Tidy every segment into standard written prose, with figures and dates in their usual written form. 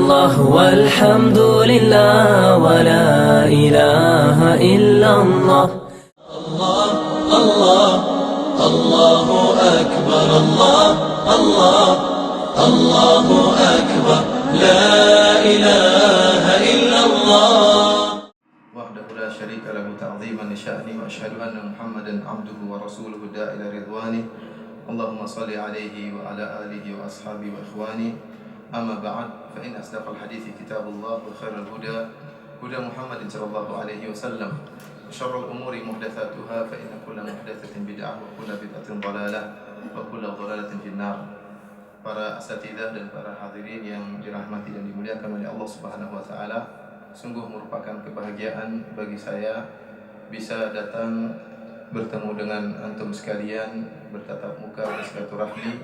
الله والحمد لله ولا إله إلا الله. الله الله الله أكبر الله الله الله أكبر لا إله إلا الله وحده لا شريك له تعظيما لشأنه وأشهد أن محمدا عبده ورسوله الداعي إلى رضوانه اللهم صل عليه وعلى آله وأصحابه وإخوانه أما بعد فإن أصدق الحديث كتاب الله وخير الهدى هدى محمد صلى الله عليه وسلم وشر الأمور محدثاتها فإن كل محدثة بدعة وكل بدعة ضلالة وكل ضلالة في النار. Para asatidzah dan para hadirin yang dirahmati dan dimuliakan oleh Allah Subhanahu wa taala, sungguh merupakan kebahagiaan bagi saya bisa datang bertemu dengan antum sekalian, bertatap muka, bersilaturahmi,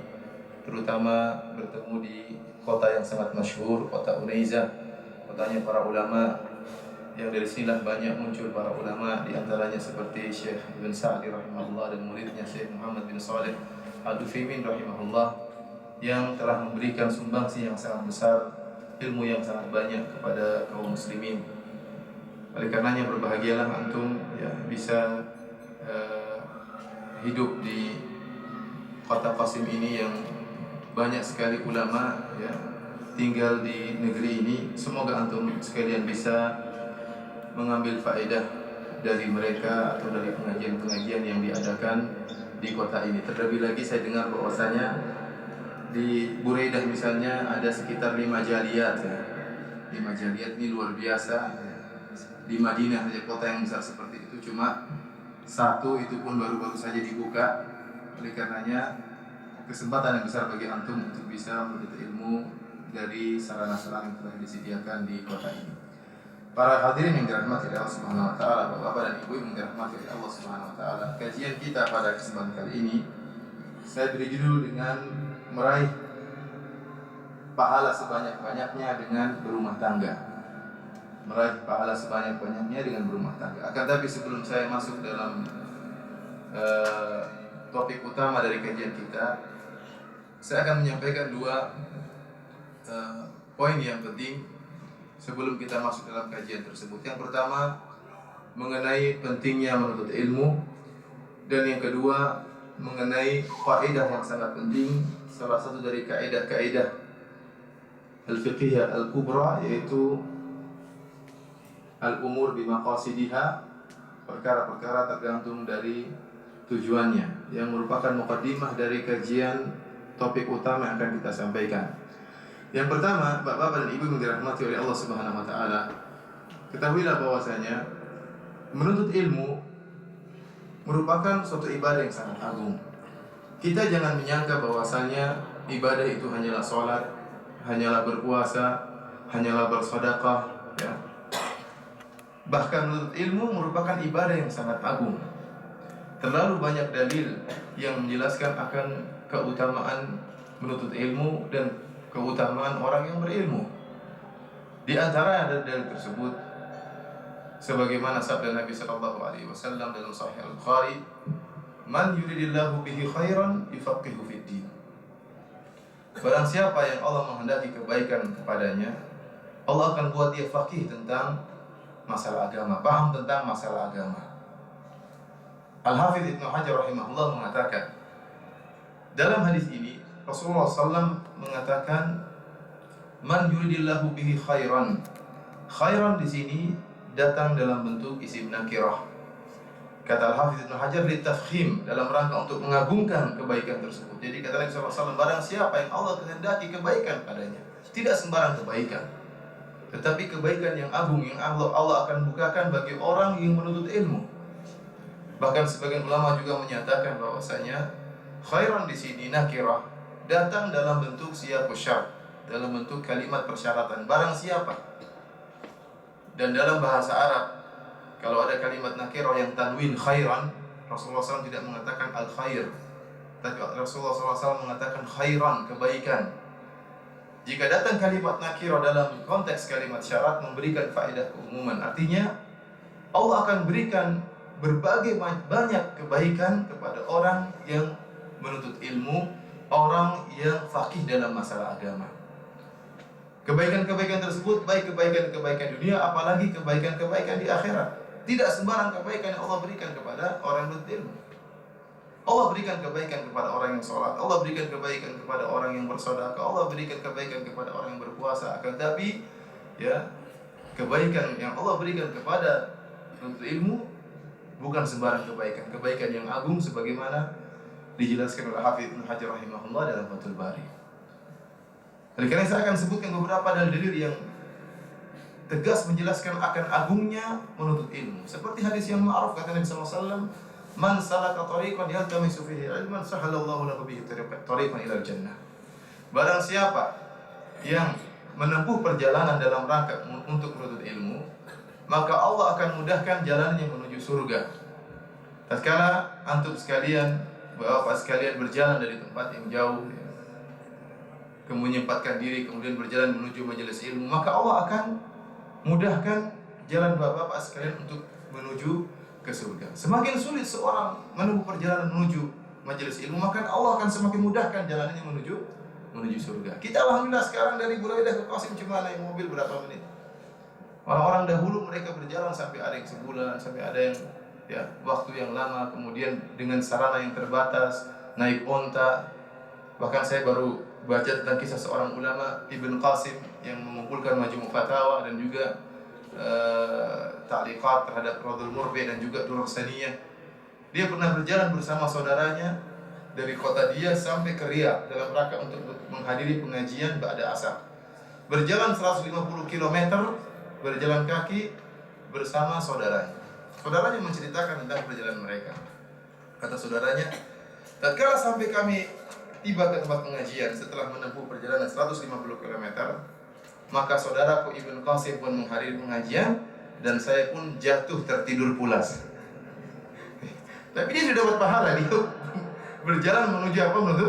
terutama bertemu di kota yang sangat masyhur, kota Unaiza, kotanya para ulama, yang dari sinilah banyak muncul para ulama, di antaranya seperti Syekh Ibn Sa'di rahimahullah dan muridnya Syekh Muhammad bin Shalih Al-Utsaimin rahimahullah, yang telah memberikan sumbangsi yang sangat besar, ilmu yang sangat banyak kepada kaum muslimin. Oleh karenanya berbahagialah antum ya bisa hidup di kota Qasim ini yang banyak sekali ulama ya tinggal di negeri ini. Semoga antum sekalian bisa mengambil faedah dari mereka atau dari pengajian-pengajian yang diadakan di kota ini. Terlebih lagi saya dengar bahwasanya di Buraidah misalnya ada sekitar 5 jaliyat ya. 5 jaliyat ini luar biasa ya. Di Madinah saja kota yang besar seperti itu cuma satu, itu pun baru-baru saja dibuka. Oleh karenanya kesempatan yang besar bagi antum untuk bisa menuntut ilmu dari sarana-sarana yang telah disediakan di kota ini. Para hadirin yang dirahmati oleh Allah Subhanahu wa taala, Bapak dan Ibu yang dirahmati oleh Allah Subhanahu wa taala, kajian kita pada kesempatan kali ini saya beri judul dengan meraih pahala sebanyak-banyaknya dengan berumah tangga. Meraih pahala sebanyak-banyaknya dengan berumah tangga. Akan tapi sebelum saya masuk dalam topik utama dari kajian kita, saya akan menyampaikan dua poin yang penting sebelum kita masuk dalam kajian tersebut. Yang pertama mengenai pentingnya menuntut ilmu, dan yang kedua mengenai faedah yang sangat penting, salah satu dari kaidah-kaidah al-fiqhiyah al-kubra, yaitu al-umur bimaqasidiha, perkara-perkara tergantung dari tujuannya, yang merupakan muqaddimah dari kajian topik utama yang akan kita sampaikan. Yang pertama, Bapak dan Ibu yang dirahmati oleh Allah Subhanahu wa taala, ketahuilah bahwasanya menuntut ilmu merupakan suatu ibadah yang sangat agung. Kita jangan menyangka bahwasanya ibadah itu hanyalah sholat, hanyalah berpuasa, hanyalah bersedekah ya. Bahkan menuntut ilmu merupakan ibadah yang sangat agung. Terlalu banyak dalil yang menjelaskan akan keutamaan menuntut ilmu dan keutamaan orang yang berilmu. Di antara dalil tersebut sebagaimana sabda Nabi sallallahu alaihi wasallam dalam Sahih Al-Bukhari, "Man yuridillahu bihi khairan yufaqihu fid din." Barang siapa yang Allah menghendaki kebaikan kepadanya, Allah akan buat dia faqih tentang masalah agama, paham tentang masalah agama. Al-Hafidz Ibnu Hajar rahimahullah mengatakan, dalam hadis ini Rasulullah SAW mengatakan, "Man yuridillahu bihi khairan." Khairan di sini datang dalam bentuk isim nakirah. Kata Al-Hafidz Ibnu Hajar litafkhim, dalam rangka untuk mengagungkan kebaikan tersebut. Jadi kata Nabi SAW, barang siapa yang Allah kehendaki kebaikan padanya, tidak sembarang kebaikan, tetapi kebaikan yang agung yang Allah akan bukakan bagi orang yang menuntut ilmu. Bahkan sebagian ulama juga menyatakan bahwasanya khairan di sini nakirah, datang dalam bentuk siyaqus syart, dalam bentuk kalimat persyaratan, barang siapa. Dan dalam bahasa Arab, kalau ada kalimat nakirah yang tanwin khairan, Rasulullah SAW tidak mengatakan al-khair, tapi Rasulullah SAW mengatakan khairan, kebaikan. Jika datang kalimat nakirah dalam konteks kalimat syarat, memberikan faedah keumuman. Artinya Allah akan berikan berbagai banyak kebaikan kepada orang yang menuntut ilmu, orang yang faqih dalam masalah agama. Kebaikan-kebaikan tersebut baik kebaikan-kebaikan dunia, apalagi kebaikan-kebaikan di akhirat. Tidak sembarang kebaikan yang Allah berikan kepada orang yang berilmu. Allah berikan kebaikan kepada orang yang sholat, Allah berikan kebaikan kepada orang yang bersedekah, Allah berikan kebaikan kepada orang yang berpuasa. Akan tapi ya, kebaikan yang Allah berikan kepada penuntut ilmu bukan sembarang kebaikan, kebaikan yang agung sebagaimana dijelaskan oleh Hafidz Ibnu Hajar rahimahullah dalam Fathul Bari. Oleh karena saya akan sebutkan beberapa dalil-dalil yang tegas menjelaskan akan agungnya menuntut ilmu. Seperti hadis yang ma'ruf kata Nabi sallallahu alaihi wasallam, "Man salaka tariqan yaltamisu fihi ilman, sahalallahu lahu bihi tariqan ila jannah." Barang siapa yang menempuh perjalanan dalam rangka untuk menuntut ilmu, maka Allah akan mudahkan jalannya menuju surga. Tatkala antum sekalian, bapak sekalian berjalan dari tempat yang jauh, kemudian menyempatkan diri, kemudian berjalan menuju majelis ilmu, maka Allah akan mudahkan jalan bapak-bapak sekalian untuk menuju ke surga. Semakin sulit seorang menempuh perjalanan menuju majelis ilmu, maka Allah akan semakin mudahkan jalannya menuju surga. Kita alhamdulillah sekarang dari Buraidah ke Qasim cuma naik mobil berapa menit. Orang-orang dahulu mereka berjalan sampai ada yang sebulan, sampai ada yang ya waktu yang lama, kemudian dengan sarana yang terbatas, naik onta. Bahkan saya baru baca tentang kisah seorang ulama Ibn Qasim yang mengumpulkan Majmu' Fatawa dan juga ta'liqat terhadap Radul Murbi dan juga Durar Saniyah. Dia pernah berjalan bersama saudaranya dari kota dia sampai ke Riyadh dalam rangka untuk menghadiri pengajian ba'da asar. Berjalan 150 km berjalan kaki bersama saudaranya. Saudaranya menceritakan tentang perjalanan mereka. Kata saudaranya, tatkala sampai kami tiba ke tempat pengajian setelah menempuh perjalanan 150 km, maka saudaraku Ibn Qasim pun menghadiri pengajian dan saya pun jatuh tertidur pulas. Tapi dia sudah dapat pahala, dia berjalan menuju apa? Menuju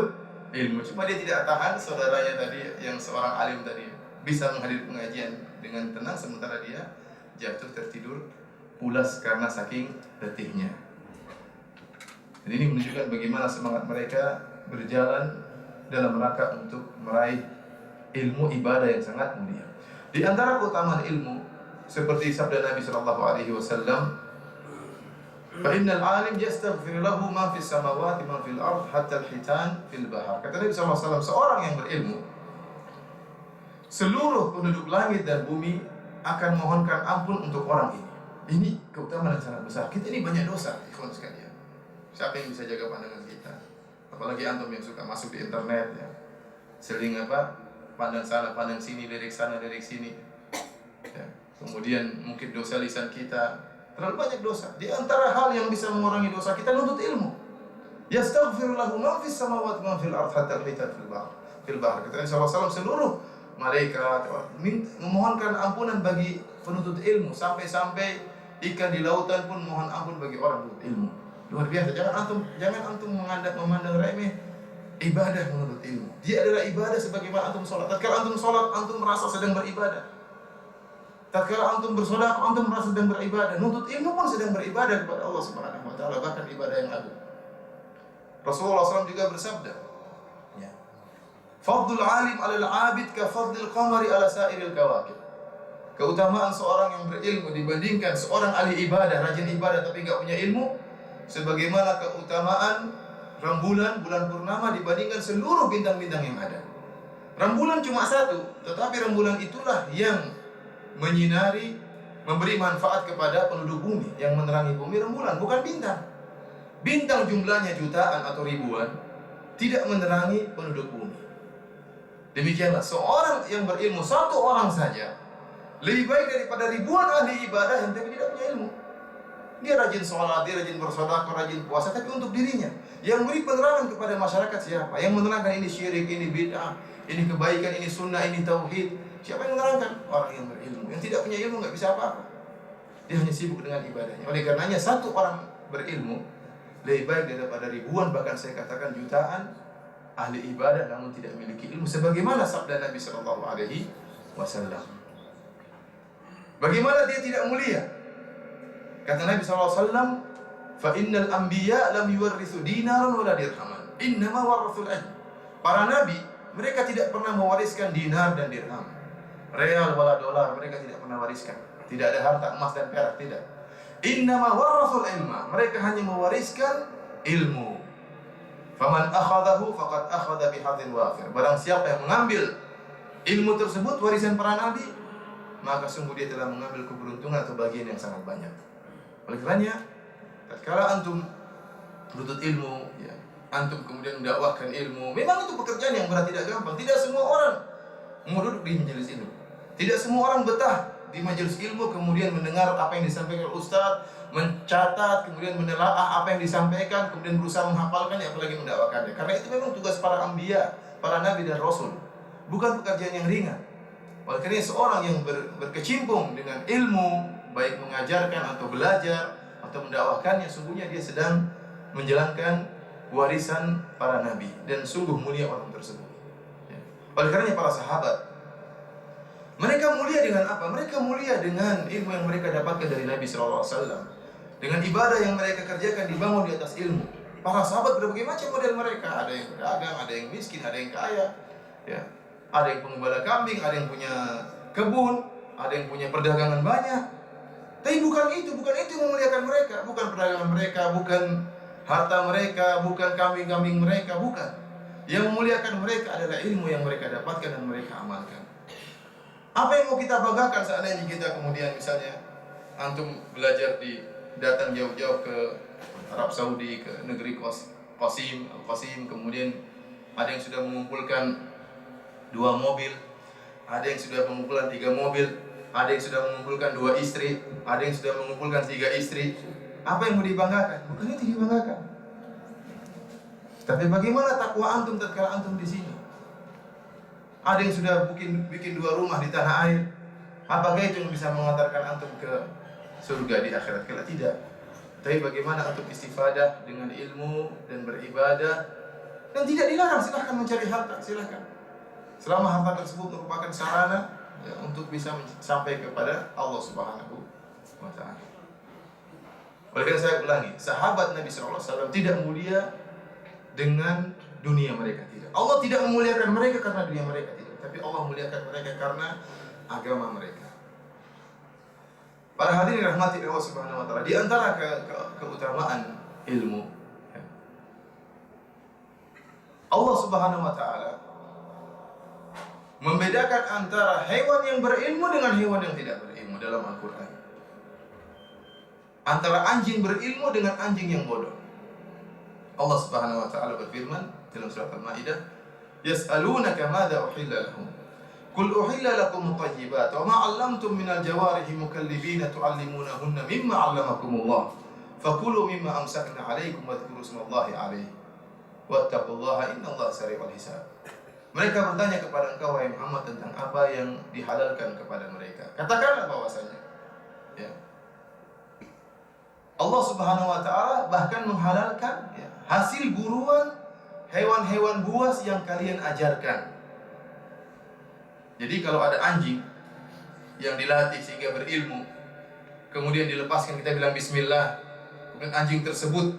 ilmu. Cuma dia tidak tahan saudaranya tadi yang seorang alim tadi bisa menghadiri pengajian dengan tenang, sementara dia jatuh tertidur pulas karena saking letihnya. Jadi ini menunjukkan bagaimana semangat mereka berjalan dalam rangka untuk meraih ilmu ibadah yang sangat mulia. Di antara keutamaan ilmu seperti sabda Nabi sallallahu alaihi wasallam, "Fa innal 'alim yastaghfir lahu ma fis samawati ma fil ard hatta al-hitan fil bahr." Kata Nabi sallallahu alaihi wasallam, seorang yang berilmu, seluruh penduduk langit dan bumi akan mohonkan ampun untuk orang ini. Ini keutamaan yang sangat besar. Kita ini banyak dosa, ikhwan sekalian. Siapa yang bisa jaga pandangan kita? Apalagi antum yang suka masuk di internet ya. Sering pandang sana, pandang sini, lirik sana, lirik sini. Ya. Kemudian mungkin dosa lisan kita terlalu banyak dosa. Di antara hal yang bisa mengurangi dosa kita nuntut ilmu. Yastaghfiru lahu ma fis samawati ma fil ardh hatta al-hitan fil bahr. Kata Nabi sallallahu alaihi wasallam, seluruh malaikat memohonkan ampunan bagi penuntut ilmu, sampai-sampai ikan di lautan pun mohon ampun bagi orang penuntut ilmu. Luar biasa. Jangan antum memandang remeh ibadah menuntut ilmu. Dia adalah ibadah sebagaimana antum sholat. Tatkala antum sholat, antum merasa sedang beribadah. Tatkala antum bersedekah, antum merasa sedang beribadah. Nuntut ilmu pun sedang beribadah kepada Allah Subhanahu wa taala, bahkan ibadah yang agung. Rasulullah SAW juga bersabda, ya, "Fadlul 'alim 'alal 'abid ka fadlil qamari 'ala sa'iril kawakib." Keutamaan seorang yang berilmu dibandingkan seorang ahli ibadah, rajin ibadah tapi enggak punya ilmu, sebagaimana keutamaan rembulan bulan purnama dibandingkan seluruh bintang-bintang yang ada. Rembulan cuma satu, tetapi rembulan itulah yang menyinari, memberi manfaat kepada penduduk bumi. Yang menerangi bumi rembulan, bukan bintang. Bintang jumlahnya jutaan atau ribuan, tidak menerangi penduduk bumi. Demikianlah seorang yang berilmu, satu orang saja lebih baik daripada ribuan ahli ibadah yang tapi tidak punya ilmu. Dia rajin sholat, dia rajin bersedekah, rajin puasa, tapi untuk dirinya. Yang beri penerangan kepada masyarakat siapa? Yang menerangkan ini syirik, ini bid'ah, ini kebaikan, ini sunnah, ini tauhid. Siapa yang menerangkan? Orang yang berilmu. Yang tidak punya ilmu nggak bisa apa-apa. Dia hanya sibuk dengan ibadahnya. Oleh karenanya satu orang berilmu lebih baik daripada ribuan, bahkan saya katakan jutaan ahli ibadah namun tidak memiliki ilmu. Sebagaimana sabda Nabi Sallallahu Alaihi Wasallam. Bagaimana dia tidak mulia? Kata Nabi SAW, "Fa innal anbiya lam yuwarrithu dinaran wala dirhaman, innama warathul ilm." Para nabi, mereka tidak pernah mewariskan dinar dan dirham. real wala dolar, mereka tidak pernah wariskan. Tidak ada harta emas dan perak, tidak. Innama warathul ilma, mereka hanya mewariskan ilmu. Faman akhadahu faqad akhadha bihadzin wafir. Barang siapa yang mengambil ilmu tersebut, warisan para nabi, maka sungguh dia telah mengambil keberuntungan atau bagian yang sangat banyak. Oleh karenanya, tatkala antum menuntut ilmu, ya, antum kemudian mendakwahkan ilmu, memang itu pekerjaan yang berat, tidak gampang. Tidak semua orang mau duduk di majelis ilmu. Tidak semua orang betah di majelis ilmu kemudian mendengar apa yang disampaikan oleh ustaz, mencatat, kemudian menelaah apa yang disampaikan, kemudian berusaha menghafalkannya, apalagi mendakwakannya. Karena itu memang tugas para anbiya, para nabi dan rasul. Bukan pekerjaan yang ringan. Oleh karena seorang yang berkecimpung dengan ilmu, baik mengajarkan atau belajar atau mendakwahkannya, sungguhnya dia sedang menjalankan warisan para nabi, dan sungguh mulia orang tersebut. Ya. Oleh karenanya para sahabat, mereka mulia dengan apa? Mereka mulia dengan ilmu yang mereka dapatkan dari Nabi SAW, dengan ibadah yang mereka kerjakan dibangun di atas ilmu. Para sahabat berbagai macam model mereka. Ada yang berdagang, ada yang miskin, ada yang kaya, ya. Ada yang pengembala kambing, ada yang punya kebun, ada yang punya perdagangan banyak. Tapi bukan itu yang memuliakan mereka, bukan perdagangan mereka, bukan harta mereka, bukan kambing-kambing mereka, bukan. Yang memuliakan mereka adalah ilmu yang mereka dapatkan dan mereka amalkan. Apa yang mau kita banggakan seandainya kita kemudian misalnya antum belajar datang jauh-jauh ke Arab Saudi, ke negeri Qasim, kemudian ada yang sudah mengumpulkan 2 mobil, ada yang sudah mengumpulkan 3 mobil, ada yang sudah mengumpulkan 2 istri, ada yang sudah mengumpulkan 3 istri. Apa yang mau dibanggakan? Bukan itu dibanggakan. Tapi bagaimana takwa antum tatkala antum di sini? Ada yang sudah bikin 2 rumah di tanah air. Apakah itu yang bisa mengantarkan antum ke surga di akhirat? Kalau tidak. Tapi bagaimana antum istifadah dengan ilmu dan beribadah, dan tidak dilarang, silahkan mencari harta, silahkan. Selama harta tersebut merupakan sarana, ya, untuk bisa sampai kepada Allah Subhanahu wa Ta'ala. Oleh karena saya ulangi, sahabat Nabi SAW tidak mulia dengan dunia mereka, tidak. Allah tidak memuliakan mereka karena dunia mereka, tidak. Tapi Allah memuliakan mereka karena agama mereka. Para hadirin rahmati Allah Subhanahu wa Ta'ala, di antara keutamaan ilmu, ya, Allah Subhanahu wa Ta'ala membedakan antara hewan yang berilmu dengan hewan yang tidak berilmu dalam Al-Quran. Antara anjing berilmu dengan anjing yang bodoh. Allah Subhanahu wa Ta'ala berfirman dalam surat Al-Maidah, "Yas'alunaka madza uhilla lahum. Qul uhilla lakum thayyibat wa ma 'allamtum minal jawarihi mukallibina tu'allimunahunna mimma 'allamakumullah. Fakulu mimma amsakna 'alaikum wadhkuru ismallahi 'alaihi. Wattaqullaha innallaha sari'ul hisab." Mereka bertanya kepada engkau wahai Muhammad tentang apa yang dihalalkan kepada mereka. Katakanlah bahwasanya, ya, Allah Subhanahu wa Ta'ala bahkan menghalalkan, ya, hasil buruan hewan-hewan buas yang kalian ajarkan. Jadi kalau ada anjing yang dilatih sehingga berilmu, kemudian dilepaskan, kita bilang bismillah, kemudian anjing tersebut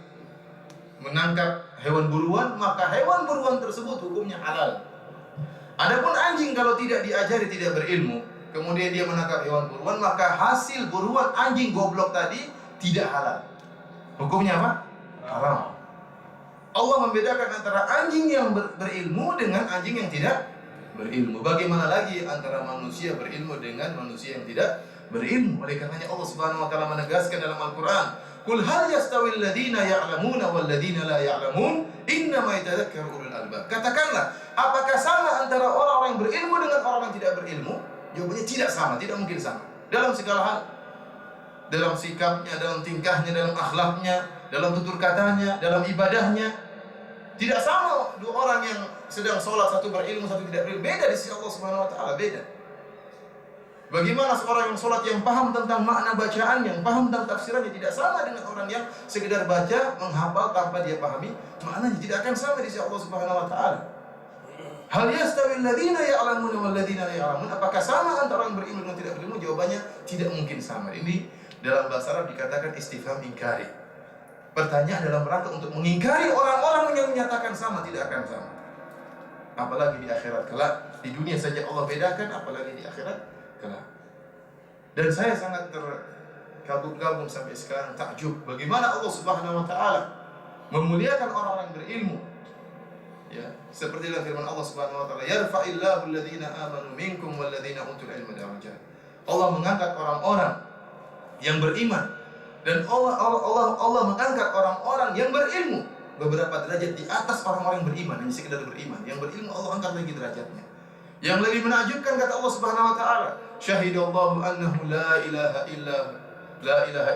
menangkap hewan buruan, maka hewan buruan tersebut hukumnya halal. Adapun anjing kalau tidak diajari, tidak berilmu, kemudian dia menangkap hewan buruan, maka hasil buruan anjing goblok tadi tidak halal. Hukumnya apa? Haram. Allah membedakan antara anjing yang berilmu dengan anjing yang tidak berilmu. Bagaimana lagi antara manusia berilmu dengan manusia yang tidak berilmu? Oleh karenanya Allah Subhanahu wa Ta'ala menegaskan dalam Al-Quran, "Qul hal yastawil ladzina ya'lamuna wal ladzina la ya'lamun, innama yatadzakkaru ulul albab." Katakanlah, apakah sama antara orang-orang yang berilmu dengan orang yang tidak berilmu? Jawabannya tidak sama, tidak mungkin sama. Dalam segala hal. Dalam sikapnya, dalam tingkahnya, dalam akhlaknya, dalam tutur katanya, dalam ibadahnya. Tidak sama 2 orang yang sedang sholat, satu berilmu, satu tidak berilmu. Beda di sisi Allah Subhanahu wa Ta'ala, beda. Bagaimana seorang yang sholat yang paham tentang makna bacaan, yang paham tentang tafsirannya, tidak sama dengan orang yang sekedar baca, menghafal tanpa dia pahami maknanya. Tidak akan sama di sisi Allah Subhanahu wa Ta'ala. Hal yastawil ladzina ya'lamuna wal ladzina la ya'lamun? Apakah sama antara orang berilmu dan tidak berilmu? Jawabannya tidak mungkin sama. Ini dalam bahasa Arab dikatakan istifham inkari. Pertanyaan dalam rangka untuk mengingkari orang-orang yang menyatakan sama, tidak akan sama. Apalagi di akhirat kelak, Di dunia saja Allah bedakan, apalagi di akhirat kelak. Dan saya sangat terkagum-kagum sampai sekarang, takjub bagaimana Allah Subhanahu wa taala memuliakan orang-orang berilmu. Ya, seperti dalam firman Allah Subhanahu wa taala, "Yarfa'illahu alladziina aamanu minkum walladziina utul ilma darajat." Allah mengangkat orang-orang yang beriman dan Allah mengangkat orang-orang yang berilmu beberapa derajat di atas orang-orang yang beriman, hanya sekedar beriman. Yang berilmu Allah angkat lagi derajatnya. Yang lebih menakjubkan kata Allah Subhanahu wa taala, "Syahidallahu annahu la ilaha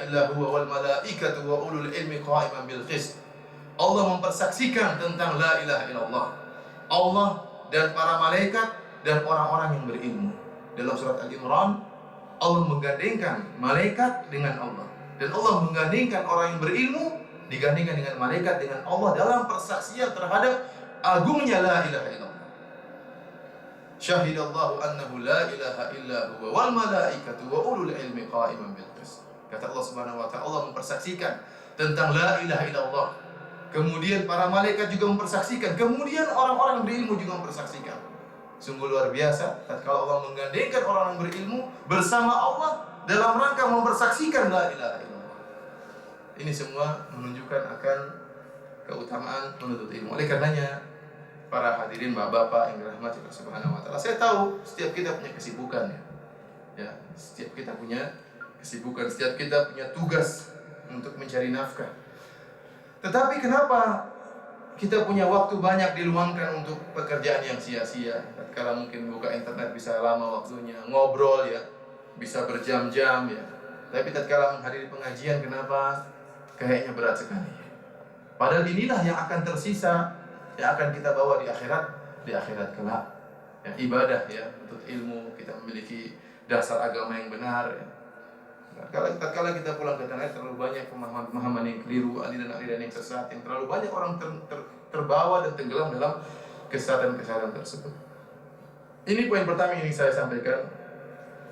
illa huwa wal malaikatu wa ulul ilmi qa'iman bil qist." Allah mempersaksikan tentang la ilaha illallah. Allah dan para malaikat dan orang-orang yang berilmu. Dalam surat Al-Imran, Allah menggandengkan malaikat dengan Allah. Dan Allah menggandengkan orang yang berilmu digandingkan dengan malaikat dengan Allah dalam persaksian terhadap agungnya la ilaha illallah. Syahidallahu annahu la ilaha illa huwa wal malaikatu wa ulul ilmi qa'iman bil qist. Kata Allah Subhanahu wa taala, Allah mempersaksikan tentang la ilaha illallah. Kemudian para malaikat juga mempersaksikan, kemudian orang-orang berilmu juga mempersaksikan. Sungguh luar biasa tatkala Allah menggandengkan orang yang berilmu bersama Allah dalam rangka mempersaksikan la ilaha illallah. Ini semua menunjukkan akan keutamaan menuntut ilmu. Oleh karenanya, para hadirin bapak-bapak yang dirahmati Allah Subhanahu wa taala, saya tahu setiap kita punya kesibukan ya. Setiap kita punya kesibukan, setiap kita punya tugas untuk mencari nafkah. Tetapi kenapa kita punya waktu banyak diluangkan untuk pekerjaan yang sia-sia? Kalau mungkin buka internet bisa lama waktunya, ngobrol ya, bisa berjam-jam ya. Tapi tatkala menghadiri pengajian, kenapa kayaknya berat sekali? Padahal inilah yang akan tersisa, yang akan kita bawa di akhirat kelak. Ya, ibadah ya, untuk ilmu, kita memiliki dasar agama yang benar ya. Kalau kita pulang ke tanah, terlalu banyak pemahaman yang keliru, aliran-aliran yang sesat, yang terlalu banyak orang terbawa dan tenggelam dalam kesesatan-kesesatan tersebut. Ini poin pertama yang ingin saya sampaikan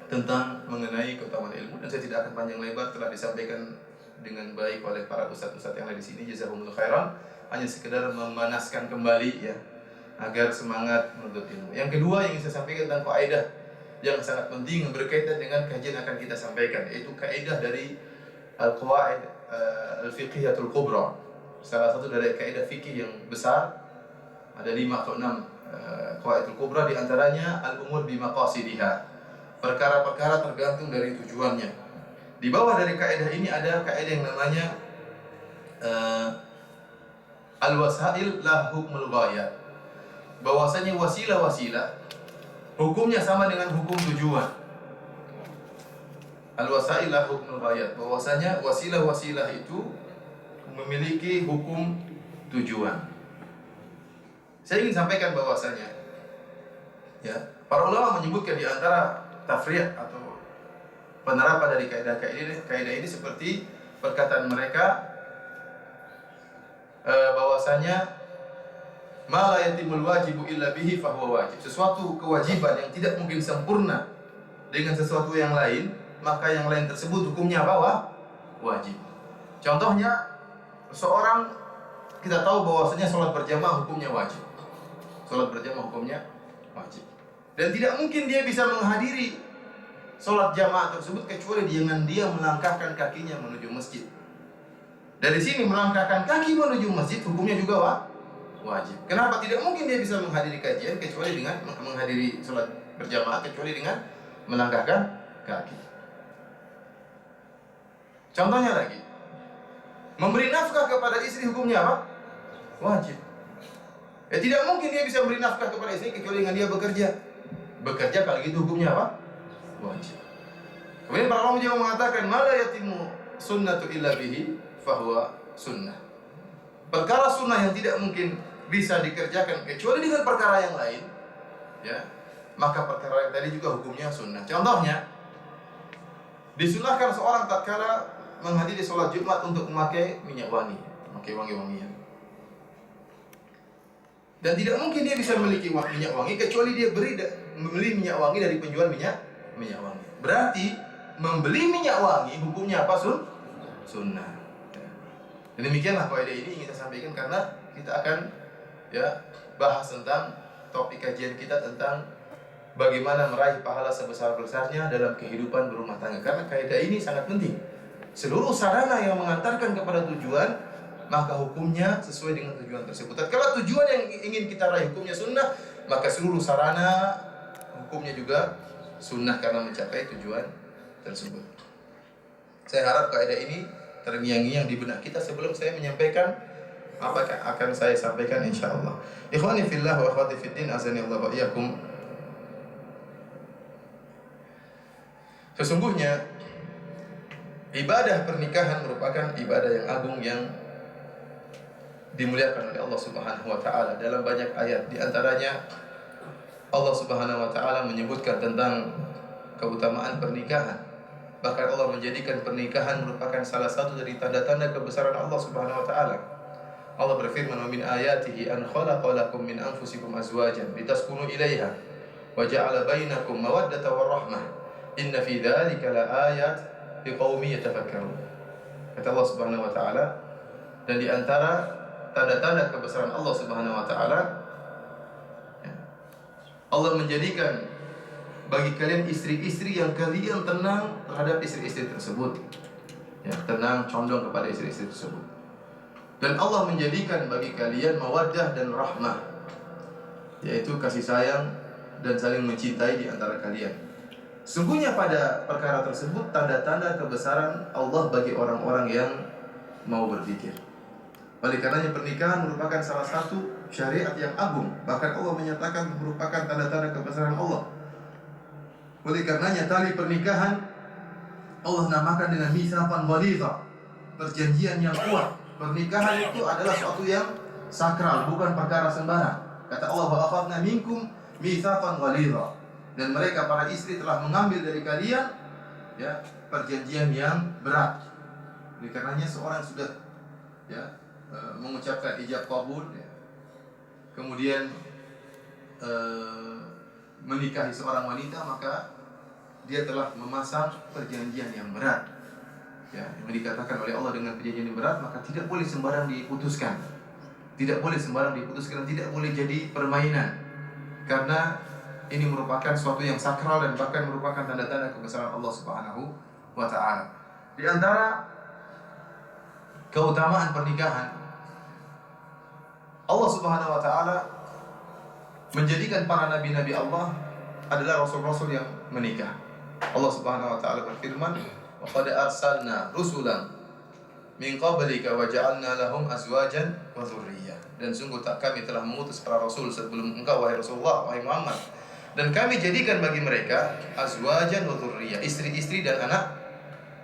tentang mengenai keutamaan ilmu, dan saya tidak akan panjang lebar, telah disampaikan dengan baik oleh para ustadz-ustadz yang ada di sini. Jazakumullah khairan. Hanya sekedar memanaskan kembali ya, agar semangat menuntut ilmu. Yang kedua yang ingin saya sampaikan tentang kaidah yang sangat penting berkaitan dengan kajian akan kita sampaikan, yaitu kaidah dari al-qawaid al-fiqhiyatul kubra. Salah satu dari kaidah fikih yang besar, ada 5 atau 6 qawaidul kubra, di antaranya al-umur bi maqasidiha. Perkara-perkara tergantung dari tujuannya. Di bawah dari kaidah ini ada kaidah yang namanya al-wasail la hukmul ghayat. Bahwasanya wasilah-wasilah hukumnya sama dengan hukum tujuan. Al-wasail la hukmul ghayat. Bahwasanya wasilah-wasilah itu memiliki hukum tujuan. Saya ingin sampaikan bahwasanya ya, para ulama menyebutkan di antara tafriq atau penerapan dari kaidah ini seperti perkataan mereka bahwasanya ma la yatimul wajibu illa bihi fahuwa wajib. Sesuatu kewajiban yang tidak mungkin sempurna dengan sesuatu yang lain, maka yang lain tersebut hukumnya apa? Wajib. Contohnya, seorang, kita tahu bahwasanya sholat berjamaah hukumnya wajib. Sholat berjamaah hukumnya wajib. Dan tidak mungkin dia bisa menghadiri sholat jamaah tersebut kecuali dengan dia melangkahkan kakinya menuju masjid. Dari sini melangkahkan kaki menuju masjid hukumnya juga wajib. Kenapa? Tidak mungkin dia bisa menghadiri kajian kecuali dengan menghadiri sholat berjamaah kecuali dengan melangkahkan kaki. Contohnya lagi, memberi nafkah kepada istri hukumnya apa? Wajib. Tidak mungkin dia bisa memberi nafkah kepada istri kecuali dengan dia bekerja. Bekerja kalau gitu hukumnya apa? Wajib. Kemudian para ulama juga mengatakan ma la yatimu sunnatu illa bihi fahuwa sunnah. Perkara sunnah yang tidak mungkin bisa dikerjakan kecuali dengan perkara yang lain, ya, maka perkara yang tadi juga hukumnya sunnah. Contohnya, disunahkan seorang tatkala menghadiri sholat Jumat untuk memakai minyak wangi, memakai wangi-wangian. Dan tidak mungkin dia bisa memiliki minyak wangi kecuali dia membeli minyak wangi dari penjual minyak wangi. Berarti membeli minyak wangi hukumnya apa? Sunnah. Dan demikianlah kaidah ini ingin saya sampaikan karena kita akan ya bahas tentang topik kajian kita tentang bagaimana meraih pahala sebesar-besarnya dalam kehidupan berumah tangga. Karena kaidah ini sangat penting. Seluruh sarana yang mengantarkan kepada tujuan, maka hukumnya sesuai dengan tujuan tersebut. Kalau tujuan yang ingin kita raih hukumnya sunnah, maka seluruh sarana hukumnya juga sunnah karena mencapai tujuan tersebut. Saya harap kaidah ini terngiang-ngiang di benak kita sebelum saya menyampaikan apa yang akan saya sampaikan insyaallah. Ikhwani fillah wa akhwati fiddin, azani Allah wa iyyakum. Sesungguhnya ibadah pernikahan merupakan ibadah yang agung yang dimuliakan oleh Allah Subhanahu wa taala dalam banyak ayat. Di antaranya Allah Subhanahu wa taala menyebutkan tentang keutamaan pernikahan. Bahkan Allah menjadikan pernikahan merupakan salah satu dari tanda-tanda kebesaran Allah Subhanahu wa taala. Allah berfirman, "Wa min ayatihi an khalaqa lakum min anfusikum azwajan litaskunu ilaiha wa ja'ala bainakum mawaddatan wa rahmah. Inna fi dzalika laayat liqaumin yatafakkarun." Kata Allah Subhanahu wa taala, dan di antara tanda-tanda kebesaran Allah Subhanahu wa taala, Allah menjadikan bagi kalian istri-istri yang kalian tenang terhadap istri-istri tersebut. Ya, tenang, condong kepada istri-istri tersebut. Dan Allah menjadikan bagi kalian mawaddah dan rahmah, yaitu kasih sayang dan saling mencintai di antara kalian. Sungguhnya pada perkara tersebut tanda-tanda kebesaran Allah bagi orang-orang yang mau berpikir. Oleh karenanya pernikahan merupakan salah satu syariat yang agung. Bahkan Allah menyatakan merupakan tanda-tanda kebesaran Allah. Oleh karenanya tali pernikahan Allah namakan dengan mitsaqan ghalidha, perjanjian yang kuat. Pernikahan itu adalah suatu yang sakral, bukan perkara sembarang. Kata Allah, "Wa akhadna minkum mitsaqan ghalidha." Dan mereka para istri telah mengambil dari kalian ya perjanjian yang berat. Oleh karenanya seorang sudah mengucapkan ijab qabul ya, kemudian menikahi seorang wanita, maka dia telah memasang perjanjian yang berat. Ya, yang dikatakan oleh Allah dengan perjanjian yang berat, maka tidak boleh sembarang diputuskan. Tidak boleh sembarang diputuskan, tidak boleh jadi permainan. Karena ini merupakan suatu yang sakral dan bahkan merupakan tanda-tanda kebesaran Allah Subhanahu wa taala. Di antara keutamaan pernikahan, Allah Subhanahu wa taala menjadikan para nabi-nabi Allah adalah rasul-rasul yang menikah. Allah Subhanahu wa taala berfirman, "Wa qad arsalna rusulan min qablika wa ja'alna lahum azwajan wa dzurriyyah." Dan sungguh tak kami telah mengutus para rasul sebelum engkau wahai Rasulullah, wahai Muhammad, dan kami jadikan bagi mereka azwajan wa dzurriyyah, istri-istri dan anak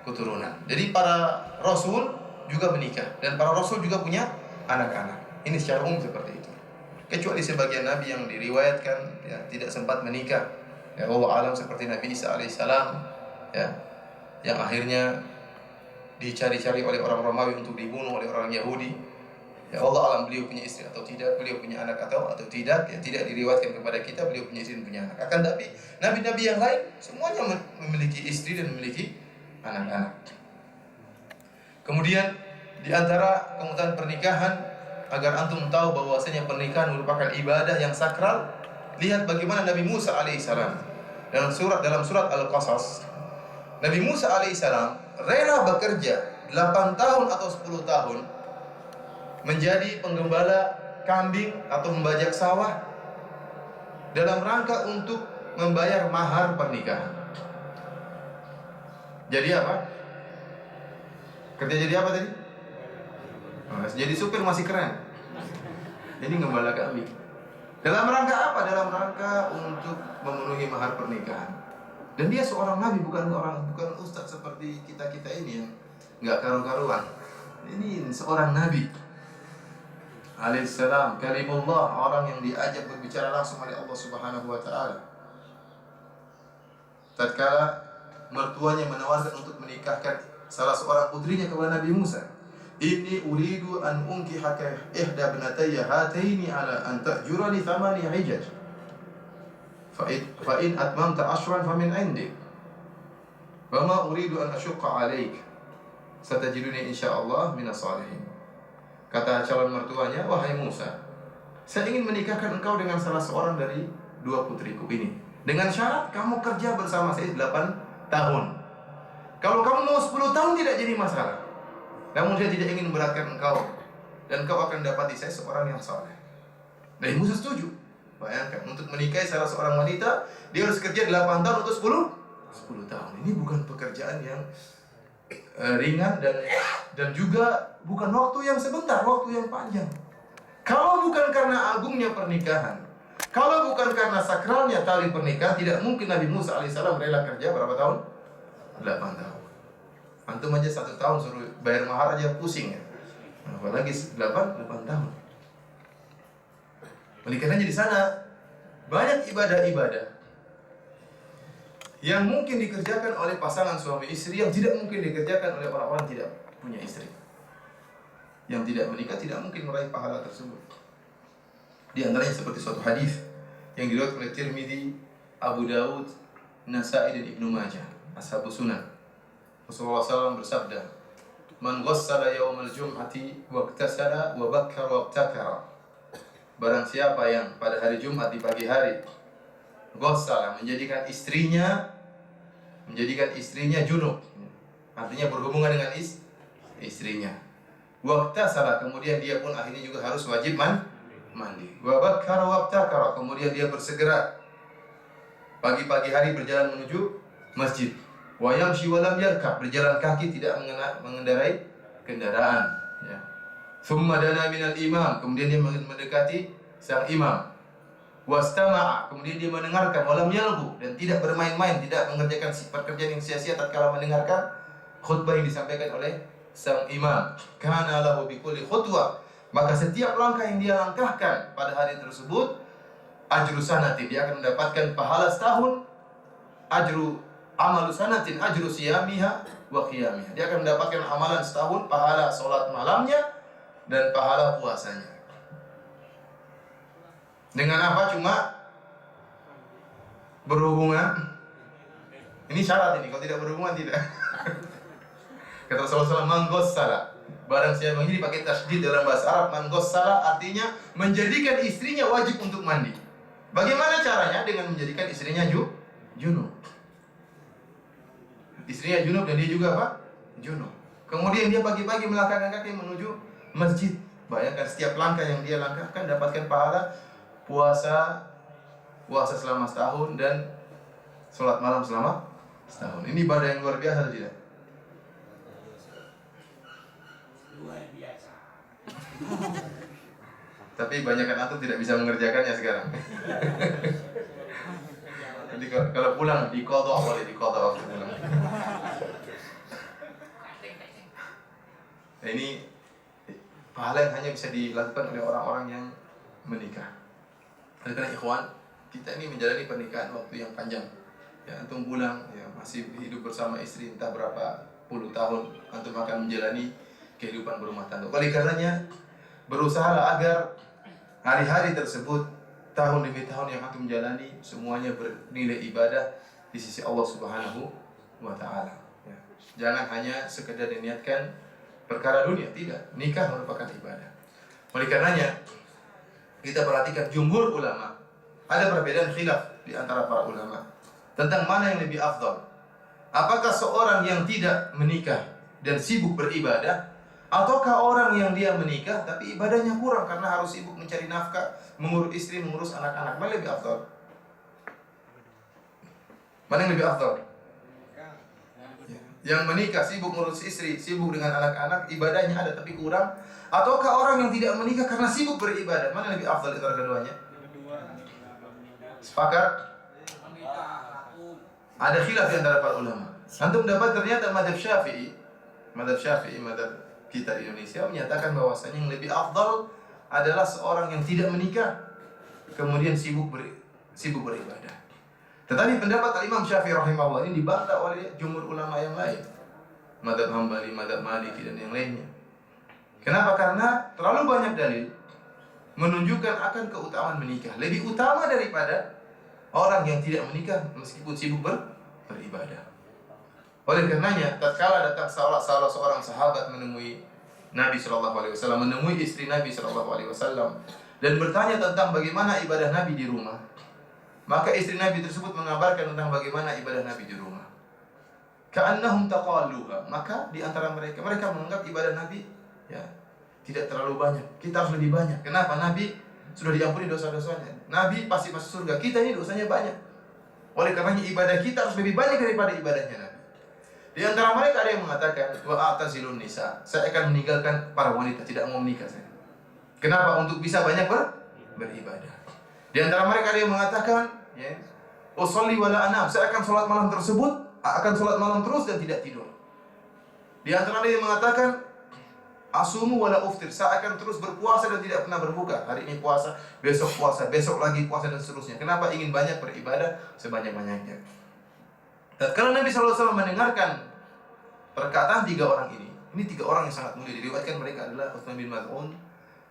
keturunan. Jadi para rasul juga menikah dan para rasul juga punya anak-anak. Ini secara umum seperti itu. Kecuali sebagian nabi yang diriwayatkan ya tidak sempat menikah. Ya Allah alam, seperti Nabi Isa alaihissalam ya, yang akhirnya dicari-cari oleh orang Romawi untuk dibunuh oleh orang Yahudi. Ya Allah alam beliau punya istri atau tidak, beliau punya anak atau tidak, ya tidak diriwayatkan kepada kita beliau punya istri dan punya anak. Akan tapi nabi-nabi yang lain semuanya memiliki istri dan memiliki anak-anak. Kemudian di antara keutamaan pernikahan, agar antum tahu bahwasanya pernikahan merupakan ibadah yang sakral, lihat bagaimana Nabi Musa alaihissalam dalam surat Al-Qasas. Nabi Musa alaihissalam rela bekerja 8 tahun atau 10 tahun menjadi penggembala kambing atau membajak sawah dalam rangka untuk membayar mahar pernikahan. Jadi apa? Kerja jadi apa tadi? Jadi supir masih keren. Ini gembala kambing. Dalam rangka apa? Dalam rangka untuk memenuhi mahar pernikahan. Dan dia seorang nabi, bukan ustaz seperti kita ini yang nggak karu-karuan. Ini seorang nabi alaihissalam, kalimullah, orang yang diajak berbicara langsung oleh Allah Subhanahu wa taala. Tatkala mertuanya menawarkan untuk menikahkan salah seorang putrinya kepada Nabi Musa, "Inni uridu an unkihaka ihda ibnatayya hataini ala an ta'jurani thamani hijaj. Fa in atmamta ashran fa min 'indik. Wa ma uridu an ashqa 'alaik. Satajiduni insyaallah minas salihin." Kata calon mertuanya, "Wahai Musa, saya ingin menikahkan engkau dengan salah seorang dari 2 putriku ini. Dengan syarat kamu kerja bersama saya 8 tahun. Kalau kamu mau 10 tahun tidak jadi masalah. Namun saya tidak ingin memberatkan engkau, dan kau akan dapati saya seorang yang saleh. Dan Musa setuju. Bayangkan, untuk menikahi salah seorang wanita, dia harus kerja 8 tahun untuk 10 tahun. Ini bukan pekerjaan yang ringan dan juga bukan waktu yang sebentar, waktu yang panjang. Kalau bukan karena agungnya pernikahan, kalau bukan karena sakralnya tali pernikahan, tidak mungkin Nabi Musa alaihissalam rela kerja berapa tahun? 8 tahun. Antum aja 1 tahun suruh bayar mahar aja pusing ya. Apalagi 8 tahun. Menikahnya di sana banyak ibadah-ibadah yang mungkin dikerjakan oleh pasangan suami istri yang tidak mungkin dikerjakan oleh orang-orang tidak punya istri. Yang tidak menikah tidak mungkin meraih pahala tersebut. Di antaranya seperti suatu hadis yang diriwayatkan oleh Tirmidzi, Abu Daud, Nasa'i dan Ibnu Majah, Ashabus Sunan. Rasulullah SAW bersabda, "Man ghassala yaumal jum'ati waqtasala wa bakkara wa ibtakara." Barang siapa yang pada hari Jumat di pagi hari ghassala menjadikan istrinya junub, artinya berhubungan dengan istrinya. Waqtasala, kemudian dia pun akhirnya juga harus wajib mandi. Wa bakkara wa ibtakara, kemudian dia bersegera pagi-pagi hari berjalan menuju masjid. Wa yamshi wa lam yarkab, berjalan kaki tidak mengendarai kendaraan, ya. Thumma dana minal imam, kemudian dia mendekati sang imam. Wastama'a, kemudian dia mendengarkan, walam yalghu, dan tidak bermain-main, tidak mengerjakan pekerjaan yang sia-sia tatkala mendengarkan khutbah yang disampaikan oleh sang imam. Kana lahu bikulli khutwah, maka setiap langkah yang dia langkahkan pada hari tersebut ajru sanatin, dia akan mendapatkan pahala setahun. Ajru amalu sanatin ajru siyamiha wa qiyamiha, dia akan mendapatkan amalan setahun, pahala salat malamnya dan pahala puasanya. Dengan apa? Cuma berhubungan. Ini syarat ini, kalau tidak berhubungan tidak. Kata Rasulullah SAW, man ghassala, barang siapa, ini pakai tasydid dalam bahasa Arab. Man ghassala artinya menjadikan istrinya wajib untuk mandi. Bagaimana caranya? Dengan menjadikan istrinya junub. Istrinya junub dan dia juga apa? Junub. Kemudian dia pagi-pagi melangkahkan kaki menuju masjid. Bayangkan setiap langkah yang dia langkahkan dapatkan pahala puasa selama setahun dan sholat malam selama setahun. Ini ibadah yang luar biasa atau tidak? Luar biasa. Tapi banyakan antum tidak bisa mengerjakannya sekarang. Jadi kalau pulang diqadha, boleh diqadha waktu pulang. Nah, ini pahala yang hanya bisa dilakukan oleh orang-orang yang menikah. Oleh karena ikhwan, kita ini menjalani pernikahan waktu yang panjang. Ya, antum pulang, ya masih hidup bersama istri entah berapa puluh tahun, antum akan menjalani kehidupan berumah tangga. Oleh karenanya, berusahalah agar hari-hari tersebut, tahun demi tahun yang antum jalani, semuanya bernilai ibadah di sisi Allah Subhanahu wa Ta'ala. Ya. Jangan hanya sekedar diniatkan perkara dunia, tidak. Nikah merupakan ibadah. Oleh karenanya, kita perhatikan jumhur ulama, ada perbedaan khilaf di antara para ulama tentang mana yang lebih afdal. Apakah seorang yang tidak menikah dan sibuk beribadah, ataukah orang yang dia menikah tapi ibadahnya kurang karena harus sibuk mencari nafkah, mengurus istri, mengurus anak-anak? Mana yang lebih afdal? Mana yang lebih afdal? Yang menikah sibuk mengurus istri, sibuk dengan anak-anak, ibadahnya ada tapi kurang, ataukah orang yang tidak menikah karena sibuk beribadah? Mana yang lebih afdal antara keduanya? Sepakat? Ada khilaf di antara para ulama. Antum dapat ternyata mazhab Syafi'i, mazhab kita di Indonesia menyatakan bahwasanya yang lebih afdal adalah seorang yang tidak menikah kemudian sibuk beribadah. Tetapi pendapat Imam Syafi'i rahimahullah ini dibantah oleh jumhur ulama yang lain, mazhab Hambali, mazhab Maliki dan yang lainnya. Kenapa? Karena terlalu banyak dalil menunjukkan akan keutamaan menikah, lebih utama daripada orang yang tidak menikah meskipun sibuk beribadah. Oleh karenanya, tatkala datang salah seorang sahabat menemui Nabi SAW, menemui istri Nabi SAW dan bertanya tentang bagaimana ibadah Nabi di rumah, Maka istri Nabi tersebut mengabarkan tentang bagaimana ibadah Nabi di rumah. Ka'annahum taqalluha. Maka di antara mereka menganggap ibadah Nabi ya tidak terlalu banyak. Kita harus lebih banyak. Kenapa? Nabi sudah diampuni dosa-dosanya. Nabi pasti masuk surga. Kita ini dosanya banyak. Oleh karenanya ibadah kita harus lebih banyak daripada ibadahnya Nabi. Di antara mereka ada yang mengatakan, wa a'tazilun nisa. Saya akan meninggalkan para wanita, tidak mau menikah saya. Kenapa? Untuk bisa banyak beribadah. Di antara mereka ada yang mengatakan, ya, usolli wala anam. Saya akan sholat malam terus dan tidak tidur. Di antara mereka yang mengatakan, asumu wala uftir. Saya akan terus berpuasa dan tidak pernah berbuka. Hari ini puasa, besok lagi puasa dan seterusnya. Kenapa? Ingin banyak beribadah sebanyak-banyaknya. Tatkala Nabi SAW mendengarkan perkataan tiga orang ini tiga orang yang sangat mulia. Diriwayatkan mereka adalah Utsman bin Maz'un,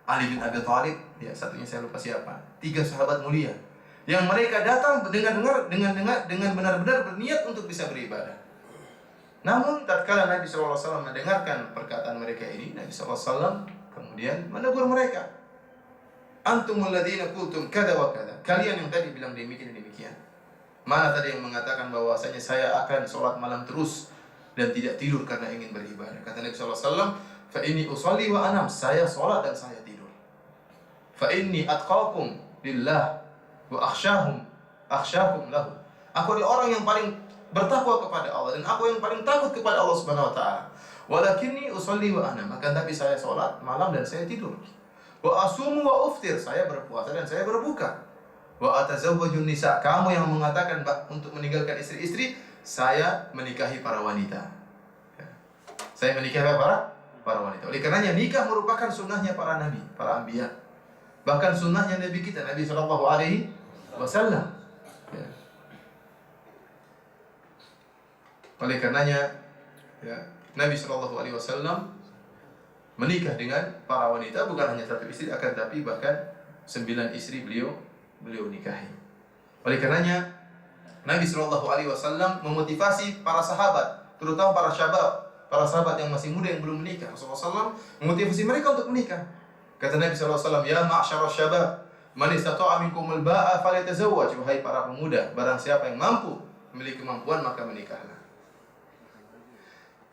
Ali bin Abi Thalib, ya satunya saya lupa siapa. Tiga sahabat mulia yang mereka datang dengan benar-benar berniat untuk bisa beribadah. Namun tatkala Nabi SAW mendengarkan perkataan mereka ini, Nabi SAW kemudian menegur mereka. Antumul ladzina qultum kada wa kada. Kalian yang tadi bilang demikian dan demikian. Mana tadi yang mengatakan bahwasanya saya akan sholat malam terus dan tidak tidur karena ingin beribadah. Kata Nabi SAW, fa inni usolli wa anam. Saya sholat dan saya tidur. Fa inni atqakum lillah wa akhsyakum lahu. Aku adalah orang yang paling bertakwa kepada Allah dan aku yang paling takut kepada Allah Subhanahu wa taala. Walakinni usolli wa anam. Akan tapi saya sholat malam dan saya tidur. Wa asumu wa uftir. Saya berpuasa dan saya berbuka. Wa atazawwajun nisa. Kamu yang mengatakan untuk meninggalkan istri-istri, saya menikahi para wanita. Saya menikahi para wanita. Oleh karenanya nikah merupakan sunnahnya para nabi, para anbiya. Bahkan sunnahnya Nabi kita, Nabi sallallahu alaihi wasallam. Ya. Oleh karenanya ya, Nabi sallallahu alaihi wasallam menikah dengan para wanita, bukan hanya satu istri, akan tapi bahkan 9 istri beliau nikahi. Oleh karenanya Nabi Shallallahu Alaihi Wasallam memotivasi para sahabat, terutama para sahabat yang masih muda yang belum menikah. Rasulullah SAW memotivasi mereka untuk menikah. Kata Nabi Shallallahu Alaihi Wasallam, ya ma'syar syabab, man istata'a minkumul ba'a falyatazawwaj. Wahai para pemuda, barang siapa yang mampu memiliki kemampuan maka menikahlah.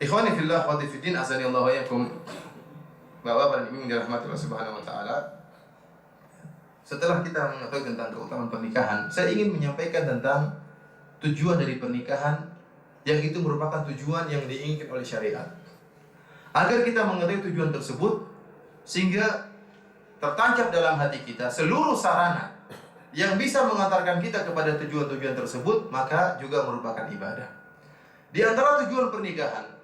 Ikhwani fillah wa fiddin, azani Allah wa iyyakum. Bapak dan Ibu yang dirahmati Allah Subhanahu wa taala. Setelah kita mengetahui tentang keutamaan pernikahan, saya ingin menyampaikan tentang tujuan dari pernikahan yang itu merupakan tujuan yang diinginkan oleh syariat. Agar kita mengetahui tujuan tersebut, sehingga tertancap dalam hati kita seluruh sarana yang bisa mengantarkan kita kepada tujuan-tujuan tersebut, maka juga merupakan ibadah. Di antara tujuan pernikahan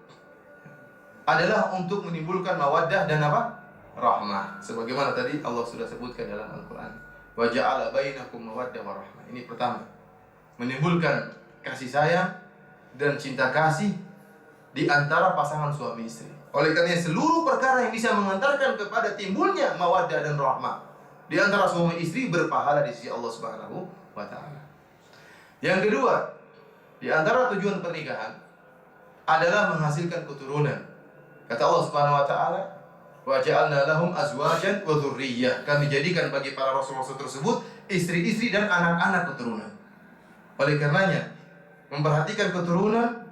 adalah untuk menimbulkan mawaddah dan apa? Rahmah. Sebagaimana tadi Allah sudah sebutkan dalam Al-Quran. Wa ja'ala bainakum mawaddah wa rahmah. Ini pertama, menimbulkan kasih sayang dan cinta kasih di antara pasangan suami istri. Oleh karena seluruh perkara yang bisa mengantarkan kepada timbulnya mawaddah dan rahmah di antara suami istri berpahala di sisi Allah Subhanahu wa taala. Yang kedua, di antara tujuan pernikahan adalah menghasilkan keturunan. Kata Allah Subhanahu wa taala, wa ja'alna lahum azwajan wa dzurriyyah. Kami jadikan bagi para rasul-rasul tersebut istri-istri dan anak-anak keturunan. Oleh karenanya, memperhatikan keturunan,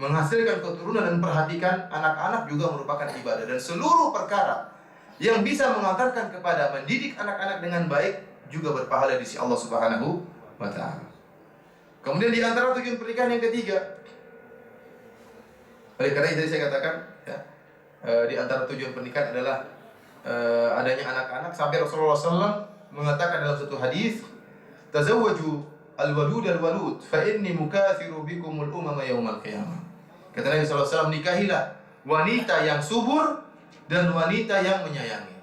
menghasilkan keturunan dan perhatikan anak-anak juga merupakan ibadah. Dan seluruh perkara yang bisa mengantarkan kepada mendidik anak-anak dengan baik juga berpahala di sisi Allah Subhanahu wa taala. Kemudian di antara tujuan pernikahan yang ketiga, oleh karena itu saya katakan ya, di antara tujuan pernikahan adalah adanya anak-anak, sampai Rasulullah SAW mengatakan dalam satu hadis, tazawwaju al-walud al-walud fa inni mukathiru bikumul umama yaumal qiyamah. Kata Nabi SAW, nikahilah wanita yang subur dan wanita yang menyayangi.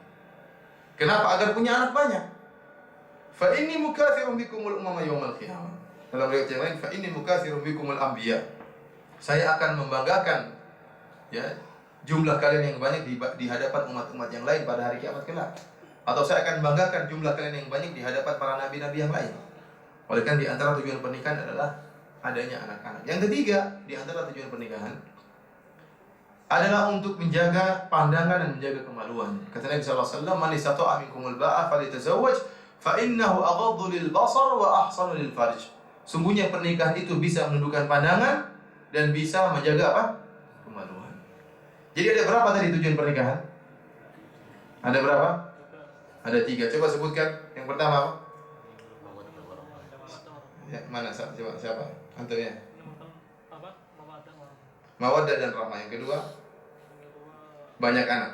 Kenapa? Agar punya anak banyak. Fa inni mukathiru bikumul umama yaumal qiyamah. Dalam riwayat yang lain, fa inni mukathiru bikumul anbiya. Saya akan membanggakan ya jumlah kalian yang banyak di hadapan umat-umat yang lain pada hari kiamat kelak. Atau saya akan banggakan jumlah kalian yang banyak di hadapan para nabi-nabi yang lain. Oleh karena di antara tujuan pernikahan adalah adanya anak-anak. Yang ketiga, di antara tujuan pernikahan adalah untuk menjaga pandangan dan menjaga kemaluan. Kata Nabi sallallahu alaihi wasallam, "Man istata'a minkumul ba'a falyatazawwaj fa innahu aghaddu lil basar wa ahsanu lil farj. Sungguhnya pernikahan itu bisa menundukkan pandangan dan bisa menjaga apa? Kemaluan. Jadi ada berapa tadi tujuan pernikahan? Ada berapa? Ada 3. Coba sebutkan. Yang pertama apa? Ya, mana? Coba siapa? Antum ya. Mawaddah dan rahmah. Yang kedua, banyak anak.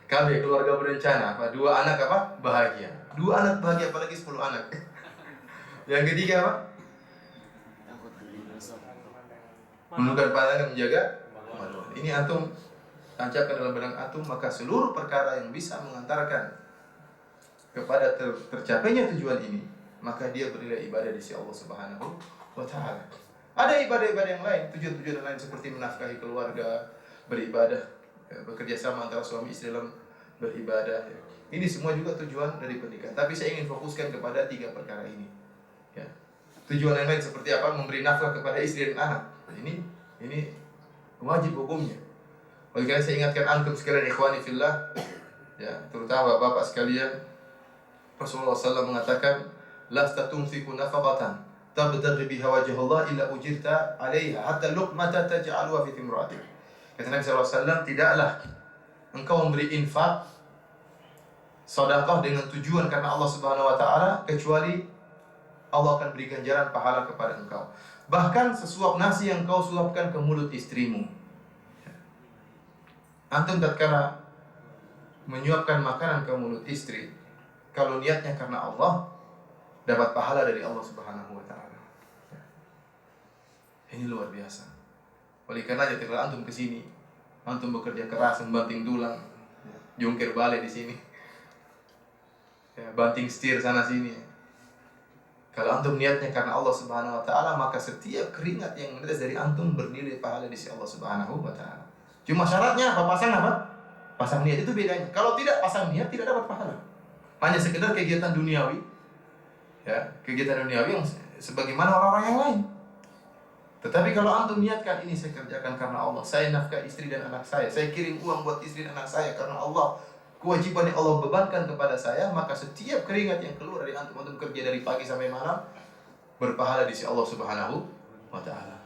Kami keluarga berencana. Apa? 2 anak apa? Bahagia. 2 anak bahagia, apalagi 10 anak. Yang ketiga apa? Menundukkan pandangan, menjaga kemaluan. Ini antum tancapkan dalam benak antum, maka seluruh perkara yang bisa mengantarkan kepada tercapainya tujuan ini, maka dia bernilai ibadah di sisi Allah Subhanahu wa taala. Ada ibadah-ibadah yang lain, tujuan-tujuan lain seperti menafkahi keluarga, beribadah, bekerja sama antara suami istri dalam beribadah. Ini semua juga tujuan dari pernikahan. Tapi saya ingin fokuskan kepada 3 perkara ini. Ya. Tujuan yang lain seperti apa? Memberi nafkah kepada istri dan anak. Ini wajib hukumnya. Oleh karena saya ingatkan antum sekalian, ikhwani fillah, ya, terutama bapak sekalian, Rasulullah SAW mengatakan, "Lasta tunfiqu nafaqatan tabtaghi biha wajha Allah illa ujirta 'alaiha hatta luqmata taj'aluha fi imra'atik." Kata Nabi SAW, tidaklah engkau memberi infak sedekah dengan tujuan karena Allah Subhanahu wa taala kecuali Allah akan beri ganjaran pahala kepada engkau. Bahkan sesuap nasi yang kau suapkan ke mulut istrimu. Antum tatkala menyuapkan makanan ke mulut istri, kalau niatnya karena Allah, dapat pahala dari Allah Subhanahu wa taala. Ini luar biasa. Oleh karena itu kalau antum ke sini, antum bekerja keras membanting tulang, jungkir balik di sini. Ya, banting setir sana sini. Kalau antum niatnya karena Allah Subhanahu wa taala, maka setiap keringat yang menetes dari antum bernilai pahala di sisi Allah Subhanahu wa taala. Cuma syaratnya apa? Pasang apa? Pasang niat, itu bedanya. Kalau tidak pasang niat, tidak dapat pahala. Hanya sekedar kegiatan duniawi. Ya, kegiatan duniawi yang sebagaimana orang-orang yang lain. Tetapi kalau antum niatkan, ini saya kerjakan karena Allah, saya nafkah istri dan anak saya kirim uang buat istri dan anak saya karena Allah, kewajiban yang Allah bebankan kepada saya, maka setiap keringat yang keluar dari antum kerja dari pagi sampai malam berpahala di sisi Allah Subhanahu wa taala.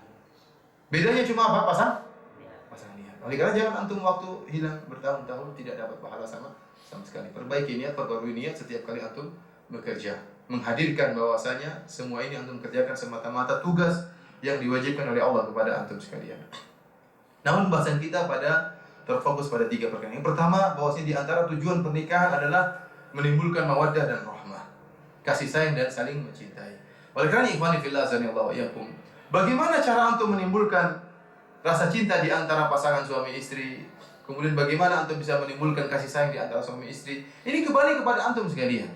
Bedanya cuma apa? Pasang niat. Oleh karena jangan antum waktu hilang bertahun-tahun tidak dapat pahala sama sekali. Perbaiki niat, perbarui niat setiap kali antum bekerja. Menghadirkan bahwasanya semua ini antum kerjakan semata-mata tugas yang diwajibkan oleh Allah kepada antum sekalian. Namun bahasan kita terfokus pada 3 perkara. Yang pertama, bahwasanya di antara tujuan pernikahan adalah menimbulkan mawaddah dan rahmah, kasih sayang dan saling mencintai. Oleh karena ikhwani fillah azanillahu wa iyyakum, bagaimana cara antum menimbulkan rasa cinta di antara pasangan suami istri? Kemudian bagaimana antum bisa menimbulkan kasih sayang di antara suami istri? Ini kembali kepada antum sekalian.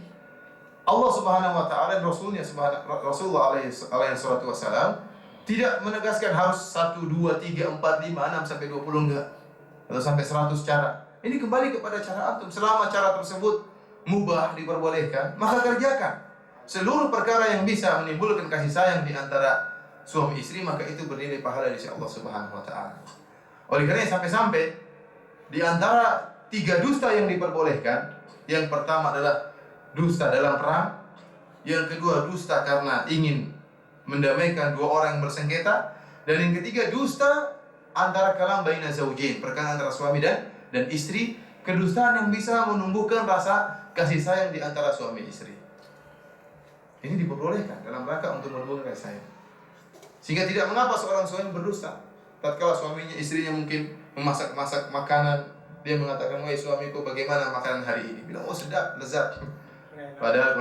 Allah Subhanahu wa taala dan Rasulullah alaihi salatu wasalam tidak menegaskan harus 1 2 3 4 5 6 sampai 20 enggak. Atau sampai 100 cara. Ini kembali kepada cara antum. Selama cara tersebut mubah, diperbolehkan, maka kerjakan. Seluruh perkara yang bisa menimbulkan kasih sayang di antara suami istri, maka itu bernilai pahala di sisi Allah Subhanahu wa taala. Oleh karena sampai-sampai di antara 3 dusta yang diperbolehkan, yang pertama adalah dusta dalam perang, yang kedua dusta karena ingin mendamaikan 2 orang yang bersengketa, dan yang ketiga dusta antara kalam baina zaujain, perkara antara suami dan istri, kedustaan yang bisa menumbuhkan rasa kasih sayang di antara suami istri. Ini diperbolehkan dalam rangka untuk menumbuhkan kasih sayang. Sehingga tidak mengapa seorang suami berdusta. Tatkala suaminya, istrinya mungkin memasak makanan, dia mengatakan, "Wahai suamiku, bagaimana makanan hari ini?" Bilang, "Oh, sedap, lezat." Padahal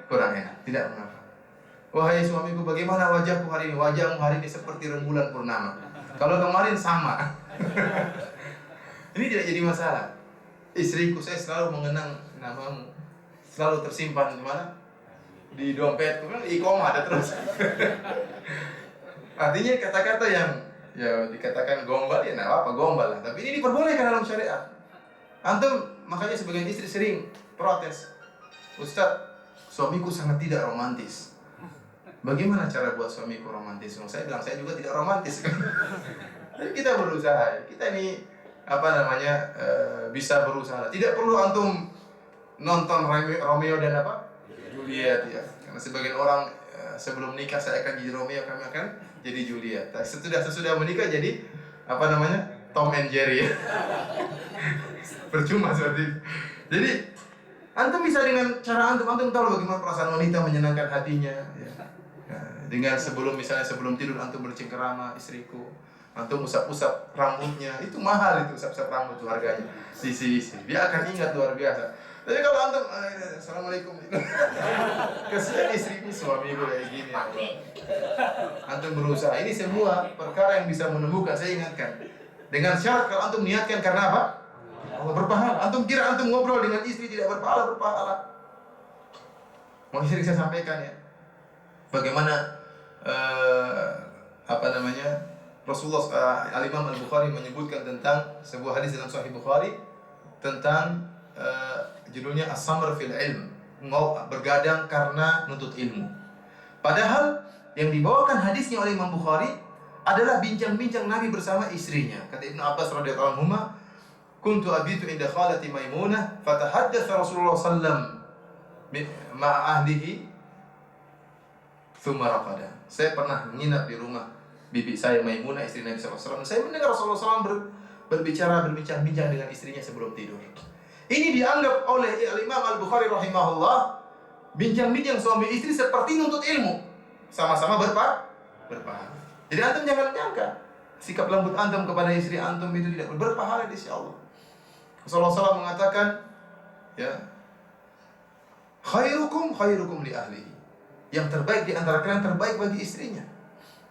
kurang enak. Tidak mengapa. "Wahai suamiku, bagaimana wajahku hari ini?" "Wajahmu hari ini seperti rembulan purnama. Kalau kemarin sama." Ini tidak jadi masalah. "Istriku, saya selalu mengenang namamu, selalu tersimpan di mana? Di dompetku." Iqomah ada terus. Artinya kata-kata yang ya dikatakan gombal, ya enggak apa-apa, gombal lah. Tapi ini diperbolehkan dalam syariat. Antum makanya sebagian istri sering protes, "Ustaz, suamiku sangat tidak romantis." Bagaimana cara buat suamiku romantis? Saya bilang, saya juga tidak romantis. Tapi kita berusaha. Kita ini bisa berusaha. Tidak perlu antum nonton Romeo dan apa? Juliet ya. Karena sebagian orang sebelum nikah saya akan jadi Romeo, kami akan jadi Juliet. Tapi sesudah menikah jadi apa namanya? Tom and Jerry ya. Percuma seperti itu. Jadi antum bisa dengan cara antum tahu bagaimana perasaan wanita menyenangkan hatinya ya. Dengan sebelum tidur antum bercengkerama istriku, antum usap-usap rambutnya, itu mahal itu usap-usap rambut itu harganya. Sisi dia akan ingat luar biasa. Tapi kalau antum assalamualaikum kasihan istriku suamiku kayak gini ya Allah. Antum berusaha, ini semua perkara yang bisa menumbuhkan, saya ingatkan. Dengan syarat kalau antum niatkan karena apa? Allah berpahala. Antum kira antum ngobrol dengan istri tidak berpahala. Mau sering saya sampaikan ya. Bagaimana Rasulullah Al-Imam Al-Bukhari menyebutkan tentang sebuah hadis dalam Sahih Bukhari tentang judulnya As-Samr fil Ilm, bergadang karena nuntut ilmu. Padahal yang dibawakan hadisnya oleh Imam Bukhari adalah bincang-bincang Nabi bersama istrinya. Kata Ibnu Abbas radhiyallahu anhu, "Kuntu abitu inda khalati Maimunah, fatahaddatsa Rasulullah sallam ma'a ahlihi, thumma raqada." Saya pernah menginap di rumah bibi saya Maimunah, istri Nabi sallallahu alaihi wasallam. Saya mendengar Rasulullah SAW berbincang-bincang dengan istrinya sebelum tidur. Ini dianggap oleh Imam Al-Bukhari rahimahullah bincang-bincang suami istri seperti nuntut ilmu, sama-sama berpahala. Jadi antum jangan nyangka sikap lembut antum kepada istri antum itu tidak berpahala di sisi Allah. Rasulullah SAW mengatakan, ya, khairukum li ahlihi. Yang terbaik di antara kalian terbaik bagi istrinya.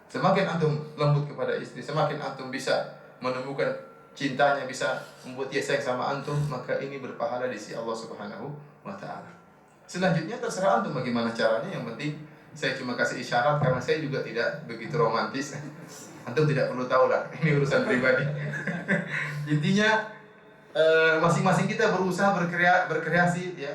Semakin antum lembut kepada istri, semakin antum bisa menemukan cintanya, bisa membuat dia sayang sama antum, maka ini berpahala di sisi Allah Subhanahu wa taala. Selanjutnya terserah antum bagaimana caranya, yang penting saya cuma kasih isyarat karena saya juga tidak begitu romantis. Antum tidak perlu tahu lah, ini urusan pribadi. Intinya masing-masing kita berusaha berkreasi ya.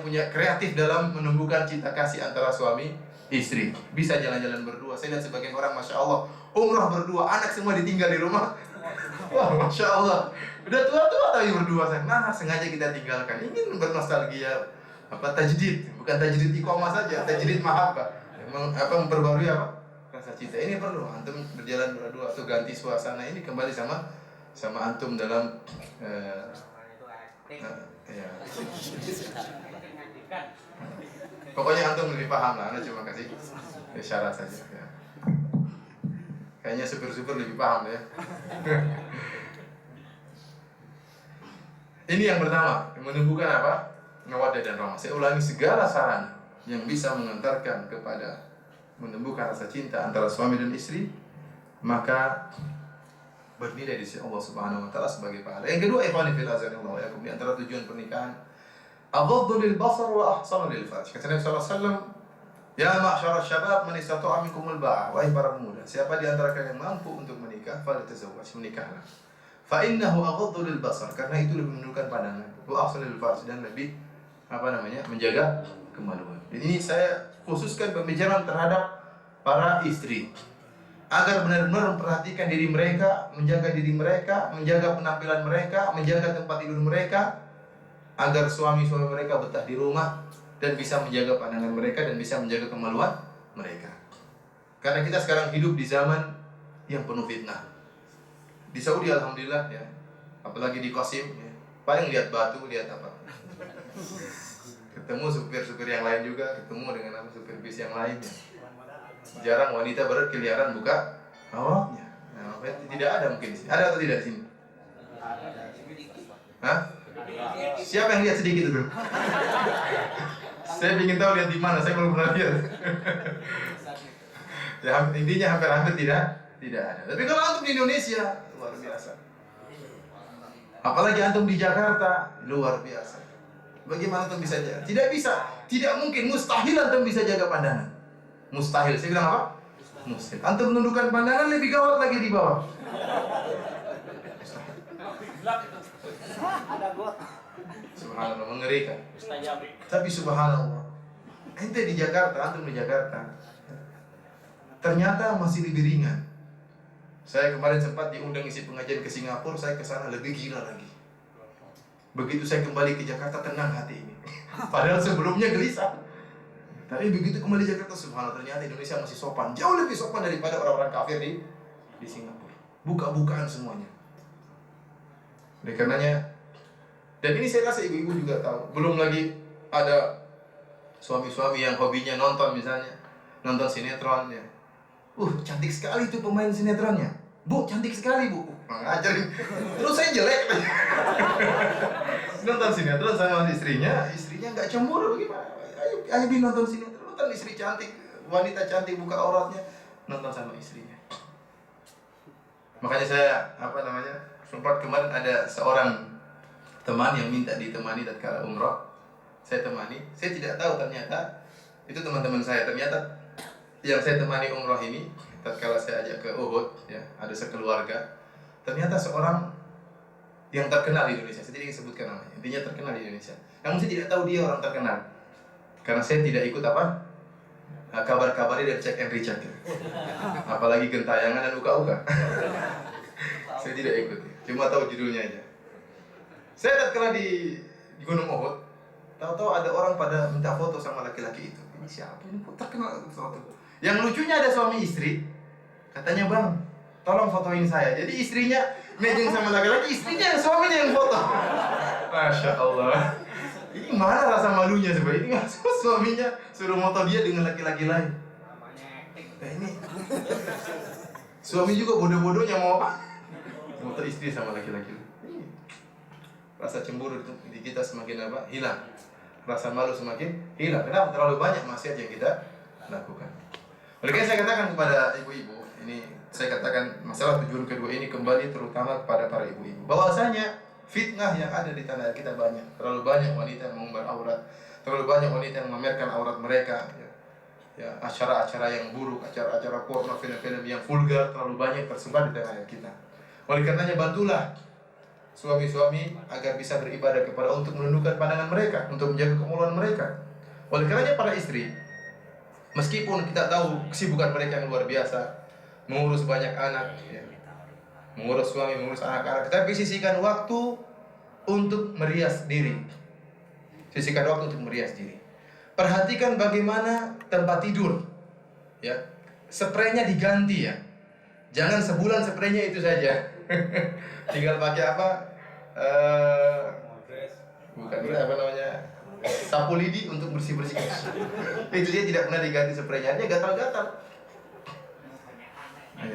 Punya kreatif dalam menumbuhkan cinta kasih antara suami istri. Bisa jalan-jalan berdua. Saya lihat sebagian orang, masya Allah, umrah berdua, anak semua ditinggal di rumah. Wah, masya Allah, udah tua-tua tapi berdua. Sengaja kita tinggalkan, ingin bernostalgia, tajdid, bukan tajdid iqamah saja, tajdid mahabbah, memperbarui rasa cinta. Ini perlu antum berjalan berdua atau ganti suasana, ini kembali sama antum dalam ya. Pokoknya antum lebih paham lah, anda cuma kasih isyarat saja ya. Kayaknya supir-supir lebih paham ya. Ini yang pertama, menumbuhkan mawaddah dan rahmah. Saya ulangi, segala saran yang bisa mengantarkan kepada menumbuhkan rasa cinta antara suami dan istri, maka bernilai di sisi Allah Subhanahu wa taala sebagai pahala. Yang kedua, ikhwani fil azanillah wa yakum, di antara tujuan pernikahan aghaddu lil basar wa ahsanu lil farj. Kata Nabi sallallahu alaihi wasallam, "Ya ma'syara syabab, man istata'a minkumul ba'a." Wahai para pemuda, siapa di antara kalian yang mampu untuk menikah, falyatazawwaj, menikahlah. Fa innahu aghaddu lil basar, karena itu lebih menundukkan pandangan, wa ahsanu lil farj, dan lebih menjaga kemaluan. Dan ini saya khususkan pembicaraan terhadap para istri, agar benar-benar memperhatikan diri mereka, menjaga diri mereka, menjaga penampilan mereka, menjaga tempat tidur mereka, agar suami-suami mereka betah di rumah dan bisa menjaga pandangan mereka dan bisa menjaga kemaluan mereka. Karena kita sekarang hidup di zaman yang penuh fitnah. Di Saudi alhamdulillah ya, apalagi di Qasim ya, paling lihat batu, lihat apa. Ketemu supir-supir yang lain juga, ketemu dengan supir bis yang lain ya. Jarang wanita berkeliaran buka auratnya. Nah, tidak ada mungkin di sini. Ada atau tidak di sini? Hah? Siapa yang lihat sedikit itu? Saya ingin tahu lihat di mana, saya belum pernah lihat. Ya, intinya hampir-hampir tidak ada. Tapi kalau antum di Indonesia, luar biasa. Apalagi antum di Jakarta, luar biasa. Bagaimana antum bisa jaga? Tidak bisa, tidak mungkin, mustahil antum bisa jaga pandangan. Mustahil. Saya bilang apa? Mustahil. Antum menundukkan pandangan lebih gawat lagi di bawah. Subhanallah, mengerikan. Tapi subhanallah, ente di Jakarta, antum di Jakarta, ternyata masih lebih ringan. Saya kemarin sempat diundang isi pengajian ke Singapura, saya ke sana lebih gila lagi. Begitu saya kembali ke Jakarta, tenang hati ini. Padahal sebelumnya gelisah. Tapi begitu kembali ke Jakarta, subhanallah, ternyata Indonesia masih sopan. Jauh lebih sopan daripada orang-orang kafir di Singapura. Buka-bukaan semuanya. Oleh karenanya, dan ini saya rasa ibu-ibu juga tahu. Belum lagi ada suami-suami yang hobinya nonton, misalnya nonton sinetron ya. Cantik sekali tuh pemain sinetronnya. Bu, cantik sekali bu. Ngajarin. Terus saya jelek. Nonton sinetron sama istrinya nggak cemburu bagaimana? Ayo Bi nonton sinetron, nonton istri cantik, wanita cantik buka auratnya, nonton sama istrinya. Makanya saya sempat kemarin ada seorang teman yang minta ditemani tatkala umrah. Saya temani, saya tidak tahu ternyata itu teman-teman saya. Ternyata yang saya temani umrah ini tatkala saya ajak ke Uhud ya, ada sekeluarga. Ternyata seorang yang terkenal di Indonesia. Saya tidak ingin sebutkan namanya. Intinya terkenal di Indonesia. Namun saya tidak tahu dia orang terkenal. Karena saya tidak ikut kabar-kabarnya dan check and recheck. Apalagi gentayangan dan uka-uka. Saya tidak ikut. Cuma tahu judulnya aja. Saya tatkala di Gunung Uhud, tahu-tahu ada orang pada minta foto sama laki-laki itu. Ini siapa? Ini terkenal foto. Yang lucunya ada suami istri. Katanya, "Bang, tolong fotoin saya." Jadi istrinya mejeng sama laki-laki, istrinya yang suaminya yang foto. Masya Allah. Ini mana rasa malunya sebenarnya? Ini suaminya suruh foto dia dengan laki-laki lain. Nah ini suami juga bodoh-bodohnya mau apa? Foto istri sama laki-laki. Rasa cemburu di kita semakin hilang. Rasa malu semakin hilang. Kenapa? Terlalu banyak maksiat yang kita lakukan. Oleh karena saya katakan kepada ibu-ibu, ini saya katakan masalah tujuan kedua ini kembali terutama kepada para ibu-ibu. Bahwasanya fitnah yang ada di tanah air kita banyak. Terlalu banyak wanita yang mengumbar aurat. Terlalu banyak wanita yang memamerkan aurat mereka. Ya, acara-acara yang buruk, acara-acara porno, film-film yang vulgar terlalu banyak tersebar di tanah air kita. Oleh karenanya bantulah suami-suami agar bisa beribadah kepada Allah untuk menundukkan pandangan mereka, untuk menjaga kemaluan mereka. Oleh karenanya para istri, meskipun kita tahu kesibukan mereka yang luar biasa, mengurus banyak anak, ya, mengurus suami, mengurus anak-anak, tapi sisihkan waktu untuk merias diri. Sisihkan waktu untuk merias diri. Perhatikan bagaimana tempat tidur, ya, spraynya diganti ya. Jangan sebulan spraynya itu saja. Tinggal pakai apa? Bukan apa namanya? Sapu lidi untuk bersih-bersih. Itu dia tidak pernah diganti spraynya, dia gatal-gatal.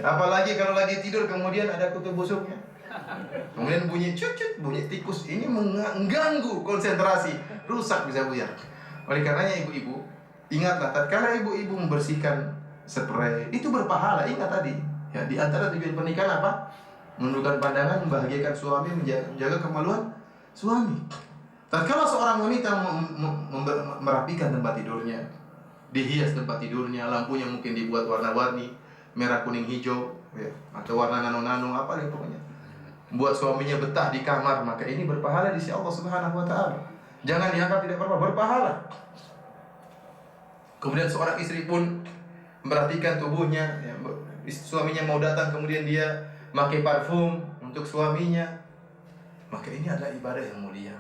Apalagi kalau lagi tidur kemudian ada kutu busuknya. Kemudian bunyi cucut, bunyi tikus. Ini mengganggu konsentrasi, rusak bisa buyar. Oleh karenanya ibu-ibu, ingatlah tatkala ibu-ibu membersihkan spray, itu berpahala. Ingat tadi, ya, di antara tujuan pernikahan apa? Menundukkan pandangan, membahagiakan suami, menjaga kemaluan suami. Tatkala seorang wanita merapikan tempat tidurnya, dihias tempat tidurnya, lampunya mungkin dibuat warna-warni, merah, kuning, hijau, ya, atau warna nano-nano, apa ya pokoknya, buat suaminya betah di kamar, maka ini berpahala di sisi Allah Subhanahu wa Ta'ala. Jangan dianggap tidak berpahala. Kemudian seorang istri pun memperhatikan tubuhnya, ya, suaminya mau datang kemudian dia pakai parfum untuk suaminya, maka ini adalah ibadah yang mulia.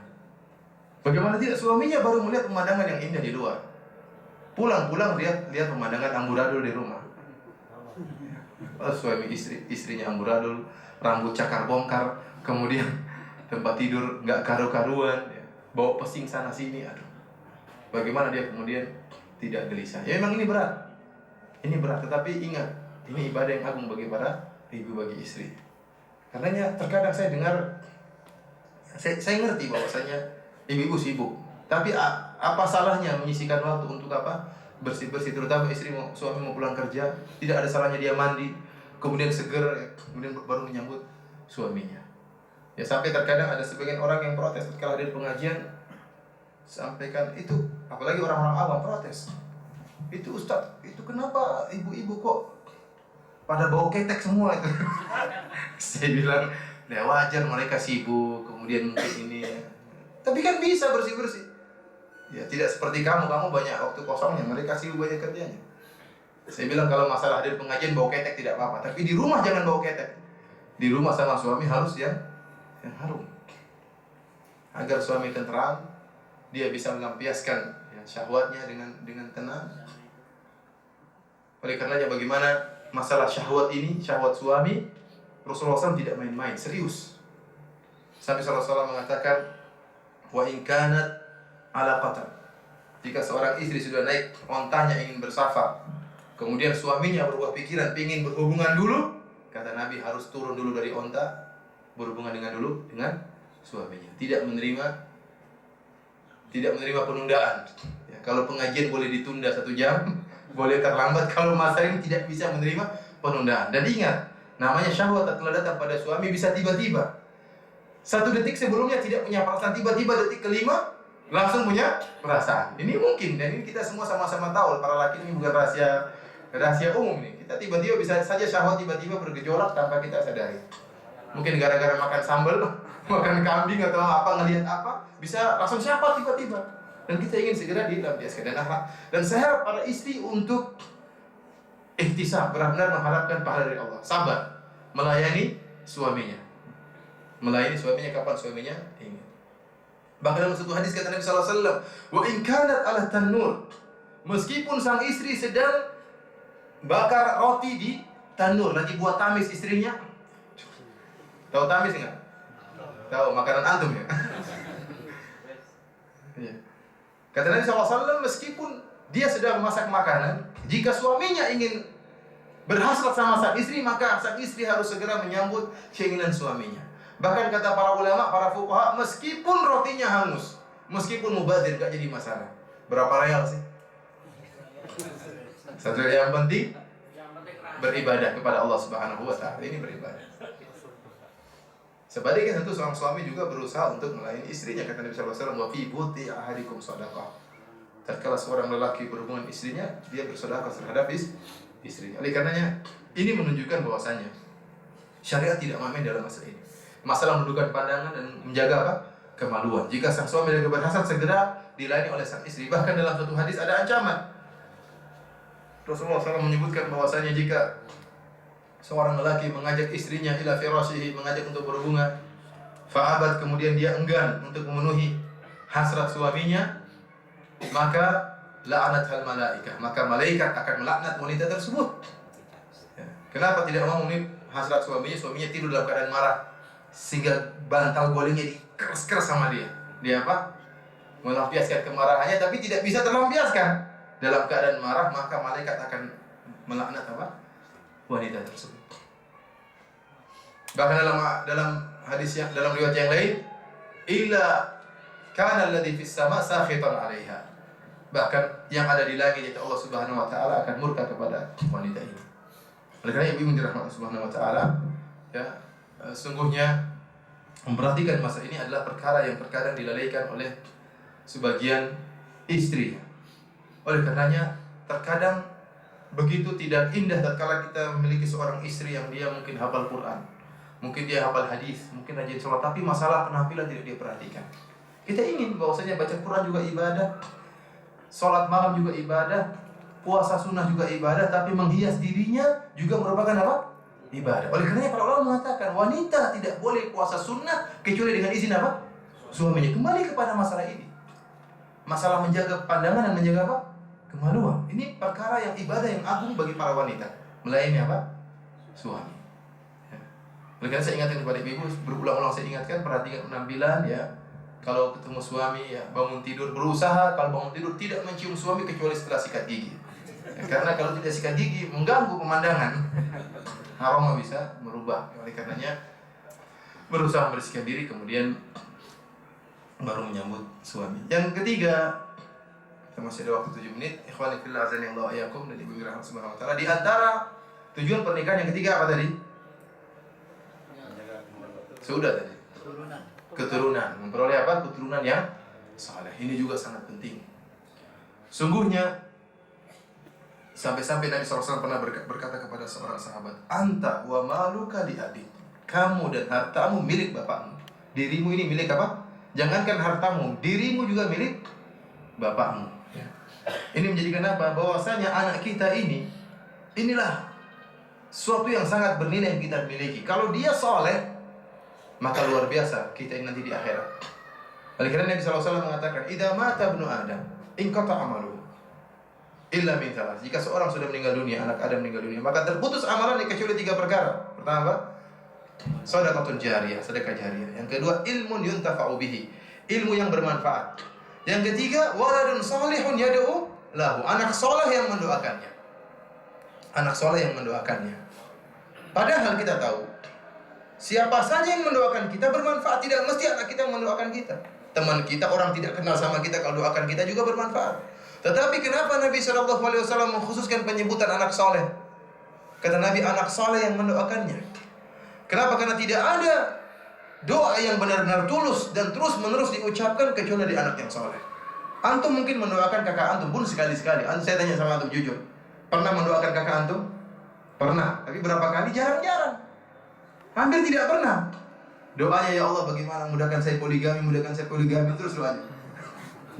Bagaimana tidak, suaminya baru melihat pemandangan yang indah di luar, pulang lihat pemandangan amburadul di rumah. Suami istrinya amburadul, rambut cakar bongkar, kemudian tempat tidur nggak karu-karuan, ya, bawa pesing sana sini, aduh. Bagaimana dia kemudian tidak gelisah? Ya memang ini berat, tetapi ingat, ini ibadah yang agung bagi para ibu, bagi istri. Karenanya terkadang saya dengar, saya ngerti bahwasanya ibu-ibu sibuk, tapi apa salahnya menyisihkan waktu untuk apa? Bersih-bersih, terutama suami mau pulang kerja, tidak ada salahnya dia mandi, kemudian seger, kemudian baru menyambut suaminya. Ya, sampai terkadang ada sebagian orang yang protes kalau ada pengajian, sampaikan itu, apalagi orang-orang awam protes. Itu Ustaz, itu kenapa ibu-ibu kok pada bau ketek semua itu? Saya bilang, ya wajar mereka sibuk, kemudian mungkin ini. Tapi kan bisa bersih-bersih. Ya, tidak seperti kamu banyak waktu kosongnya, mereka sibuk banyak kerjanya. Saya bilang kalau masalah hadir pengajian bau ketek tidak apa-apa, tapi di rumah jangan bau ketek. Di rumah sama suami harus yang harum. agar suami tenteram, dia bisa melampiaskan ya, syahwatnya dengan tenang. Oleh karenanya bagaimana masalah syahwat ini, syahwat suami, Rasulullah SAW tidak main-main, serius. Sampai Rasulullah SAW mengatakan, wa in kanat alaqatan, jika seorang istri sudah naik ontanya ingin bersafar, kemudian suaminya berubah pikiran, ingin berhubungan dulu, kata Nabi harus turun dulu dari onta, berhubungan dengan suaminya. Tidak menerima penundaan. Ya, kalau pengajian boleh ditunda 1 jam, boleh terlambat. Kalau masa ini tidak bisa menerima penundaan. Dan ingat, namanya syahwat telah datang pada suami bisa tiba-tiba. 1 detik sebelumnya tidak punya perasaan, tiba-tiba detik kelima langsung punya perasaan. Ini mungkin, dan ini kita semua sama-sama tahu. Para laki ini bukan rahasia umum nih. Kita tiba-tiba bisa saja syahwat tiba-tiba bergejolak tanpa kita sadari. Mungkin gara-gara makan sambal, makan kambing atau apa, ngelihat apa, bisa langsung syahwat tiba-tiba. Dan kita ingin segera dilampiaskan. Dan saya harap para istri untuk ihtisab, benar-benar mengharapkan pahala dari Allah. Sabar melayani suaminya. Melayani suaminya kapan suaminya ingin. Bahkan dalam satu hadis kata Nabi sallallahu alaihi wasallam, "Wa in kanat 'ala tanur." Meskipun sang istri sedang bakar roti di tanur, lagi buat tamis istrinya. Tahu tamis enggak? Tahu makanan antum ya? Iya. Kata Nabi SAW, meskipun dia sedang memasak makanan, jika suaminya ingin berhasrat sama sang istri, maka sang istri harus segera menyambut keinginan suaminya. Bahkan kata para ulama, para fuqaha, meskipun rotinya hangus, meskipun mubazir, gak jadi masalah. Berapa real sih? Satu yang penting beribadah kepada Allah Subhanahu wa taala. Ini beribadah. Sebaliknya tentu seorang suami juga berusaha untuk melayani istrinya. Kata Nabi sallallahu alaihi wasallam, "Wa fi buti ahadikum shadaqah." Tatkala seorang lelaki berhubungan istrinya, dia bersedekah terhadap istrinya. Oleh karenanya, ini menunjukkan bahwasanya syariat tidak main dalam masalah ini. Masalah menundukkan pandangan dan menjaga apa? Kemaluan. Jika sang suami lagi berhasrat, segera dilayani oleh sang istri. Bahkan dalam satu hadis ada ancaman. Rasulullah SAW menyebutkan bahwasanya jika seorang lelaki mengajak istrinya ila firashihi, mengajak untuk berhubungan, fa'abat, kemudian dia enggan untuk memenuhi hasrat suaminya, maka la'anathal malaikah, maka malaikat akan melaknat wanita tersebut. Ya. Kenapa tidak mau memenuhi hasrat suaminya? Suaminya tidur dalam keadaan marah, sehingga bantal golingnya dikeras-keras sama dia. Dia apa? Melampiaskan kemarahannya, tapi tidak bisa terlampiaskan. Dalam keadaan marah, maka malaikat akan melaknat apa? Wanita tersebut. Bahkan dalam hadis yang dalam riwayat yang lain, illa kana alladhi fis sama' sakhitan 'alaiha. Bahkan yang ada di langit yaitu Allah Subhanahu wa taala akan murka kepada wanita ini. Oleh karena ibu dirahmati Allah Subhanahu wa taala, ya, sungguhnya memperhatikan masa ini adalah perkara yang terkadang dilalaikan oleh sebagian istri. Oleh karenanya terkadang begitu tidak indah tatkala kita memiliki seorang istri yang dia mungkin hafal Quran, mungkin dia hafal hadis, mungkin rajin sholat, tapi masalah penampilan tidak dia perhatikan. Kita ingin bahwasanya baca Quran juga ibadah, sholat malam juga ibadah, puasa sunnah juga ibadah, tapi menghias dirinya juga merupakan apa? Ibadah. Oleh karenanya para ulama mengatakan wanita tidak boleh puasa sunnah kecuali dengan izin apa? Suaminya. Kembali kepada masalah ini, masalah menjaga pandangan dan menjaga apa? Kemaluan. Ini perkara yang ibadah yang agung bagi para wanita, melayani apa? Suami. Ya. Oleh karena saya ingatkan kepada ibu, berulang-ulang saya ingatkan, perhatikan penampilan ya. Kalau ketemu suami ya, bangun tidur berusaha kalau bangun tidur tidak mencium suami kecuali setelah sikat gigi. Ya, karena kalau tidak sikat gigi mengganggu pemandangan. Aroma bisa merubah. Oleh karenanya berusaha membersihkan diri kemudian baru menyambut suami. Yang ketiga, kita masih ada waktu 7 menit. Ikhwani fillah azani Allah ayakum dan ibu rahmat subhanahu wa taala. Di antara tujuan pernikahan yang ketiga apa tadi? Sudah tadi. Keturunan. Memperoleh apa? Keturunan yang saleh. Ini juga sangat penting. Sungguhnya sampai-sampai Nabi SAW pernah berkata kepada seorang sahabat, "Anta wa maluka li abik." Kamu dan hartamu milik bapakmu. Dirimu ini milik apa? Jangankan hartamu, dirimu juga milik bapakmu. Ya. Ini menjadikan apa? Bahwasanya anak kita ini, inilah suatu yang sangat bernilai yang kita miliki. Kalau dia soleh, maka luar biasa kita ini nanti di akhirat. Oleh karena Nabi SAW mengatakan, "Idza mata ibnu Adam, inqata amaluhu illa min thalath." Jika seorang sudah meninggal dunia, anak Adam meninggal dunia, maka terputus amalannya kecuali 3 perkara. Pertama apa? Shadaqatun jariyah, sedekah jariyah. Yang kedua, ilmun yuntafa'u bihi, ilmu yang bermanfaat. Yang ketiga, waladun salihun yad'u lahu, anak soleh yang mendoakannya. Anak soleh yang mendoakannya. Padahal kita tahu, siapa saja yang mendoakan kita bermanfaat. Tidak mesti anak kita mendoakan kita. Teman kita, orang tidak kenal sama kita, kalau doakan kita juga bermanfaat. Tetapi kenapa Nabi SAW mengkhususkan penyebutan anak soleh? Kata Nabi, anak soleh yang mendoakannya. Kenapa? Karena tidak ada doa yang benar-benar tulus dan terus-menerus diucapkan kecuali dari anak yang soleh. Antum mungkin mendoakan kakak antum pun sekali-sekali. Saya tanya sama antum jujur, pernah mendoakan kakak antum? Pernah. Tapi berapa kali? Jarang-jarang. Hampir tidak pernah. Doanya, ya Allah bagaimana mudahkan saya poligami, mudahkan saya poligami, terus doanya.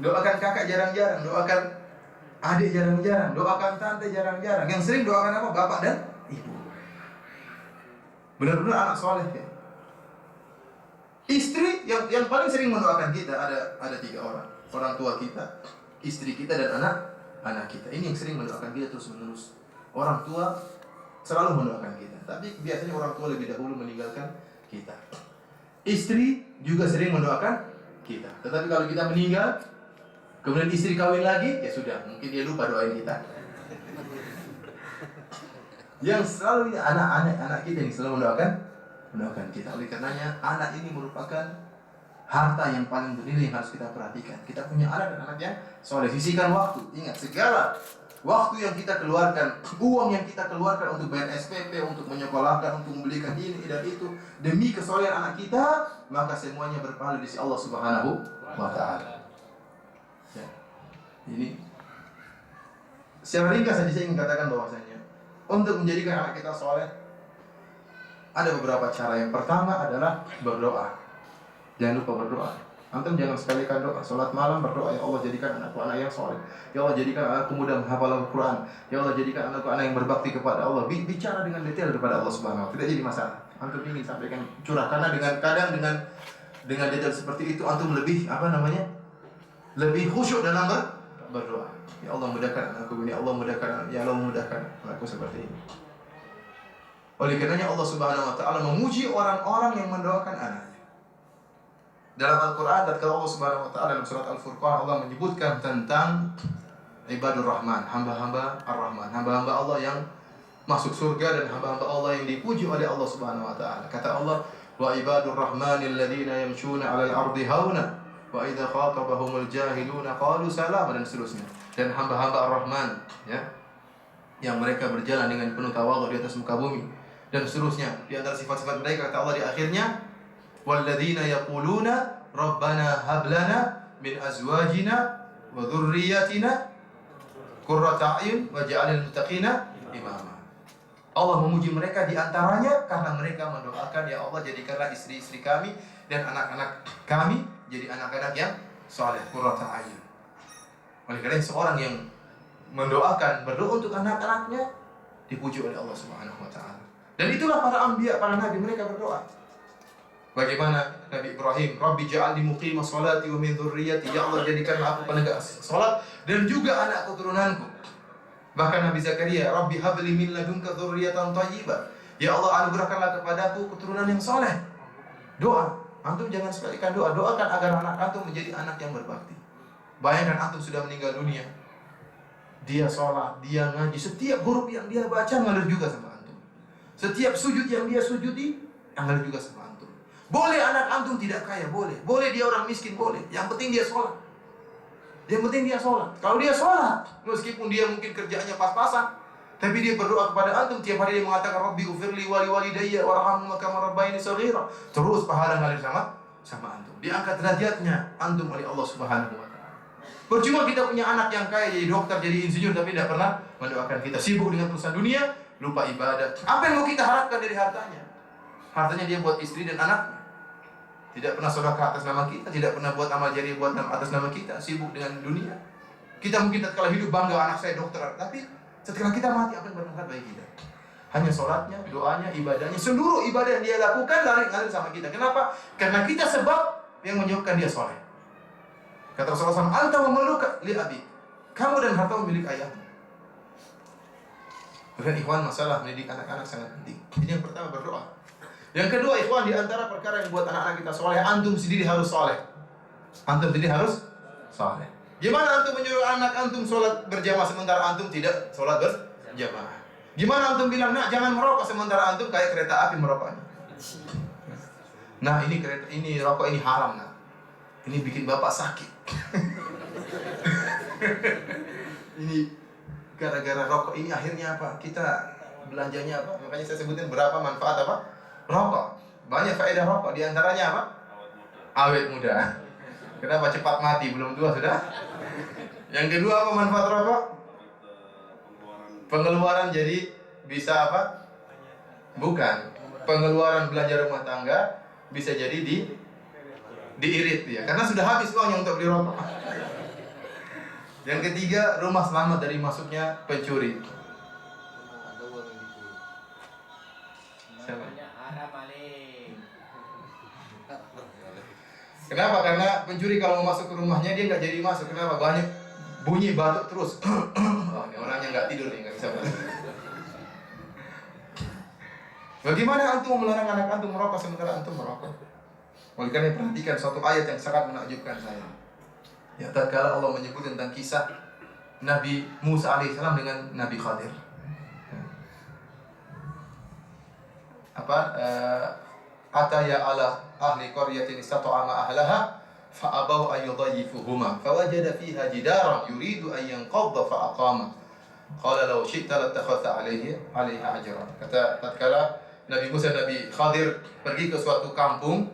Doakan kakak jarang-jarang, doakan adik jarang-jarang, doakan tante jarang-jarang. Yang sering doakan apa? Bapak dan ibu. Benar-benar anak soleh ya. Istri yang paling sering mendoakan kita ada 3 orang. Orang tua kita, istri kita, dan anak kita. Ini yang sering mendoakan kita terus-menerus. Orang tua selalu mendoakan kita, tapi biasanya orang tua lebih dahulu meninggalkan kita. Istri juga sering mendoakan kita. Tetapi kalau kita meninggal, kemudian istri kawin lagi, ya sudah, mungkin dia lupa doain kita. Yang selalu anak kita yang selalu mendoakan kita. Oleh karenanya anak ini merupakan harta yang paling bernilai yang harus kita perhatikan. Kita punya anak dan anak yang soleh. Sisihkan waktu. Ingat, segala waktu yang kita keluarkan, uang yang kita keluarkan untuk bayar SPP, untuk menyekolahkan, untuk membelikan ini dan itu, demi kesolehan anak kita, maka semuanya berpahala di sisi Allah Subhanahu wa Ta'ala. Ya. Ini secara ringkas saja saya ingin katakan bahwasanya untuk menjadikan anak kita soleh ada beberapa cara. Yang pertama adalah berdoa. Jangan lupa berdoa. Antum jangan sekalikan doa. Salat malam berdoa, ya Allah jadikan anakku anak yang soleh. Ya Allah jadikan anakku mudah menghafal Al-Quran. Ya Allah jadikan anakku anak yang berbakti kepada Allah. Bicara dengan detail kepada Allah Subhanahu wa Ta'ala. Tidak jadi masalah. Antum ingin sampaikan curah, karena dengan detail seperti itu antum lebih lebih khusyuk dalam berdoa. Ya Allah mudahkan anakku ini, Allah mudahkan, ya Allah mudahkan anakku seperti ini. Oleh karenanya Allah Subhanahu wa Ta'ala memuji orang-orang yang mendoakan anaknya. Dalam Al-Quran, tatkala Allah Subhanahu wa Ta'ala dalam surat Al-Furqan, Allah menyebutkan tentang ibadur Rahman, hamba-hamba Ar-Rahman, hamba-hamba Allah yang masuk surga dan hamba-hamba Allah yang dipuji oleh Allah Subhanahu wa Ta'ala. Kata Allah, wa ibadur Rahmanil ladzina yamshuna 'alal ardi hauna wa idza khatabahumul jahiluna qalu salama, dan seterusnya. Dan hamba-hamba Ar-Rahman, ya, yang mereka berjalan dengan penuh tawadhu di atas muka bumi, dan seterusnya. Di antara sifat-sifat mereka kata Allah di akhirnya, walladzina yaquluna rabbana hab lana min azwajina wa dhurriyyatina qurrata a'yun waj'alil muttaqina imama. Allah memuji mereka di antaranya karena mereka mendoakan, ya Allah jadikanlah istri-istri kami dan anak-anak kami jadi anak-anak yang saleh, qurrata a'yun. Oleh karena seorang yang mendoakan, berdoa untuk anak-anaknya, dipuji oleh Allah Subhanahu wa Ta'ala. Dan itulah para anbiya, para nabi, mereka berdoa. Bagaimana Nabi Ibrahim, Rabbi ja'alni muqimas sholati wa min dzurriyyati, ya Allah jadikanlah aku penegak salat dan juga anak keturunanku. Bahkan Nabi Zakaria, Rabbi habli min ladunka dzurriyyatan thayyibah, ya Allah anugerahkanlah kepadaku keturunan yang saleh. Doa, antum jangan sekalikan doa, doakan agar anak antum menjadi anak yang berbakti. Bayangkan antum sudah meninggal dunia, dia sholat, dia ngaji, setiap huruf yang dia baca ngalir juga sama antum. Setiap sujud yang dia sujudi ngalir juga sama antum. Boleh anak antum tidak kaya, boleh. Boleh dia orang miskin, boleh. Yang penting dia sholat. Yang penting dia sholat. Kalau dia sholat, meskipun dia mungkin kerjaannya pas-pasan, tapi dia berdoa kepada antum tiap hari, dia mengatakan Rabbi ghfirli wa liwalidayya warhamhuma kama rabbayani shaghira. Terus pahala ngalir sama antum. Diangkat derajatnya antum oleh Allah Subhanahu wa Ta'ala. Percuma kita punya anak yang kaya, jadi dokter, jadi insinyur, tapi tidak pernah mendoakan kita. Sibuk dengan urusan dunia, lupa ibadah. Apa yang mau kita harapkan dari hartanya? Hartanya dia buat istri dan anaknya. Tidak pernah sedekah atas nama kita, tidak pernah buat amal jariah buat atas nama kita, sibuk dengan dunia. Kita mungkin tatkala hidup bangga anak saya dokter, tapi setelah kita mati apa yang bermanfaat bagi kita? Hanya sholatnya, doanya, ibadahnya, seluruh ibadah yang dia lakukan ngalir sama kita. Kenapa? Karena kita sebab yang menyebabkan dia soleh. Kata Rasulullah SAW, anta wa maluka li abi. Kamu dan hartamu milik ayahmu. Kemudian ikhwan, masalah mendidik anak-anak sangat penting. Jadi yang pertama berdoa. Yang kedua ikhwan, di antara perkara yang buat anak-anak kita soleh, antum sendiri harus soleh. Antum sendiri harus soleh. Gimana antum menyuruh anak antum sholat berjamaah sementara antum tidak sholat berjamaah? Gimana antum bilang, nak jangan merokok sementara antum kayak kereta api merokoknya? Nah ini rokok ini haram, nak. Ini bikin bapak sakit. Ini gara-gara rokok ini akhirnya apa? Kita belanjanya apa? Makanya saya sebutin berapa manfaat apa? Rokok. Banyak faedah rokok. Di antaranya apa? Awet muda. Kenapa cepat mati? Belum tua sudah. Yang kedua apa manfaat rokok? Pengeluaran jadi bisa apa? Bukan. Pengeluaran belanja rumah tangga bisa jadi diirit ya. Karena sudah habis uangnya untuk beli rokok. Yang ketiga, rumah selamat dari masuknya pencuri. Siapa? Kenapa? Karena pencuri kalau mau masuk ke rumahnya dia nggak jadi masuk. Kenapa? Banyak bunyi batuk terus. Oh, ini orangnya nggak tidur nih, nggak bisa masuk. Bagaimana antum melarang anak antum merokok sementara antum merokok? Oleh karena perhatikan suatu ayat yang sangat menakjubkan saya. Ya, tatkala Allah menyebut tentang kisah Nabi Musa alaihissalam dengan Nabi Khadir. Ataya ala ahli qaryatin istata'ama ahlaha fa'abaw an yudayyifuhuma fawajada fiha jidaran yuridu an yanqadha fa'aqama qala law syi'ta lattakhadhta 'alaiha ajran. Kata tatkala Nabi Musa dan Nabi Khadir pergi ke suatu kampung,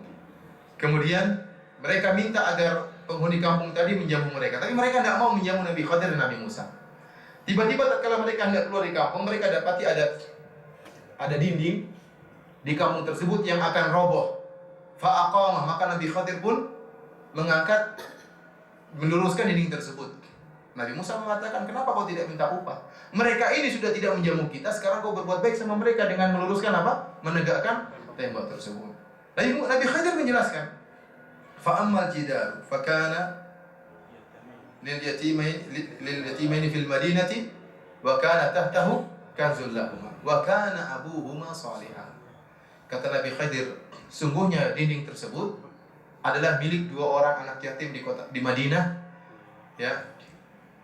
kemudian mereka minta agar penghuni kampung tadi menjamu mereka, tapi mereka tidak mau menjamu Nabi Khadir dan Nabi Musa. Tiba-tiba tatkala mereka hendak keluar di kampung, mereka dapati ada dinding di kampung tersebut yang akan roboh. Fa'aqamah, maka Nabi Khadir pun meluruskan dinding tersebut. Nabi Musa mengatakan, kenapa kau tidak minta upah? Mereka ini sudah tidak menjamu kita, sekarang kau berbuat baik sama mereka dengan meluruskan apa? Menegakkan tembok tersebut. Nabi Khadir menjelaskan, fa'ammal jidaru fakana lil yatimaini fil madinati wa kana tahtahu kanzul lahuma wa kana abuhuma salihah. Kata Nabi Khadir, sungguhnya dinding tersebut adalah milik dua orang anak yatim di Madinah, ya.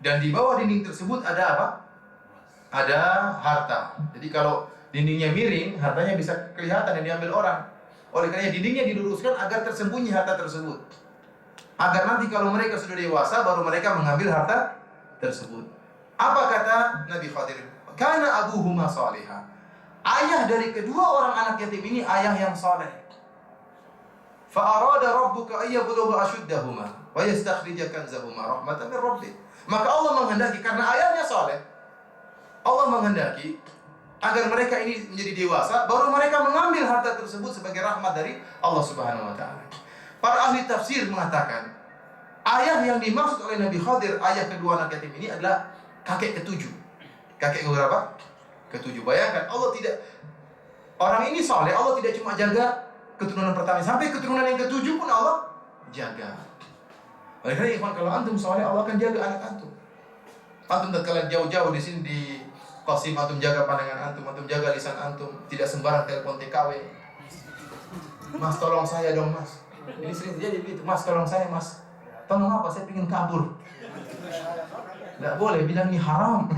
Dan di bawah dinding tersebut ada apa? Ada harta. Jadi kalau dindingnya miring, hartanya bisa kelihatan dan diambil orang. Oleh karena dindingnya diluruskan agar tersembunyi harta tersebut. Agar nanti kalau mereka sudah dewasa, baru mereka mengambil harta tersebut. Apa kata Nabi Khadir? Kana abuhuma salihah. Ayah dari kedua orang anak yatim ini ayah yang saleh. Fa'arada rabbuka ayyablugha ashuddahuma wa yastakhrija kanzahuma rahmatan min rabbik. Maka Allah menghendaki, karena ayahnya saleh, Allah menghendaki agar mereka ini menjadi dewasa, baru mereka mengambil harta tersebut sebagai rahmat dari Allah Subhanahu wa taala. Para ahli tafsir mengatakan, ayah yang dimaksud oleh Nabi Khadir, ayah kedua anak yatim ini adalah kakek ketujuh. Kakek keberapa? Ketujuh. Bayangkan, orang ini saleh, Allah tidak cuma jaga keturunan pertama, sampai keturunan yang ketujuh pun Allah jaga. Oleh karena ikhwan, kalau antum saleh, Allah akan jaga anak antum. Antum tatkala jauh-jauh di sini di Qasim, antum jaga pandangan antum jaga lisan antum, tidak sembarang telepon TKW. Mas, tolong saya dong, Mas. Ini sering terjadi begitu. Mas, tolong saya, Mas. Tolong apa? Saya ingin kabur. Tidak boleh, bilang ini haram.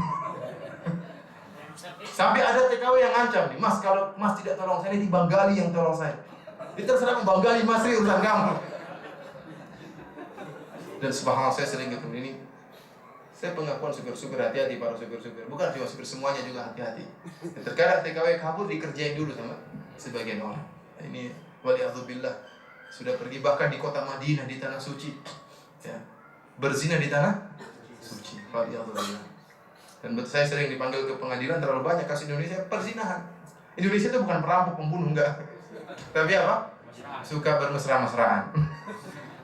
Sampai ada TKW yang ngancam nih, Mas, kalau Mas tidak tolong saya, ini Bang Gali yang tolong saya. Itu terserah Bang Gali, Mas, ini urusan kamu. Dan subhanallah, saya sering ketemu ini. Saya pengakuan syukur-syukur, hati-hati para syukur-syukur. Bukan cuma syukur, semuanya juga hati-hati. Terkadang TKW kabur dikerjain dulu sama sebagian orang. Ini waliyadzubillah, sudah pergi bahkan di kota Madinah, di tanah suci, ya, berzina di tanah suci. Waliyadzubillah. Dan saya sering dipanggil ke pengadilan, terlalu banyak kasus Indonesia perzinahan. Indonesia itu bukan perampok, pembunuh, enggak. Tapi apa? Suka bermesra-mesraan.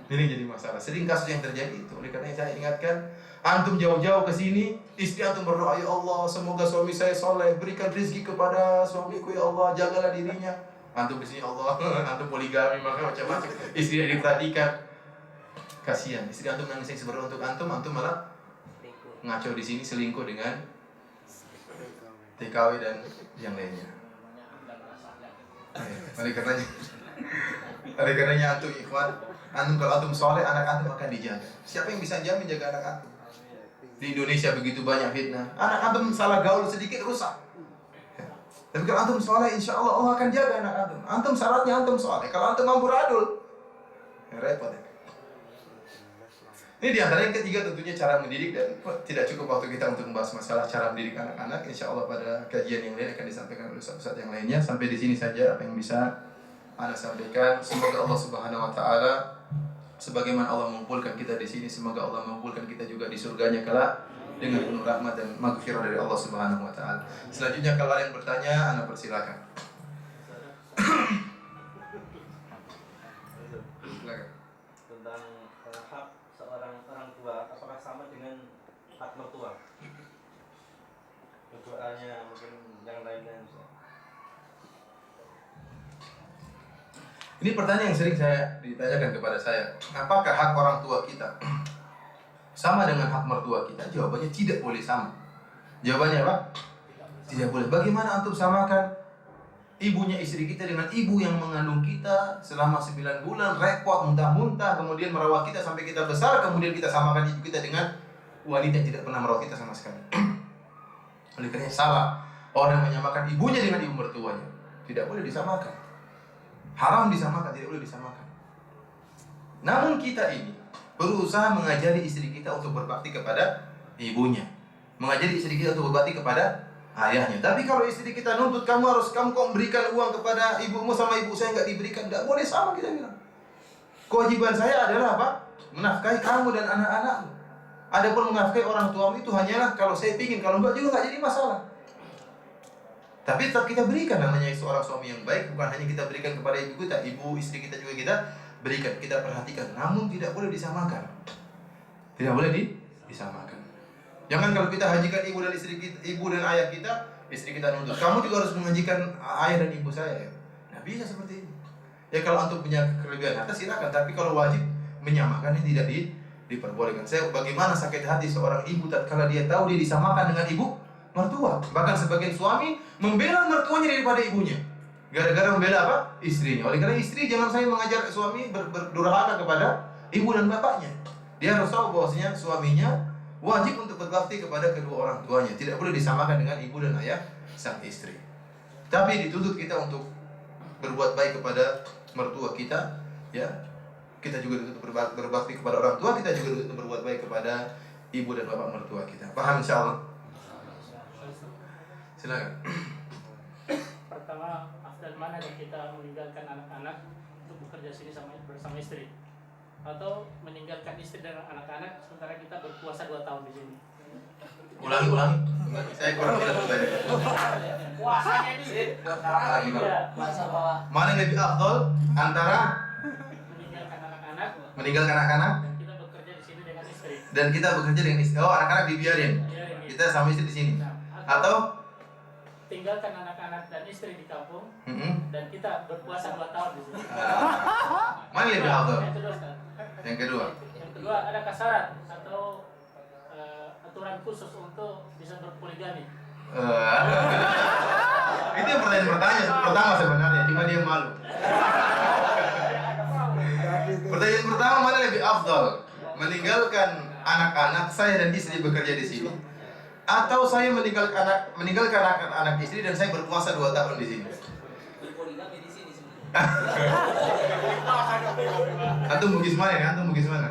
Ini jadi masalah. Sering kasus yang terjadi itu. Oleh karena saya ingatkan, antum jauh-jauh ke sini, istri antum berdoa, ya Allah, semoga suami saya soleh, berikan rezeki kepada suamiku, ya Allah, jagalah dirinya. Antum di sini Allah, antum poligami, maka macam-macam. Istri diperhatikan. Kasihan, istri antum nangis yang sebenarnya untuk antum malah ngaco di sini, selingkuh dengan TKW dan yang lainnya. Oleh karenanya antum ikhwan, antum kalau antum soleh, anak antum akan dijaga. Siapa yang bisa jamin jaga anak antum? Di Indonesia begitu banyak fitnah. Anak antum salah gaul sedikit rusak. Tapi kalau antum soleh, insya Allah akan jaga anak antum. Antum syaratnya antum soleh. Kalau antum amburadul, repot ya. Ini diantara yang ketiga tentunya cara mendidik, dan tidak cukup waktu kita untuk membahas masalah cara mendidik anak-anak. Insya Allah pada kajian yang lain akan disampaikan oleh ustaz-ustaz yang lainnya. Sampai di sini saja apa yang bisa Anda sampaikan. Semoga Allah Subhanahu Wa Taala sebagaimana Allah mengumpulkan kita di sini, semoga Allah mengumpulkan kita juga di surganya kelak dengan penuh rahmat dan maghfirah dari Allah Subhanahu Wa Taala. Selanjutnya kalau ada yang bertanya, Anda persilakan. Silakan. Tentang hak seorang orang tua, apakah sama dengan hak mertua? Keduanya mungkin yang lainnya. Ini pertanyaan yang sering ditanyakan kepada saya. Apakah hak orang tua kita sama dengan hak mertua kita? Jawabannya tidak boleh sama. Jawabannya apa? Tidak boleh. Bagaimana antum samakan ibunya istri kita dengan ibu yang mengandung kita selama 9 bulan, repot, muntah-muntah, kemudian merawat kita sampai kita besar, kemudian kita samakan ibu kita dengan wanita yang tidak pernah merawat kita sama sekali. Oleh karena salah orang yang menyamakan ibunya dengan ibu mertuanya. Tidak boleh disamakan. Haram disamakan, tidak boleh disamakan. Namun kita ini berusaha mengajari istri kita untuk berbakti kepada ibunya, mengajari istri kita untuk berbakti kepada ayahnya. Tapi kalau istri kita nuntut kamu kok memberikan uang kepada ibumu, sama ibu saya nggak diberikan, nggak boleh sama kita bilang. Kewajiban saya adalah apa? Menafkahi kamu dan anak-anakmu. Adapun menafkahi orang tuamu itu hanyalah kalau saya pingin, kalau enggak juga nggak jadi masalah. Tapi tetap kita berikan, namanya seorang suami yang baik bukan hanya kita berikan kepada ibu kita, ibu istri kita juga kita berikan, kita perhatikan. Namun tidak boleh disamakan. Tidak boleh disamakan. Jangan kalau kita hajikan ibu dan istri kita, ibu dan ayah kita, istri kita nuntut, kamu juga harus menghajikan ayah dan ibu saya ya. Nah, bisa seperti ini. Ya kalau antum punya kelebihan harta silakan, tapi kalau wajib menyamakan ini tidak diperbolehkan. Bagaimana sakit hati seorang ibu tatkala dia tahu dia disamakan dengan ibu mertua. Bahkan sebagian suami membela mertuanya daripada ibunya. Gara-gara membela apa? Istrinya. Oleh karena istri jangan saya mengajar suami berdurhaka kepada ibu dan bapaknya. Dia harus tahu bahwasanya suaminya wajib untuk berbakti kepada kedua orang tuanya. Tidak boleh disamakan dengan ibu dan ayah sang istri. Tapi dituntut kita untuk berbuat baik kepada mertua kita, ya. Kita juga dituntut berbakti kepada orang tua, kita juga dituntut berbuat baik kepada ibu dan bapak mertua kita. Paham insyaallah? Silakan. Pertama, afdal mana yang kita meninggalkan anak-anak untuk bekerja sini bersama istri, atau meninggalkan istri dan anak-anak sementara kita berpuasa 2 tahun di sini? Ulangi. Saya kurang tidak bertanya. Puasanya ini. Iya. Mana yang lebih afdal antara meninggalkan anak-anak dan kita bekerja di sini dengan istri? Dan kita bekerja dengan istri. Oh, anak-anak dibiarin. Kita sama istri di sini. Atau tinggalkan anak-anak dan istri di kampung, dan kita berpuasa 2 tahun di sini. Mana yang lebih afdal? Yang kedua. Yang kedua, adakah syarat atau aturan khusus untuk bisa berpoligami? Itu yang pertanyaan pertama sebenarnya, cuma dia malu. Pertanyaan pertama, mana lebih afdal? Meninggalkan anak-anak saya dan istri bekerja di sini, atau saya meninggalkan anak istri dan saya berpuasa 2 tahun di sini? Berpoligami di sini sebenarnya. Antum Bugis mana ya? Antum Bugis mana?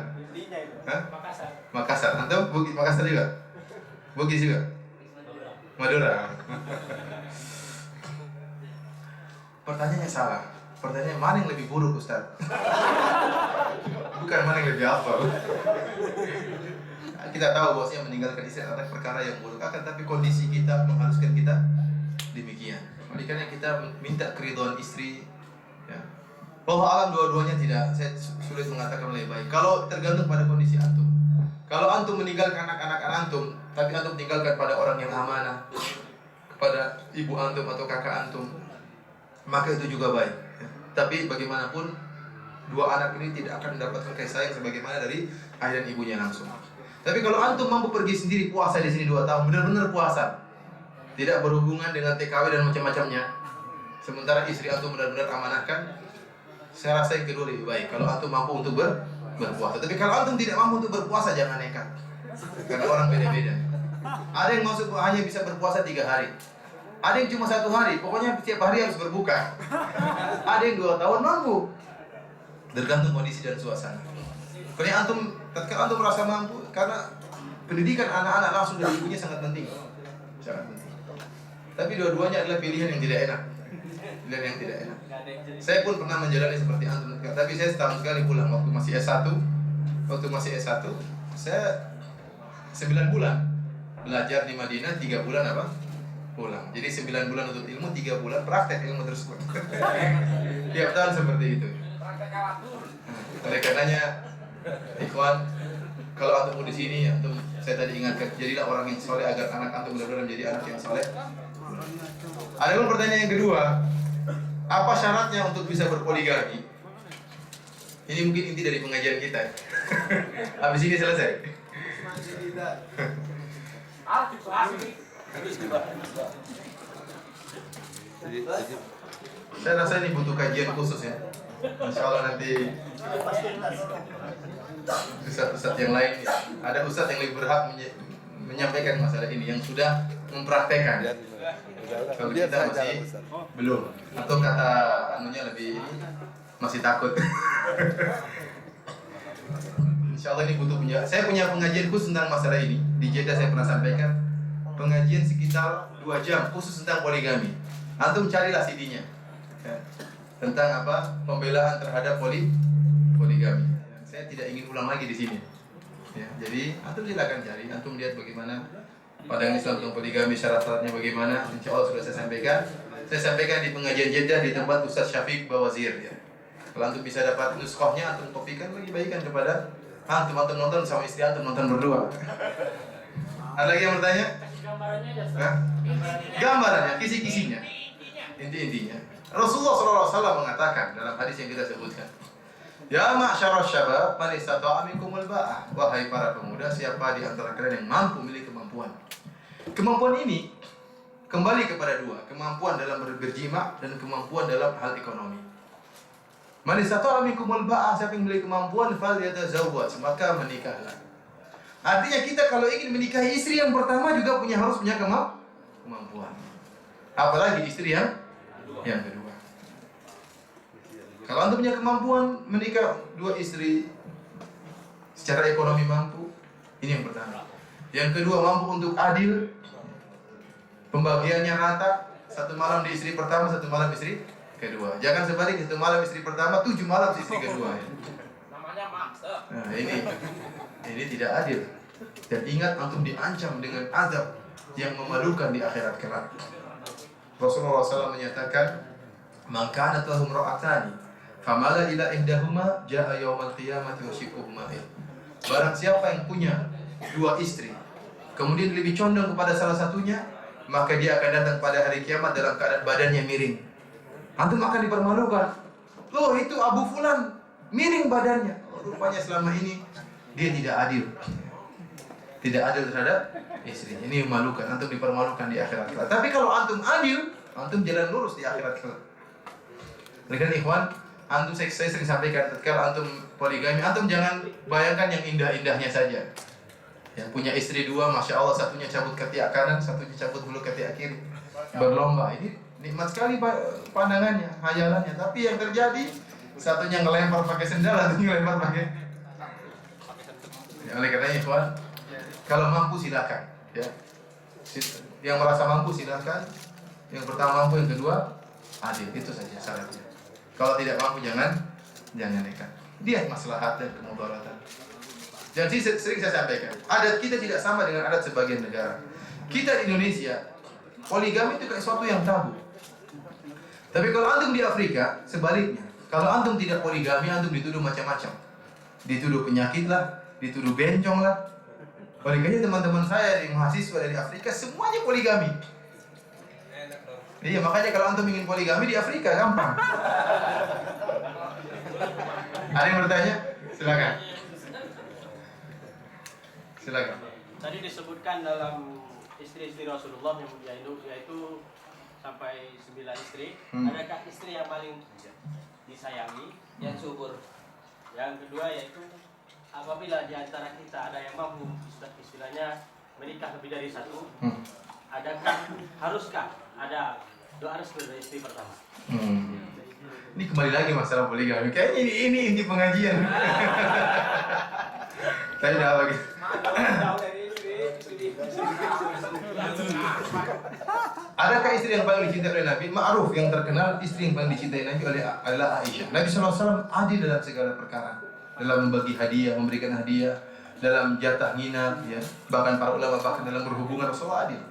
Makassar. Antum Bugis Makassar juga? Bugis juga? Madura. Pertanyaannya salah. Pertanyaan mana yang lebih buruk, Ustaz? Bukan mana yang lebih hafal. Kita tahu bahwasanya meninggalkan istri adalah perkara yang buruk, akan tapi kondisi kita mengharuskan kita demikian. Oleh karena kita minta keridhaan istri, ya. Wallahu alam dua-duanya tidak, saya sulit mengatakan lebih baik. Kalau tergantung pada kondisi antum. Kalau antum meninggalkan anak-anak antum, tapi antum tinggalkan pada orang yang amanah, kepada ibu antum atau kakak antum, maka itu juga baik. Ya. Tapi bagaimanapun dua anak ini tidak akan mendapatkan kasih sayang sebagaimana dari ayah dan ibunya langsung. Tapi kalau antum mampu pergi sendiri puasa di sini 2 tahun, benar-benar puasa, tidak berhubungan dengan TKW dan macam-macamnya, sementara istri antum benar-benar amanahkan, saya rasa yang kedua lebih baik. Kalau antum mampu untuk berpuasa. Tapi kalau antum tidak mampu untuk berpuasa, jangan nekat. Karena orang beda-beda. Ada yang masuk hanya bisa berpuasa 3 hari. Ada yang cuma 1 hari. Pokoknya setiap hari harus berbuka. Ada yang 2 tahun mampu. Tergantung kondisi dan suasana. Kalau antum, ketika antum merasa mampu, karena pendidikan anak-anak langsung dari ibunya sangat penting. Sangat penting. Tapi dua-duanya adalah pilihan yang tidak enak. Pilihan yang tidak enak. Saya pun pernah menjalani seperti antum, tapi saya setahun sekali pulang waktu masih S1. Waktu masih S1, saya 9 bulan belajar di Madinah, 3 bulan apa? Pulang. Jadi 9 bulan untuk ilmu, 3 bulan praktek ilmu tersebut. Tiap tahun seperti itu. Oleh karenanya, ikhwan, kalau antum di sini, antum, saya tadi ingatkan, jadilah orang yang soleh agar anak antum benar-benar menjadi anak yang soleh. Ada pun pertanyaan yang kedua, apa syaratnya untuk bisa berpoligami? Ini mungkin inti dari pengajian kita. Habis ini selesai. Saya rasa ini butuh kajian khusus ya. Insya Allah nanti ustaz-ustaz yang lain, ada ustaz yang lebih berhak menyampaikan masalah ini, yang sudah mempraktekkan. Kalau kita masih belum, atau kata anunya lebih masih takut. Insya Allah ini butuh penjelasan. Saya punya pengajian khusus tentang masalah ini. Di Jeddah saya pernah sampaikan pengajian sekitar 2 jam khusus tentang poligami. Antum carilah CD-nya ya, tentang apa, pembelaan terhadap poligami. Saya tidak ingin ulang lagi di sini. Ya, jadi antum silakan cari, antum lihat bagaimana pandangan Islam tentang poligami, syarat-syaratnya bagaimana. Insya Allah sudah saya sampaikan. Saya sampaikan di pengajian Jeddah di tempat Ustaz Syafiq Bawazir ya. Kalau antum bisa dapat nuskohnya, antum kopikan, bagi bagikan kepada antum nonton sama istri antum, nonton berdua. Ada lagi yang bertanya? Gambarannya ada. Hah? Gambarannya, kisi-kisinya, inti-intinya. Rasulullah SAW mengatakan dalam hadis yang kita sebutkan, ya ma'syarasy syabab man istata'a minkumul ba'ah. Wahai para pemuda, siapa di antara kalian yang mampu memiliki kemampuan. Kemampuan ini kembali kepada 2, kemampuan dalam berjima dan kemampuan dalam hal ekonomi. Man istata'a minkumul ba'ah, siapa yang memiliki kemampuan falyatazawwaj, maka menikahlah. Artinya kita kalau ingin menikahi istri yang pertama juga harus punya kemampuan. Apalagi istri yang kedua. Kalau antum punya kemampuan menikah 2 istri secara ekonomi mampu, ini yang pertama. Yang kedua, mampu untuk adil, pembagiannya rata, 1 malam di istri pertama, 1 malam istri kedua. Jangan sebaliknya, 1 malam istri pertama, 7 malam istri kedua ya. Namanya monster. Nah, ini tidak adil. Dan ingat, antum diancam dengan azab yang memalukan di akhirat kelak. Rasulullah SAW menyatakan, "Man kanat lahum ra'atani, famala ila ihdahuma, jaa yaumal qiyamati wa shiqquhuma." Barang siapa yang punya 2 istri, kemudian lebih condong kepada salah satunya, maka dia akan datang pada hari kiamat dalam keadaan badannya miring. Antum akan dipermalukan. Loh, itu Abu Fulan miring badannya. Rupanya selama ini dia tidak adil. Tidak adil terhadap istrinya. Ini memalukan, antum dipermalukan di akhirat kelak. Tapi kalau antum adil, antum jalan lurus di akhirat kelak. Dengan ikhwan, antum saya sering sampaikan, ketika antum poligami, antum jangan bayangkan yang indah-indahnya saja. Yang punya istri 2, masya Allah, satunya cabut ketiak kanan, satunya cabut bulu ketiak kiri, berlomba. Ini nikmat sekali pandangannya, hayalannya. Tapi yang terjadi, satunya ngelempar pakai sendal, satunya ngelempar pakai. Oleh karenanya ikhwan, kalau mampu silakan, ya. Yang merasa mampu silakan. Yang pertama mampu, yang kedua adil. Itu saja syaratnya. Kalau tidak mampu jangan nekat. Dia maslahat dan kemudaratan. Jadi sering saya sampaikan, adat kita tidak sama dengan adat sebagian negara. Kita di Indonesia, poligami itu kayak sesuatu yang tabu. Tapi kalau antum di Afrika, sebaliknya. Kalau antum tidak poligami, antum dituduh macam-macam. Dituduh penyakit lah, dituduh bencong lah. Poligami teman-teman saya dari mahasiswa dari Afrika semuanya poligami. Iya, makanya kalau antum ingin poligami di Afrika gampang. Ada yang bertanya? Silakan. Silakan. Tadi disebutkan dalam istri-istri Rasulullah yang yaitu sampai 9 istri. Adakah istri yang paling disayangi, yang subur? Yang kedua yaitu apabila di antara kita ada yang mampu istilahnya menikah lebih dari satu, haruskah ada doa restu dari istri pertama? Ini kembali lagi masalah poligami. Kayaknya ini inti pengajian. Saya udah lagi. Adakah istri yang paling dicintai oleh Nabi? Ma'ruf, yang terkenal istri yang paling dicintai Nabi adalah Aisyah. Nabi SAW adil dalam segala perkara, dalam membagi hadiah, memberikan hadiah, dalam jatah nginap, ya. Bahkan para ulama bahkan dalam berhubungan Rasulullah adil.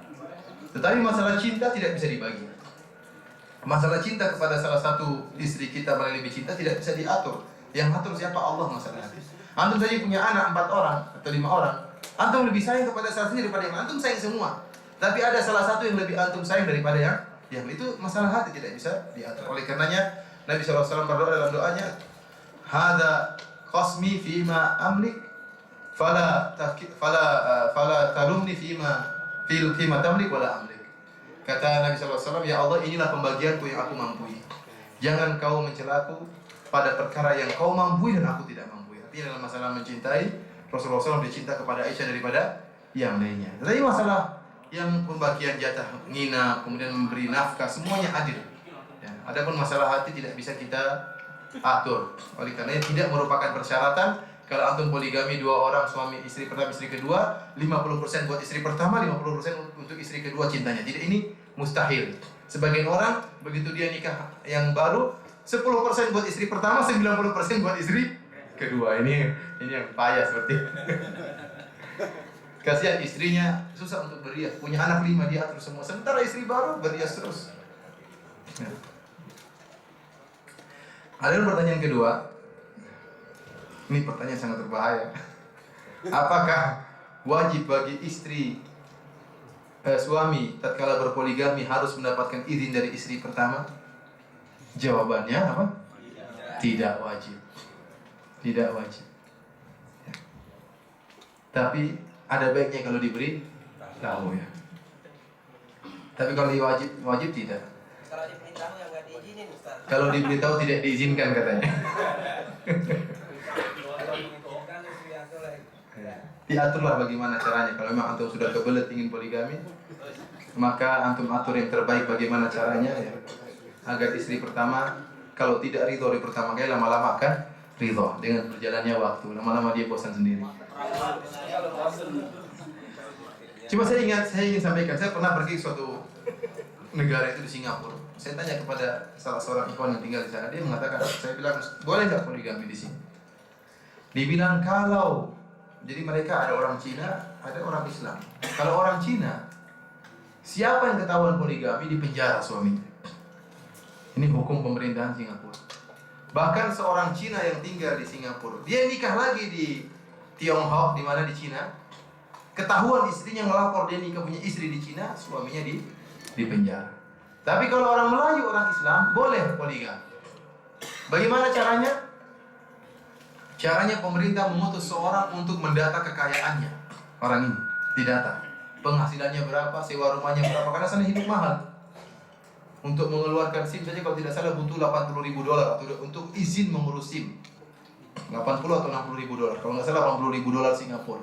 Tetapi masalah cinta tidak bisa dibagi. Masalah cinta kepada salah satu istri kita paling lebih cinta tidak bisa diatur. Yang atur siapa? Allah masalahnya. Antum saja punya anak 4 orang atau 5 orang. Antum lebih sayang kepada salah satu daripada yang antum sayang semua. Tapi ada salah satu yang lebih antum sayang daripada yang itu masalah hati tidak bisa diatur. Oleh karenanya Nabi SAW berdoa dalam doanya, "Hadza qasmi fima amlik, fala talumni fima tamlik wala amlik." Kata Nabi SAW, "Ya Allah, inilah pembagianku yang aku mampu. Jangan kau mencelaku pada perkara yang kau mampu dan aku tidak mampu." Artinya dalam masalah mencintai, Rasulullah SAW dicinta kepada Aisyah daripada yang lainnya. Tetapi masalah yang pembagian jatah nginap, kemudian memberi nafkah, semuanya adil. Ya, adapun masalah hati tidak bisa kita atur. Oleh karena tidak merupakan persyaratan. Kalau antum poligami 2 orang, suami istri pertama, istri kedua, 50% buat istri pertama, 50% untuk istri kedua cintanya. Tidak, ini mustahil. Sebagian orang begitu dia nikah yang baru, 10% buat istri pertama, 90% buat istri kedua. Ini yang payah seperti kasihan istrinya, susah untuk berias, punya anak 5 dia atur semua, sementara istri baru berias terus. Ya. Ada pertanyaan kedua. Ini pertanyaan sangat berbahaya. Apakah wajib bagi suami tatkala berpoligami harus mendapatkan izin dari istri pertama? Jawabannya apa? Tidak wajib. Tidak wajib. Ya. Tapi ada baiknya kalau diberi tahu, ya. Tapi kalau wajib tidak. Kalau diberitahu yang nggak diizinin, Ustaz. Kalau diberitahu tidak diizinkan katanya. Diaturlah bagaimana caranya. Kalau memang antum sudah kebelet ingin poligami, maka antum atur yang terbaik bagaimana caranya, ya. Agar istri pertama kalau tidak ridho di pertama kali, lama-lama akan ridho dengan berjalannya waktu. Lama-lama dia bosan sendiri. Cuma saya ingin sampaikan, saya pernah pergi ke suatu negara itu di Singapura. Saya tanya kepada salah seorang ikhwan yang tinggal di sana, dia mengatakan, saya bilang, boleh nggak poligami di sini? Dibilang kalau, jadi mereka ada orang Cina, ada orang Islam. Kalau orang Cina, siapa yang ketahuan poligami dipenjara suaminya. Ini hukum pemerintahan Singapura. Bahkan seorang Cina yang tinggal di Singapura, dia nikah lagi di Tiongkok, di mana di Cina, ketahuan istrinya ngelapor dia nikah punya istri di Cina, suaminya di penjara. Tapi kalau orang Melayu, orang Islam boleh poligami. Bagaimana caranya? Caranya pemerintah memutus seorang untuk mendata kekayaannya. Orang ini didata. Penghasilannya berapa, sewa rumahnya berapa, karena sana hidup mahal. Untuk mengeluarkan SIM saja kalau tidak salah butuh $80.000 untuk izin mengurus SIM. 80 atau $60.000. Kalau nggak salah $80.000 Singapura.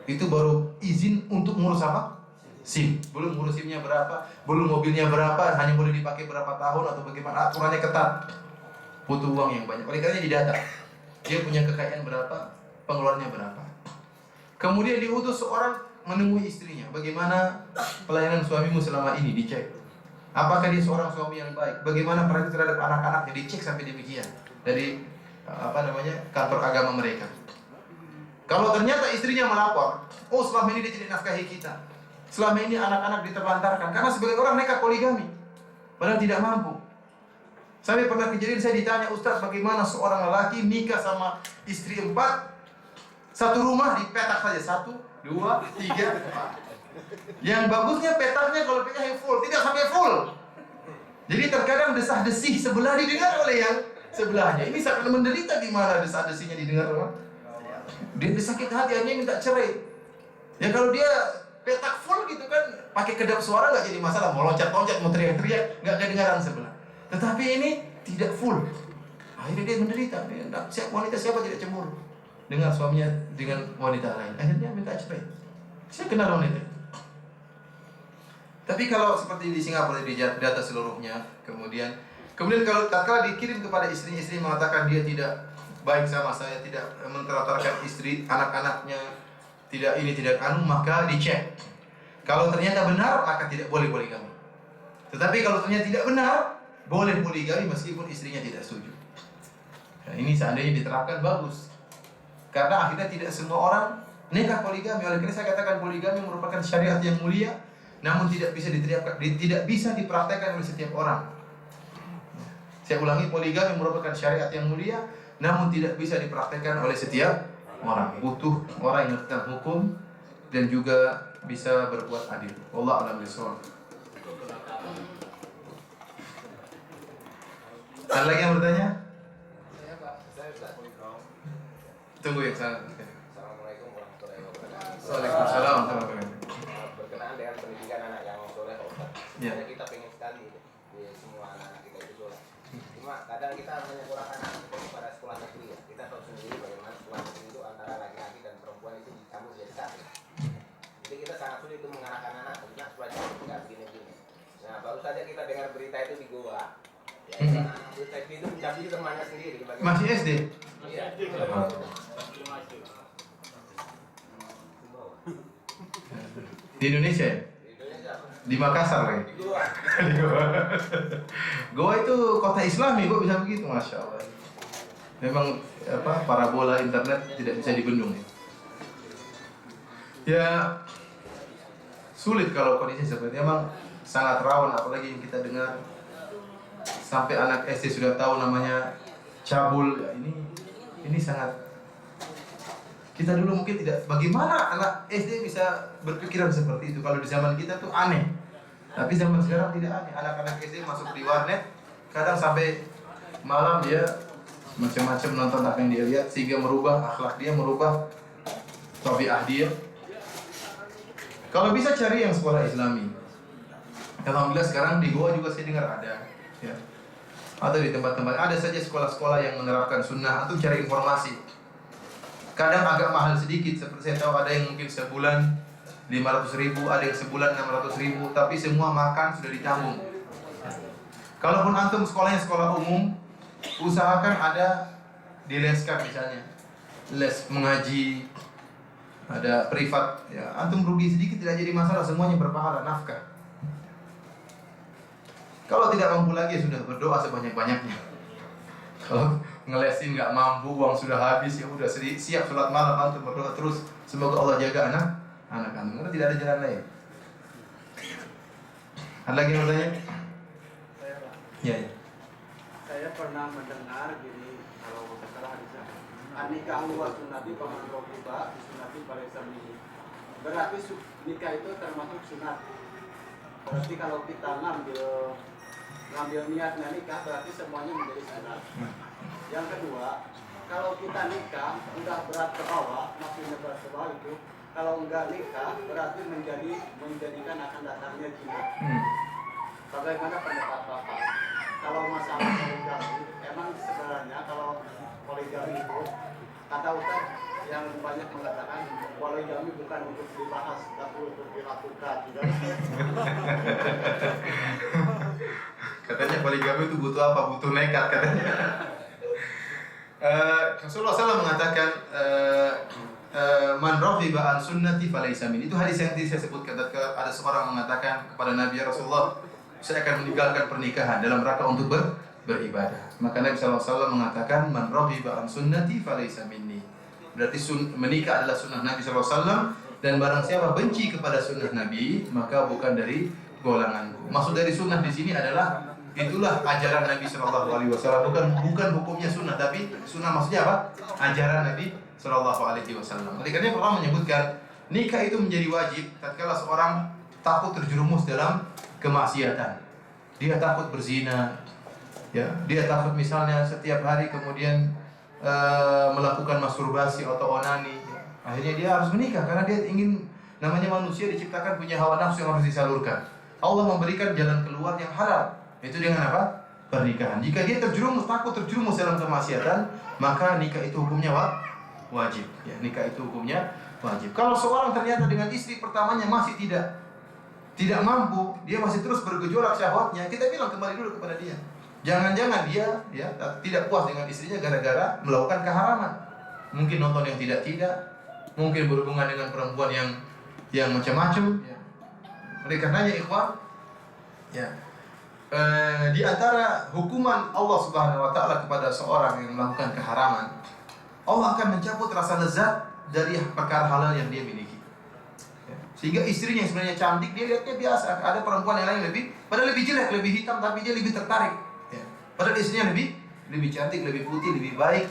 Itu baru izin untuk ngurus apa? SIM. Belum ngurus SIM-nya berapa, belum mobilnya berapa, hanya boleh dipakai berapa tahun atau bagaimana, aturannya ketat. Butuh uang yang banyak. Oleh karena didata. Dia punya kekayaan berapa, pengeluarannya berapa. Kemudian diutus seorang menemui istrinya. Bagaimana pelayanan suamimu selama ini, dicek. Apakah dia seorang suami yang baik? Bagaimana perhatian terhadap anak-anaknya, dicek sampai demikian. Dari kantor agama mereka. Kalau ternyata istrinya melapor, oh selama ini dia tidak nafkahi kita, selama ini anak-anak diterlantarkan, karena sebagian orang nekat poligami, padahal tidak mampu. Sampai pernah kejadian saya ditanya, Ustaz, bagaimana seorang lelaki nikah sama istri 4, satu rumah dipetak saja, 1, 2, 3, 4. Yang bagusnya petaknya kalau petaknya full, tidak sampai full. Jadi terkadang desah-desih sebelah didengar oleh yang sebelahnya. Ini sangat menderita di mana desah-desinya didengar orang. Dia sakit hati, hanya minta cerai. Ya kalau dia petak full gitu kan, pakai kedap suara nggak jadi masalah, mau loncat-loncat, mau teriak-teriak, nggak kedengaran sebelah. Tetapi ini tidak full. Akhirnya dia menderita. Wanita siapa tidak cemburu dengar suaminya dengan wanita lain? Akhirnya minta cerai. Saya kenal wanita. Tapi kalau seperti di Singapura di data seluruhnya, kemudian kalau tatkala dikirim kepada istri mengatakan dia tidak baik sama saya, tidak mentertawakan istri, anak-anaknya, tidak ini tidak anu, maka dicek. Kalau ternyata benar, maka tidak boleh poligami. Tetapi kalau ternyata tidak benar, boleh poligami meskipun istrinya tidak setuju. Nah, ini seandainya diterapkan bagus. Karena akhirnya tidak semua orang nikah poligami. Oleh karena saya katakan poligami merupakan syariat yang mulia, namun tidak bisa dipraktekkan oleh setiap orang. Saya ulangi, poligami merupakan syariat yang mulia, namun tidak bisa dipraktekkan oleh setiap orang. Butuh orang yang mengerti hukum dan juga bisa berbuat adil. Wallahu a'lam bishawab. Ada lagi yang bertanya? Saya Pak, Tunggu yang sana. Assalamualaikum warahmatullahi wabarakatuh. Waalaikumsalam warahmatullahi wabarakatuh. Berkenaan dengan pendidikan anak yang soleh, Ustaz. Ya. Sebenarnya kita pengen sekali di semua anak-anak kita itu soleh. Cuma kadang kita menyekolahkan anak kita pada sekolah negeri ya. Kita tahu sendiri bagaimana sekolah negeri itu antara laki-laki dan perempuan itu dicampur jadi satu. Jadi kita sangat sulit itu mengarahkan anak kita supaya tidak begini-begini. Nah, baru saja kita dengar berita itu di Goa. Ya, berita itu mencapai temannya sendiri. Masih SD? Iya. Di Indonesia ya? Di Makassar ya? Di Goa. Di Goa. Goa itu kota Islami, kok bisa begitu, masya Allah. Memang parabola internet tidak bisa dibendung ya. Ya sulit kalau kondisi seperti ini, memang sangat rawan, apalagi yang kita dengar sampai anak SD sudah tahu namanya cabul. Ya, ini sangat. Kita dulu mungkin tidak. Bagaimana anak SD bisa berpikiran seperti itu? Kalau di zaman kita tuh aneh. Tapi zaman sekarang tidak aneh. Anak-anak SD masuk di warnet, kadang sampai malam dia macam-macam nonton apa yang dia lihat, sehingga merubah akhlak dia, merubah tabiat dia. Kalau bisa cari yang sekolah Islami. Alhamdulillah sekarang di Goa juga saya dengar ada, ya. Atau di tempat-tempat ada saja sekolah-sekolah yang menerapkan sunnah. Atau cari informasi. Kadang agak mahal sedikit, seperti saya tahu ada yang mungkin sebulan 500.000, ada yang sebulan 600.000, tapi semua makan sudah ditanggung. Kalaupun antum sekolahnya sekolah umum, usahakan ada dileskan misalnya, les mengaji, ada privat, ya antum rugi sedikit tidak jadi masalah, semuanya berpahala, nafkah. Kalau tidak mampu lagi sudah berdoa sebanyak-banyaknya. Kalau ngelesin nggak mampu, uang sudah habis, ya udah siap sholat malam antum berdoa terus, semoga Allah jaga anak antum, karena tidak ada jalan lain. Ada lagi yang bertanya? Saya Pak, Ya. saya pernah mendengar gini, kalau masalah hadisnya, anikah wa sunnati paman rokiba sunnati paresami. Berarti nikah itu termasuk sunat. Berarti kalau kita ngambil niatnya nikah, berarti semuanya menjadi sunat. Yang kedua, kalau kita nikah udah berat ke bawah, maksudnya berat ke bawah itu, kalau enggak nikah berarti menjadikan akan datangnya jimat. Bagaimana pendapat Bapak? Kalau masalah poligami, emang sebenarnya kalau poligami itu, kata Ustaz yang banyak mengatakan poligami bukan untuk dibahas, tapi untuk dilakukan. Katanya poligami itu butuh apa? Butuh nekat katanya. Rasulullah SAW mengatakan man raghiba an sunnati falaysa min. Itu hadis yang tadi saya sebutkan. Ada seorang mengatakan kepada Nabi, ya Rasulullah, saya akan meninggalkan pernikahan dalam rangka untuk beribadah. Maka Nabi SAW mengatakan man raghiba an sunnati falaysa minni. Berarti menikah adalah sunnah Nabi SAW, dan barang siapa benci kepada sunnah Nabi, maka bukan dari golonganku. Maksud dari sunnah di sini adalah itulah ajaran Nabi SAW, bukan hukumnya sunnah, tapi sunnah maksudnya apa? Ajaran Nabi SAW. Oleh karena Allah menyebutkan nikah itu menjadi wajib tatkala seorang takut terjerumus dalam kemaksiatan. Dia takut berzina, Ya, dia takut misalnya setiap hari kemudian melakukan masturbasi atau onani, ya. Akhirnya dia harus menikah karena dia ingin, namanya manusia diciptakan punya hawa nafsu yang harus disalurkan. Allah memberikan jalan keluar yang halal, itu dengan apa? Pernikahan. Jika dia takut terjerumus dalam kemaksiatan, maka nikah itu hukumnya wajib. Ya, nikah itu hukumnya wajib. Kalau seorang ternyata dengan istri pertamanya masih tidak mampu, dia masih terus bergejolak syahwatnya, kita bilang kembali dulu kepada dia. Jangan-jangan dia ya tidak puas dengan istrinya gara-gara melakukan keharaman. Mungkin nonton yang tidak-tidak, mungkin berhubungan dengan perempuan yang macam-macam. Ya. Oleh karenanya ikhwan, ya, di antara hukuman Allah Subhanahu Wa Taala kepada seorang yang melakukan keharaman, Allah akan mencabut rasa lezat dari perkara halal yang dia miliki. Ya. Sehingga istrinya yang sebenarnya cantik, dia lihatnya biasa. Ada perempuan yang lain padahal lebih jelek, lebih hitam, tapi dia lebih tertarik. Padahal istrinya lebih cantik, lebih putih, lebih baik.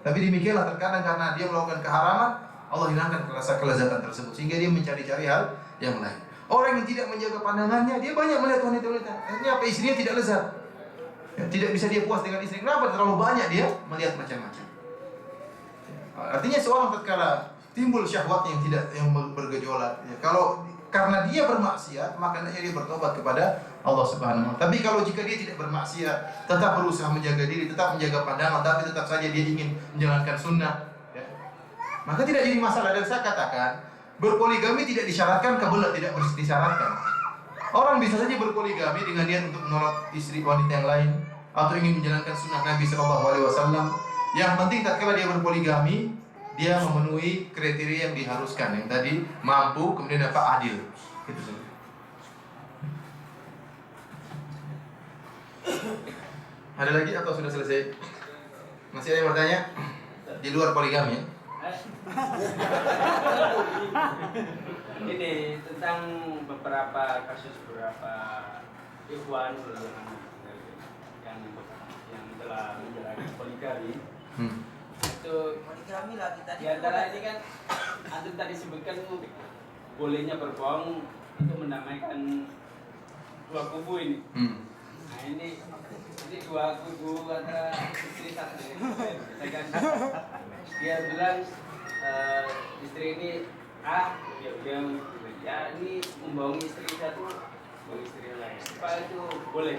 Tapi demikianlah terkadang karena dia melakukan keharaman, Allah hilangkan rasa kelezatan tersebut sehingga dia mencari-cari hal yang lain. Orang yang tidak menjaga pandangannya, dia banyak melihat wanita-wanita. Akhirnya apa? Istrinya tidak lezat. Ya, tidak bisa dia puas dengan istri. Kenapa? Terlalu banyak dia melihat macam-macam. Ya, artinya seorang tatkala timbul syahwat yang bergejolak, ya, kalau karena dia bermaksiat, maka dia bertobat kepada Allah Subhanahu wa Ta'ala. Tapi kalau jika dia tidak bermaksiat, tetap berusaha menjaga diri, tetap menjaga pandangan, tapi tetap saja dia ingin menjalankan sunnah, ya, maka tidak jadi masalah. Dan saya katakan, berpoligami tidak disyaratkan, kebelah tidak disyaratkan. Orang bisa saja berpoligami dengan niat untuk menolak istri wanita yang lain atau ingin menjalankan sunnah Nabi SAW. Yang penting tatkala dia berpoligami, dia memenuhi kriteria yang diharuskan, yang tadi mampu, kemudian apa? Adil. Gitu saja. Ada lagi atau sudah selesai? Masih ada yang bertanya? Di luar poligami ya? Ini tentang beberapa kasus beberapa ikhwan yang telah menjalani poligami. Itu poligami lah kita. Di antara ini kan antum tadi sebutkan bolehnya berbohong untuk mendamaikan dua kubu ini. Nah ini dua kubu antara istri satu. Dia bilang istri ini A, dia bilang ya ini membohongi istri satu, membohongi istri lain. Apa itu boleh?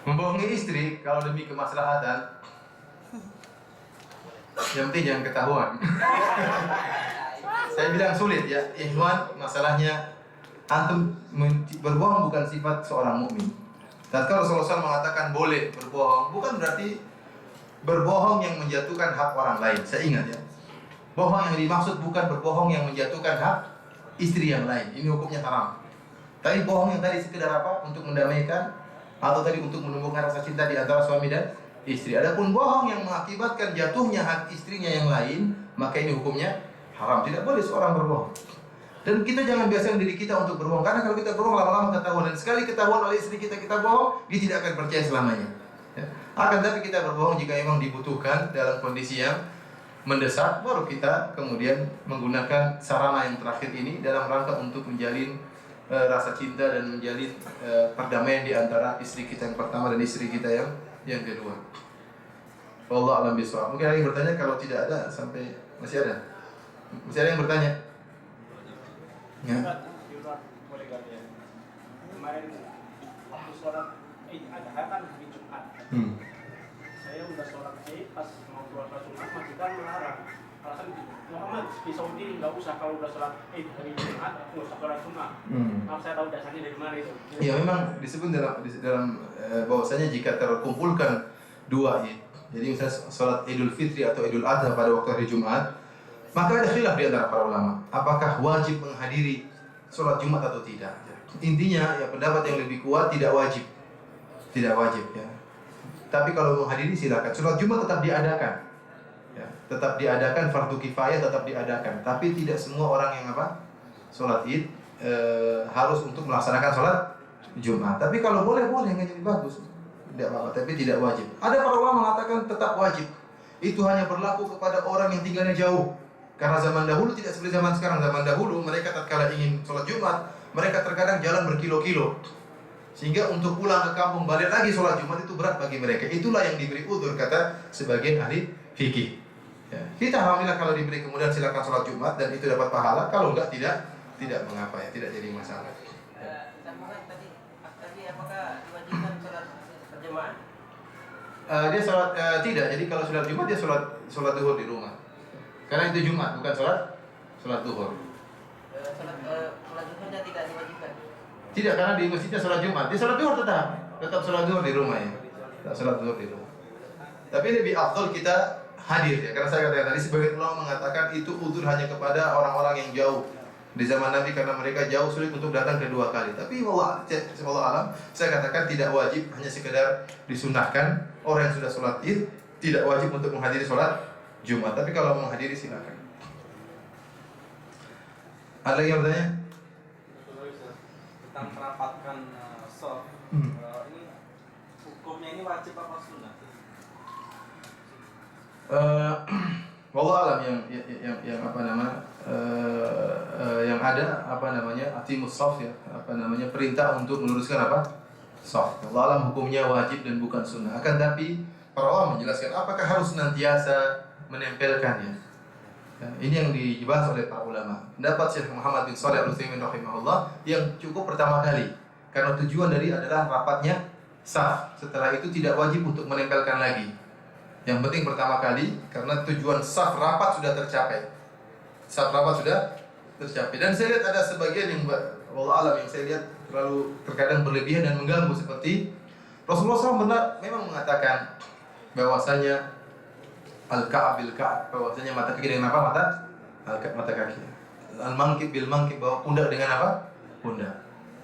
Membohongi istri kalau demi kemaslahatan, yang penting jangan ketahuan. Saya bilang sulit ya, ikhwan, masalahnya antum berbohong bukan sifat seorang mukmin. Tatkala Rasulullah SAW mengatakan boleh berbohong, bukan berarti berbohong yang menjatuhkan hak orang lain. Saya ingat ya, bohong yang dimaksud bukan berbohong yang menjatuhkan hak istri yang lain. Ini hukumnya haram. Tapi bohong yang tadi sekedar apa? Untuk mendamaikan atau tadi untuk menumbuhkan rasa cinta di antara suami dan istri. Adapun bohong yang mengakibatkan jatuhnya hak istrinya yang lain, maka ini hukumnya haram. Tidak boleh seorang berbohong. Dan kita jangan biasakan diri kita untuk berbohong, karena kalau kita berbohong lama-lama ketahuan, dan sekali ketahuan oleh istri kita bohong, dia tidak akan percaya selamanya. Ya. Akan tapi kita berbohong jika memang dibutuhkan dalam kondisi yang mendesak, baru kita kemudian menggunakan sarana yang terakhir ini dalam rangka untuk menjalin rasa cinta dan menjalin perdamaian di antara istri kita yang pertama dan istri kita yang kedua. Wallahu a'lam bishawab. Mungkin ada yang bertanya, kalau tidak ada sampai masih ada. Masih ada yang bertanya? Ya. Kemarin waktu sholat Adha kan hari Jumat. Saya udah sholat pas mau keluar Jumat, majikan melarang. Alasan Muhammad di Saudi nggak usah kalau udah sholat hari Jumat, nggak usah sholat Jumat. Maaf, saya tahu dasarnya dari mana itu. Ya, memang disebut dalam bahwasanya jika terkumpulkan dua Id, jadi misalnya sholat Idul Fitri atau Idul Adha pada waktu hari Jumat, maka ada khilaf di antara para ulama, apakah wajib menghadiri sholat Jumat atau tidak. Intinya ya pendapat yang lebih kuat tidak wajib ya. Tapi kalau menghadiri silakan. Sholat Jumat tetap diadakan, ya, tetap diadakan, fardu kifayah tetap diadakan. Tapi tidak semua orang yang sholat Id harus untuk melaksanakan sholat Jumat. Tapi kalau boleh nggak jadi bagus, tidak apa-apa. Tapi tidak wajib. Ada para ulama mengatakan tetap wajib. Itu hanya berlaku kepada orang yang tinggalnya jauh. Karena zaman dahulu tidak seperti zaman sekarang. Zaman dahulu mereka tatkala ingin sholat Jumat, mereka terkadang jalan berkilo-kilo. Sehingga untuk pulang ke kampung balik lagi sholat Jumat itu berat bagi mereka. Itulah yang diberi udzur kata sebagian ahli fikih. Ya. Kita alhamdulillah kalau diberi kemudian silakan sholat Jumat dan itu dapat pahala. Kalau enggak tidak mengapa ya, tidak jadi masalah. Sambungan tadi apakah diwajibkan sholat berjamaah? Dia sholat tidak. Jadi kalau sholat Jumat dia sholat duhur di rumah. Karena itu Jumat bukan sholat duhur. Sholat duhurnya tidak diwajibkan. Tidak, karena di masjidnya sholat Jumat. Dia sholat duhur tetap sholat duhur di rumah ya. Tetap sholat duhur di rumah. Tapi lebih afdal kita hadir ya. Karena saya katakan tadi sebagian ulama mengatakan itu udzur hanya kepada orang-orang yang jauh di zaman Nabi karena mereka jauh sulit untuk datang kedua kali. Tapi wallah alam saya katakan tidak wajib, hanya sekedar disunahkan. Orang yang sudah sholat Id tidak wajib untuk menghadiri sholat Jumat. Tapi kalau menghadiri silakan. Ada yang bertanya? Tentang merapatkan soft. Ini hukumnya ini wajib apa sunnah? Wallah alam yang apa nama yang ada apa namanya atimus shaf ya, apa namanya perintah untuk meluruskan apa shaf. Wallah alam hukumnya wajib dan bukan sunnah. Akan tapi para ulama menjelaskan apakah harus senantiasa menempelkannya. Ya, ini yang dibahas oleh para ulama. Pendapat Syekh Muhammad bin Shalih Al-Utsaimin rahimahullah yang cukup pertama kali. Karena tujuan dari adalah rapatnya saf. Setelah itu tidak wajib untuk menempelkan lagi. Yang penting pertama kali karena tujuan saf rapat sudah tercapai. Saf rapat sudah tercapai. Dan saya lihat ada sebagian yang wallah alam yang saya lihat terlalu terkadang berlebihan dan mengganggu seperti Rasulullah SAW memang mengatakan bahwasanya al-ka'ab bil ka'ab, bahwasanya mata kaki dengan apa? Mata kaki. Al-mankib bil mankib, bahwa pundak dengan apa? Pundak.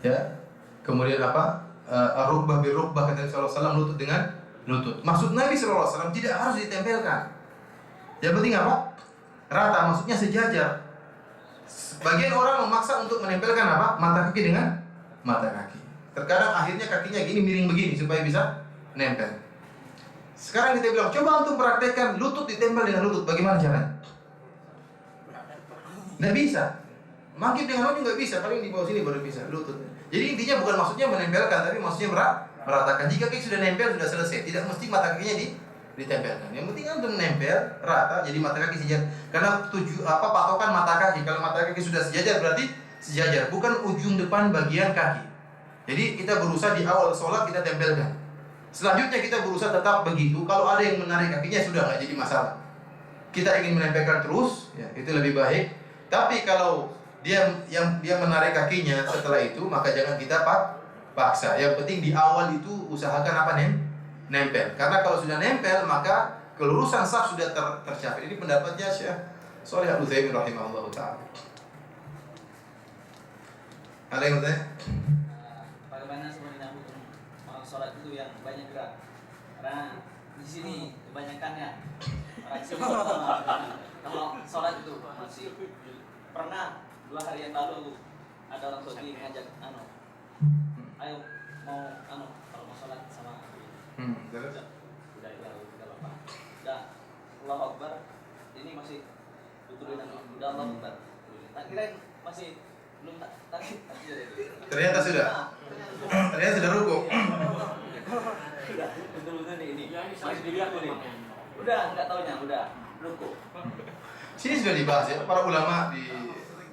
Ya. Kemudian apa? Ar-rukbah bil rukbah, kata Nabi sallallahu alaihi wasallam, lutut dengan lutut. Maksud Nabi sallallahu alaihi wasallam tidak harus ditempelkan. Yang penting apa? Rata, maksudnya sejajar. Sebagian orang memaksa untuk menempelkan apa? Mata kaki dengan mata kaki. Terkadang akhirnya kakinya gini miring begini supaya bisa nempel. Sekarang kita bilang, coba untuk praktekkan lutut ditempel dengan lutut. Bagaimana caranya? Nggak bisa. Makin dengan lutut nggak bisa. Paling di bawah sini baru bisa lutut. Jadi intinya bukan maksudnya menempelkan, tapi maksudnya meratakan. Jika kaki sudah nempel, sudah selesai. Tidak mesti mata kakinya ditempelkan. Yang penting kan untuk menempel rata, jadi mata kaki sejajar. Karena patokan mata kaki. Kalau mata kaki sudah sejajar berarti sejajar, bukan ujung depan bagian kaki. Jadi kita berusaha di awal sholat kita tempelkan. Selanjutnya kita berusaha tetap begitu. Kalau ada yang menarik kakinya sudah nggak jadi masalah. Kita ingin menempelkan terus, ya itu lebih baik. Tapi kalau dia menarik kakinya setelah itu, maka jangan kita paksa. Yang penting di awal itu usahakan apa nempel. Karena kalau sudah nempel maka kelurusan saf sudah tercapai. Ini pendapatnya Syekh Shalih Al-Utsaimin rahimahullah taala. Ada yang bertanya? Bagaimana sebenarnya hukum orang sholat itu yang banyak gerak? Karena di sini kebanyakannya orang kalau sholat itu masih pernah 2 hari yang lalu ada orang Saudi ngajak ayo kalau mau sholat sama Terus? udah lupa. Udah Allahu Akbar, ini masih betul dengan udah Allahu Akbar. Tak kirain masih belum tak Ternyata sudah rukuk. Udah betul-betul nih ini masih dilihat nih. Udah nggak taunya udah rukuk. Sini sudah dibahas ya, para ulama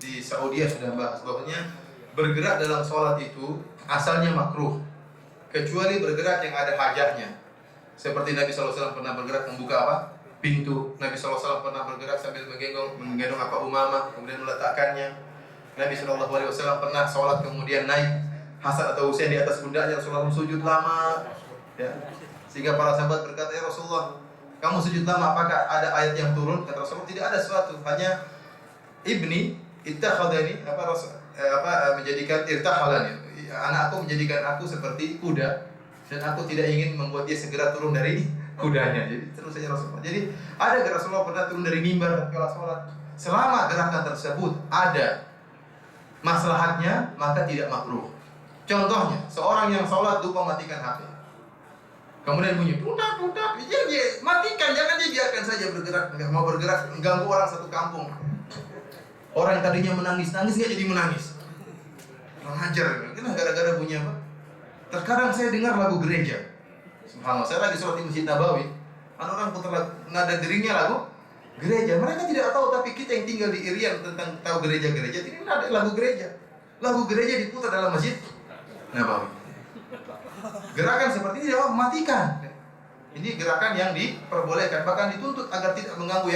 di Saudi sudah bahas bahwasanya bergerak dalam sholat itu asalnya makruh kecuali bergerak yang ada hajahnya. Seperti Nabi SAW pernah bergerak membuka apa? Pintu. Nabi SAW pernah bergerak sambil menggendong apa Umamah kemudian meletakkannya. Nabi SAW pernah sholat kemudian naik Hasan atau Husain di atas pundaknya, Rasulullah sujud lama ya. Sehingga para sahabat berkata, ya Rasulullah, kamu sujud lama, apakah ada ayat yang turun? Kata Rasulullah, tidak ada sesuatu, hanya ibni ittakhadani menjadikan irtakhalani, anakku menjadikan aku seperti kuda dan aku tidak ingin membuat dia segera turun dari kudanya. Jadi terus saja Rasulullah. Jadi ada Rasulullah pernah turun dari mimbar ketika sholat. Selama gerakan tersebut ada maslahatnya, maka tidak makruh. Contohnya, seorang yang sholat lupa matikan HP. Kemudian bunyi, pudak, dia matikan, jangan dia biarkan saja bergerak. Nggak mau bergerak, mengganggu orang satu kampung. Orang yang tadinya menangis nggak jadi menangis. Mengajar, karena gara-gara bunyi apa? Terkadang saya dengar lagu gereja. Subhanallah, saya lagi sholat di Masjid Nabawi. Ada orang putar nada deringnya lagu gereja. Mereka tidak tahu, tapi kita yang tinggal di Irian tentang tahu gereja-gereja. Ini ada lagu gereja. Lagu gereja diputar dalam Masjid Nabawi. Gerakan seperti ini dapat mematikan. Ini gerakan yang diperbolehkan, bahkan dituntut agar tidak mengganggu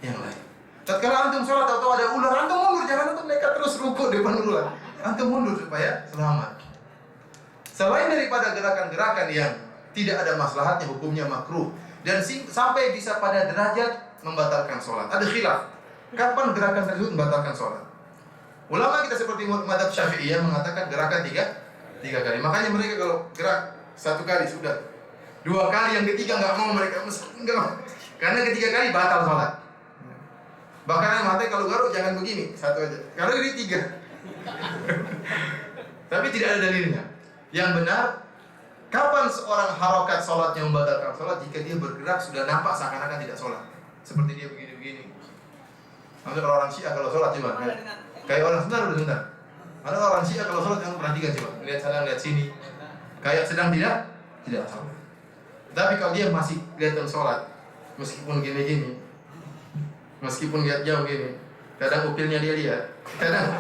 yang lain. Tatkala antum sholat atau ada ular, antum mundur, jangan antum nekat terus rukuk depan ular. Antum mundur supaya selamat. Selain daripada gerakan-gerakan yang tidak ada maslahatnya, hukumnya makruh, dan sampai bisa pada derajat membatalkan sholat. Ada khilaf. Kapan gerakan tersebut membatalkan sholat? Ulama kita seperti mazhab Syafi'iyah mengatakan gerakan tiga kali. Makanya mereka kalau gerak satu kali sudah, dua kali, yang ketiga nggak mau mereka, nggak mau. Karena ketiga kali batal sholat. Bahkan yang mati kalau garuk jangan begini, satu aja. Kalau ini tiga. Tapi tidak ada dalilnya. Yang benar, kapan seorang harokat sholatnya membatalkan sholat? Jika dia bergerak sudah nampak seakan-akan tidak sholat. Seperti dia begini-begini. Maksudnya kalau orang Syiah kalau sholat coba, kayak orang sebentar udah sebentar. Ada orang Syiah kalau sholat yang perhatikan coba, lihat sana, lihat sini, kayak sedang tidak sholat. Tapi kalau dia masih kelihatan sholat, meskipun gini-gini, meskipun lihat jauh gini, kadang upilnya dia lihat, kadang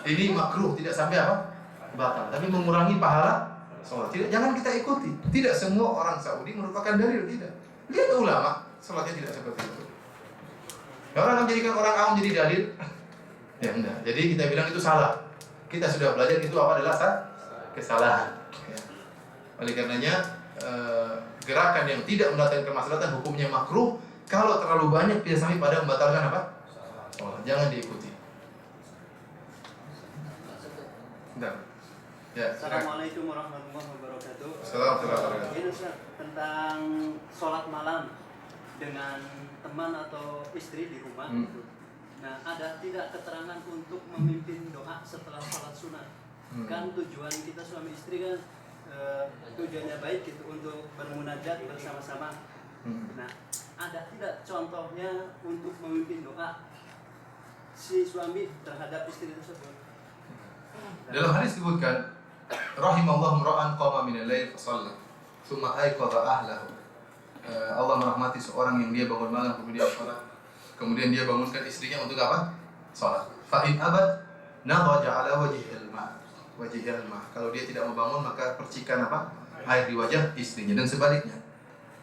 ini makruh, tidak sampai apa? Batal, tapi mengurangi pahala sholat. Jangan kita ikuti. Tidak semua orang Saudi merupakan dalil, tidak. Lihat ulama, sholatnya tidak seperti itu. Orang menjadikan orang awam jadi dalil, ya enggak. Jadi kita bilang itu salah. Kita sudah belajar itu apa adalah kesalahan. Ya. Oleh karenanya gerakan yang tidak mendatangkan kemaslahatan hukumnya makruh. Kalau terlalu banyak bisa sampai pada membatalkan apa? Sholat. Jangan diikuti. Bentar. Ya, Assalamualaikum warahmatullahi wabarakatuh. Assalamualaikum. Ini Ustaz, tentang sholat malam dengan teman atau istri di rumah. Nah, ada tidak keterangan untuk memimpin doa setelah sholat sunat? Kan tujuan kita suami istri kan tujuannya baik gitu, untuk bermunajat bersama-sama. Nah, ada tidak contohnya untuk memimpin doa si suami terhadap istri tersebut? Dalam hadis disebutkan, rahimallahu imra'an qama min al-lail fa shalla, tsumma ayqadha ahlahu. Allah merahmati seorang yang dia bangun malam kemudian salat, kemudian dia bangunkan istrinya untuk apa? Salat. Fa in abad nadhaja ala wajhil ma. Kalau dia tidak mau bangun maka percikan apa? Air di wajah istrinya, dan sebaliknya.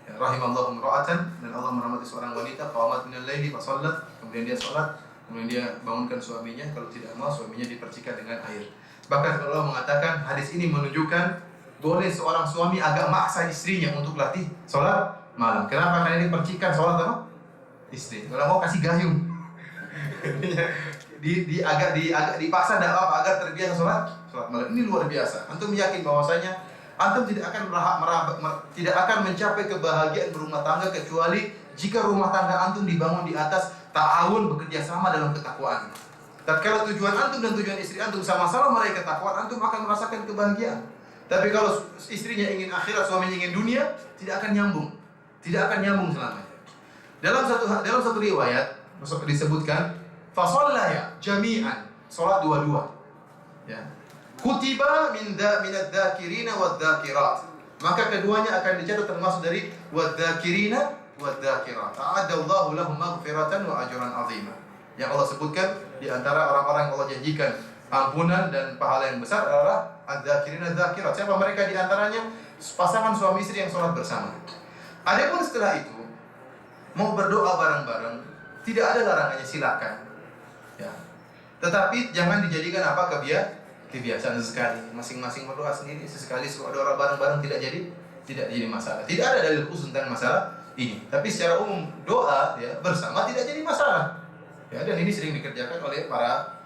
Ya, rahimallahu imra'atan, dan Allah merahmati seorang wanita qamat min al-lail fa shallat, kemudian dia salat, kemudian dia bangunkan suaminya, kalau tidak mau suaminya dipercikan dengan air. Bahkan Allah mengatakan hadis ini menunjukkan boleh seorang suami agak maksa istrinya untuk latih sholat malam. Kenapa? Karena dia percikan sholat apa? Istri. Kalau mau kasih gayung, agak dipaksa tidak apa agar terbiasa sholat malam. Ini luar biasa. Antum yakin bahwasanya antum tidak akan mencapai kebahagiaan berumah tangga kecuali jika rumah tangga antum dibangun di atas ta'awun, bekerja sama dalam ketakwaan. Tatkala tujuan antum dan tujuan istri antum sama-sama meraih ketakwaan, antum akan merasakan kebahagiaan. Tapi kalau istrinya ingin akhirat, suaminya ingin dunia, tidak akan nyambung. Tidak akan nyambung selamanya. Dalam satu riwayat disebutkan, fasallaya jami'an, salat dua-dua. Ya. Kutiba min ad-dzakirina wad-dzakirat. Maka keduanya akan dicatat termasuk dari wad-dzakirina wad-dzakirat. A'adallahu lahum maghfiratan wa ajran 'azima. Yang Allah sebutkan di antara orang-orang yang Allah janjikan ampunan dan pahala yang besar adalah adz-dzakirin adz-dzakirat. Siapa mereka? Di antaranya pasangan suami istri yang sholat bersama. Adapun setelah itu mau berdoa bareng-bareng, tidak ada larangannya, silakan. Ya. Tetapi jangan dijadikan apa? Kebiasaan sekali. Masing-masing berdoa sendiri, sesekali suruh doa bareng-bareng tidak jadi masalah. Tidak ada dalil khusus tentang masalah ini. Tapi secara umum doa ya bersama tidak jadi masalah. Ya, dan ini sering dikerjakan oleh para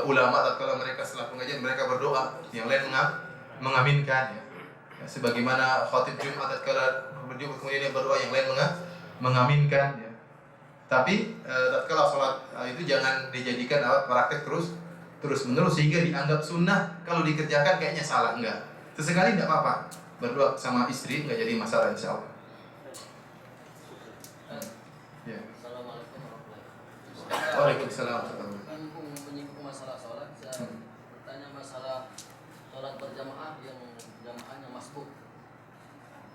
ulama tatkala mereka setelah pengajian mereka berdoa, yang lain mengaminkan ya. Ya, sebagaimana khatib Jumat tatkala berjumat kemudian dia berdoa, yang lain mengaminkan ya. Tapi tatkala salat itu jangan dijadikan praktek terus menerus sehingga dianggap sunnah. Kalau dikerjakan kayaknya salah, enggak. Sesekali enggak apa-apa. Berdoa sama istri enggak jadi masalah insyaallah. Ya. Waalaikumsalam. Menyinggung masalah sholat, saya bertanya masalah sholat berjamaah yang jamaahnya masbuk,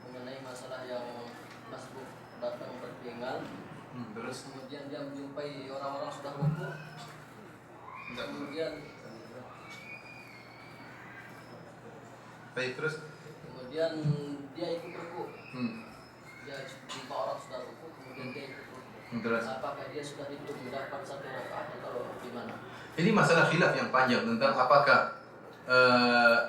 mengenai masalah yang masbuk datang bertinggal, terus kemudian dia menjumpai orang-orang sudah rukuk, kemudian baik, terus kemudian dia ikut rukuk, dia jumpa orang sudah rukuk, kemudian dia ikut rukuk. Terus Apakah dia sudah hidup mendapat satu rakaat atau gimana? ini masalah khilaf yang panjang tentang apakah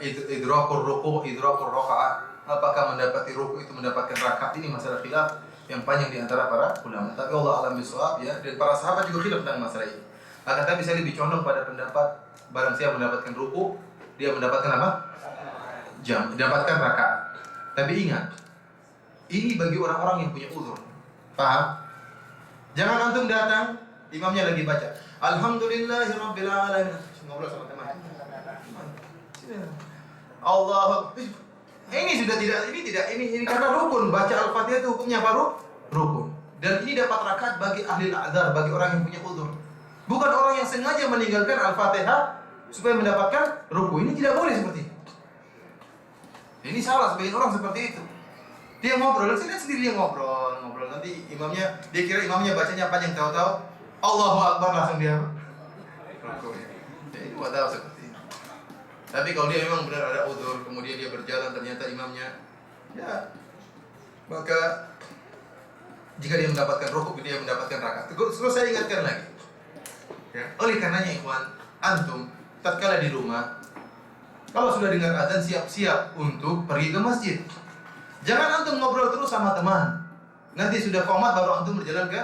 idrakul ruku', idrakul rakaat, apakah mendapati ruku' itu mendapatkan rakaat. Ini masalah khilaf yang panjang di antara para ulama. Tapi Allah alam bisawab ya, dan para sahabat juga khilaf tentang masalah ini. Akan tapi saya lebih condong pada pendapat barang siapa mendapatkan ruku', dia mendapatkan apa? Mendapatkan rakaat. Tapi ingat, ini bagi orang-orang yang punya uzur. Paham? Jangan antum datang, imamnya lagi baca Alhamdulillahirabbil alamin. Ngobrol sama teman. Allah. Ini sudah tidak ini karena rukun. Baca Al-Fatihah itu hukumnya apa? Rukun. Dan ini dapat rakaat bagi ahli al-adzar, bagi orang yang punya uzur. Bukan orang yang sengaja meninggalkan Al-Fatihah supaya mendapatkan rukun. Ini tidak boleh seperti itu. Ini salah sebagian orang seperti itu. Dia ngobrol, saya lihat sendiri dia ngobrol. Nanti imamnya, dia kira imamnya bacanya panjang, tahu-tahu Allahu Akbar langsung dia rukuk. Jadi buat tahu seperti ini. Tapi kalau dia memang benar ada uzur, kemudian dia berjalan ternyata imamnya, ya maka jika dia mendapatkan rukuk, dia mendapatkan rakaat. Terus saya ingatkan lagi. Ya, oleh karenanya ikhwan, antum tatkala di rumah, kalau sudah dengar azan siap-siap untuk pergi ke masjid. Jangan antum ngobrol terus sama teman. Nanti sudah qomat baru antum berjalan ke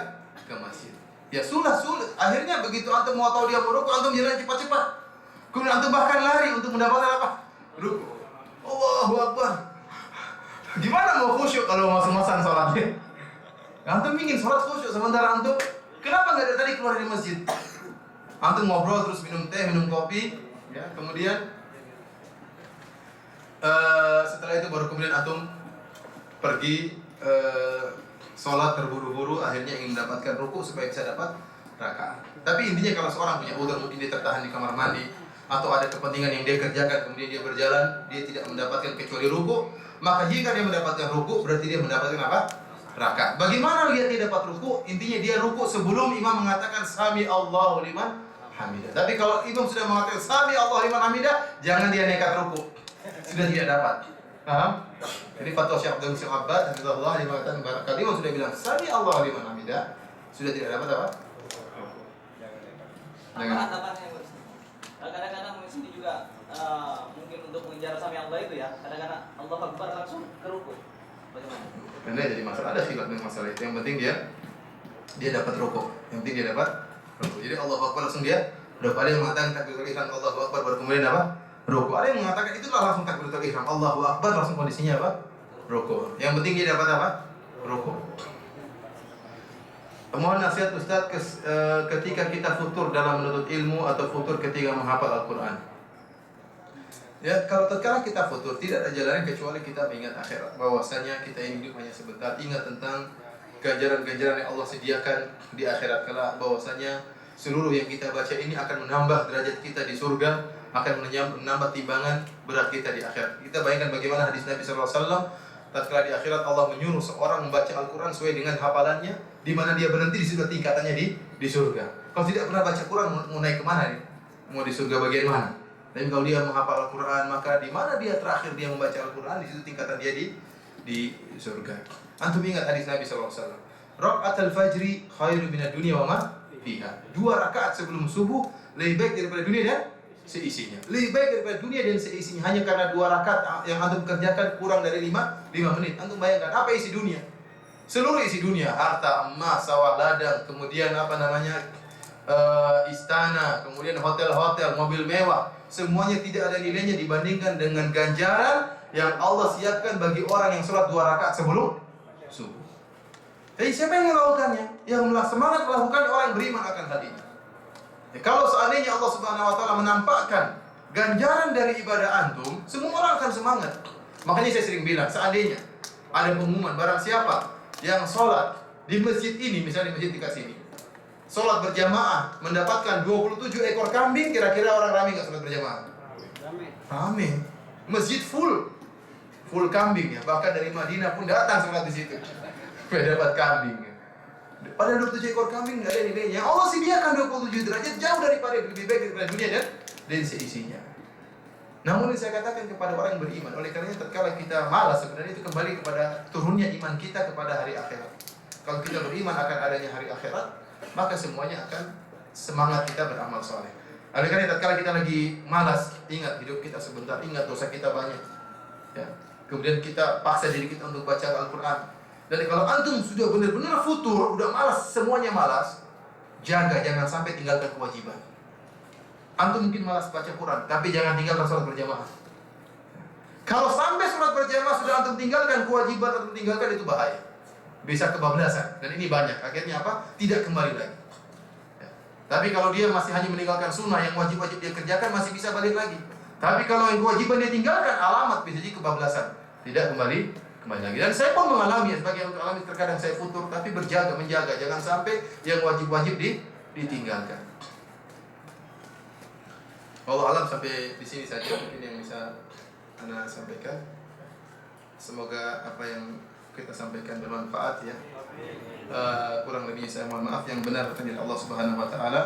masjid. Ya sulit. Akhirnya begitu antum mau tahu dia mau rukuk, antum jalan cepat-cepat. Kemudian antum bahkan lari untuk mendapatkan apa? Rukuk. Allahu Akbar. Gimana mau khusyuk kalau masang-masang salatnya? Antum ingin salat khusyuk sementara antum kenapa nggak dari tadi keluar dari masjid? Antum ngobrol terus minum teh, minum kopi, ya. Kemudian setelah itu baru kemudian antum pergi sholat terburu-buru, akhirnya ingin mendapatkan rukuk supaya bisa dapat rakaat. Tapi intinya kalau seorang punya uzur, mungkin dia tertahan di kamar mandi atau ada kepentingan yang dia kerjakan, kemudian dia berjalan, dia tidak mendapatkan kecuali rukuk, maka jika dia mendapatkan rukuk berarti dia mendapatkan apa? Rakaat. Bagaimana lihat dia dapat rukuk? Intinya dia rukuk sebelum imam mengatakan sami Allahu liman hamidah. Tapi kalau imam sudah mengatakan sami Allahu liman hamidah, jangan dia nekat rukuk. Sudah tidak dapat. Paham? Jadi fatwa Syekh Abdul Muhsin Abbad Hafizahullah dia mengatakan barangkali imam sudah bilang sami Allahu liman hamidah, sudah tidak dapat apa? Kadang-kadang di sini juga mungkin untuk mengejar sami Allah itu ya, kadang-kadang Allah Akbar langsung ke rukuk. Bagaimana? Karena jadi masalah, ada khilaf dengan masalah itu. Yang penting dia dapat rukuk. Yang penting dia dapat rukuk. Jadi Allahu Akbar langsung dia rukuk. Ada yang mengatakan takbiratul ihram Allahu Akbar baru kemudian apa? Rukuk. Ada yang mengatakan itulah langsung takbiratul ihram Allahu Akbar langsung kondisinya apa? Rukuk. Yang penting dia dapat apa? Rukuk. Mohon nasihat Ustaz ketika kita futur dalam menuntut ilmu atau futur ketika menghafal Al-Quran. Ya, kalau tatkala kita futur tidak ada jalan kecuali kita mengingat akhirat. Bahwasanya kita ini hidup hanya sebentar. Ingat tentang ganjaran-ganjaran yang Allah sediakan di akhirat kelak. Bahwasanya seluruh yang kita baca ini akan menambah derajat kita di surga, akan menambah timbangan berat kita di akhirat. Kita bayangkan bagaimana hadis Nabi SAW. Tatkala di akhirat Allah menyuruh seorang membaca Al-Quran sesuai dengan hafalannya, di mana dia berhenti di situ tingkatannya di surga. Kalau tidak pernah baca Quran mau naik kemana nih? Mau di surga bagian mana? Tapi kalau dia menghafal Al-Quran, maka di mana dia terakhir dia membaca Al-Quran, di situ tingkatan dia di surga. Antum ingat hadis Nabi SAW. Raka'atul fajri khairu minad dunya wa ma fiha. 2 rakaat sebelum subuh lebih baik daripada dunia dan seisinya. Lebih baik daripada dunia dan seisinya. Hanya karena 2 rakaat yang antum kerjakan kurang dari 5 menit. Antum bayangkan apa isi dunia? Seluruh isi dunia, harta, emas, sawah ladang, kemudian istana, kemudian hotel-hotel, mobil mewah, semuanya tidak ada nilainya dibandingkan dengan ganjaran yang Allah siapkan bagi orang yang sholat 2 rakaat sebelum subuh. Jadi siapa yang melakukannya? Yang semangat melakukannya orang yang beriman akan hal ini. Ya, kalau seandainya Allah Subhanahu Wa Taala menampakkan ganjaran dari ibadah antum, semua orang akan semangat. Makanya saya sering bilang, seandainya ada pengumuman barang siapa yang sholat di masjid ini, misalnya di masjid dekat sini, sholat berjamaah mendapatkan 27 ekor kambing, kira-kira orang ramai nggak sholat berjamaah? Ramai. Masjid full kambing ya. Bahkan dari Madinah pun datang sholat di situ. Dapat kambing. Pada 27 ekor kambing nggak ada nilainya. Allah sediakan 27 derajat jauh daripada lebih baik daripada dunia dan seisinya. Namun saya katakan kepada orang yang beriman, oleh karenanya tatkala kita malas sebenarnya itu kembali kepada turunnya iman kita kepada hari akhirat. Kalau kita beriman akan adanya hari akhirat, maka semuanya akan semangat kita beramal soleh. Oleh karena tatkala kita lagi malas, ingat hidup kita sebentar, ingat dosa kita banyak. Ya. Kemudian kita paksa diri kita untuk baca Al-Quran. Dan kalau antum sudah benar-benar futur, udah malas, semuanya malas, jaga jangan sampai tinggalkan kewajiban. Antum mungkin malas baca Quran, tapi jangan tinggalkan sholat berjamaah. Kalau sampai sholat berjamaah sudah antum tinggalkan, kewajiban antum tinggalkan, itu bahaya. Bisa kebablasan. Dan ini banyak. Akhirnya apa? Tidak kembali lagi. Ya. Tapi kalau dia masih hanya meninggalkan sunnah yang wajib-wajib dia kerjakan, masih bisa balik lagi. Tapi kalau yang kewajiban dia tinggalkan, alamat bisa jadi kebablasan. Tidak kembali lagi. Dan saya pun mengalami, sebagai yang mengalami terkadang saya futur, tapi menjaga, jangan sampai yang wajib-wajib ditinggalkan. Allah alam, sampai di sini saja mungkin yang bisa Anda sampaikan. Semoga apa yang kita sampaikan bermanfaat ya. Kurang lebih saya mohon maaf. Yang benar dari Allah Subhanahu Wa Taala,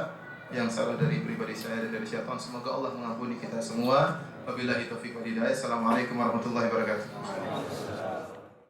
yang salah dari pribadi saya dan dari syaitan. Semoga Allah mengampuni kita semua. Wabillahi taufiq wal hidayah. Assalamualaikum warahmatullahi wabarakatuh.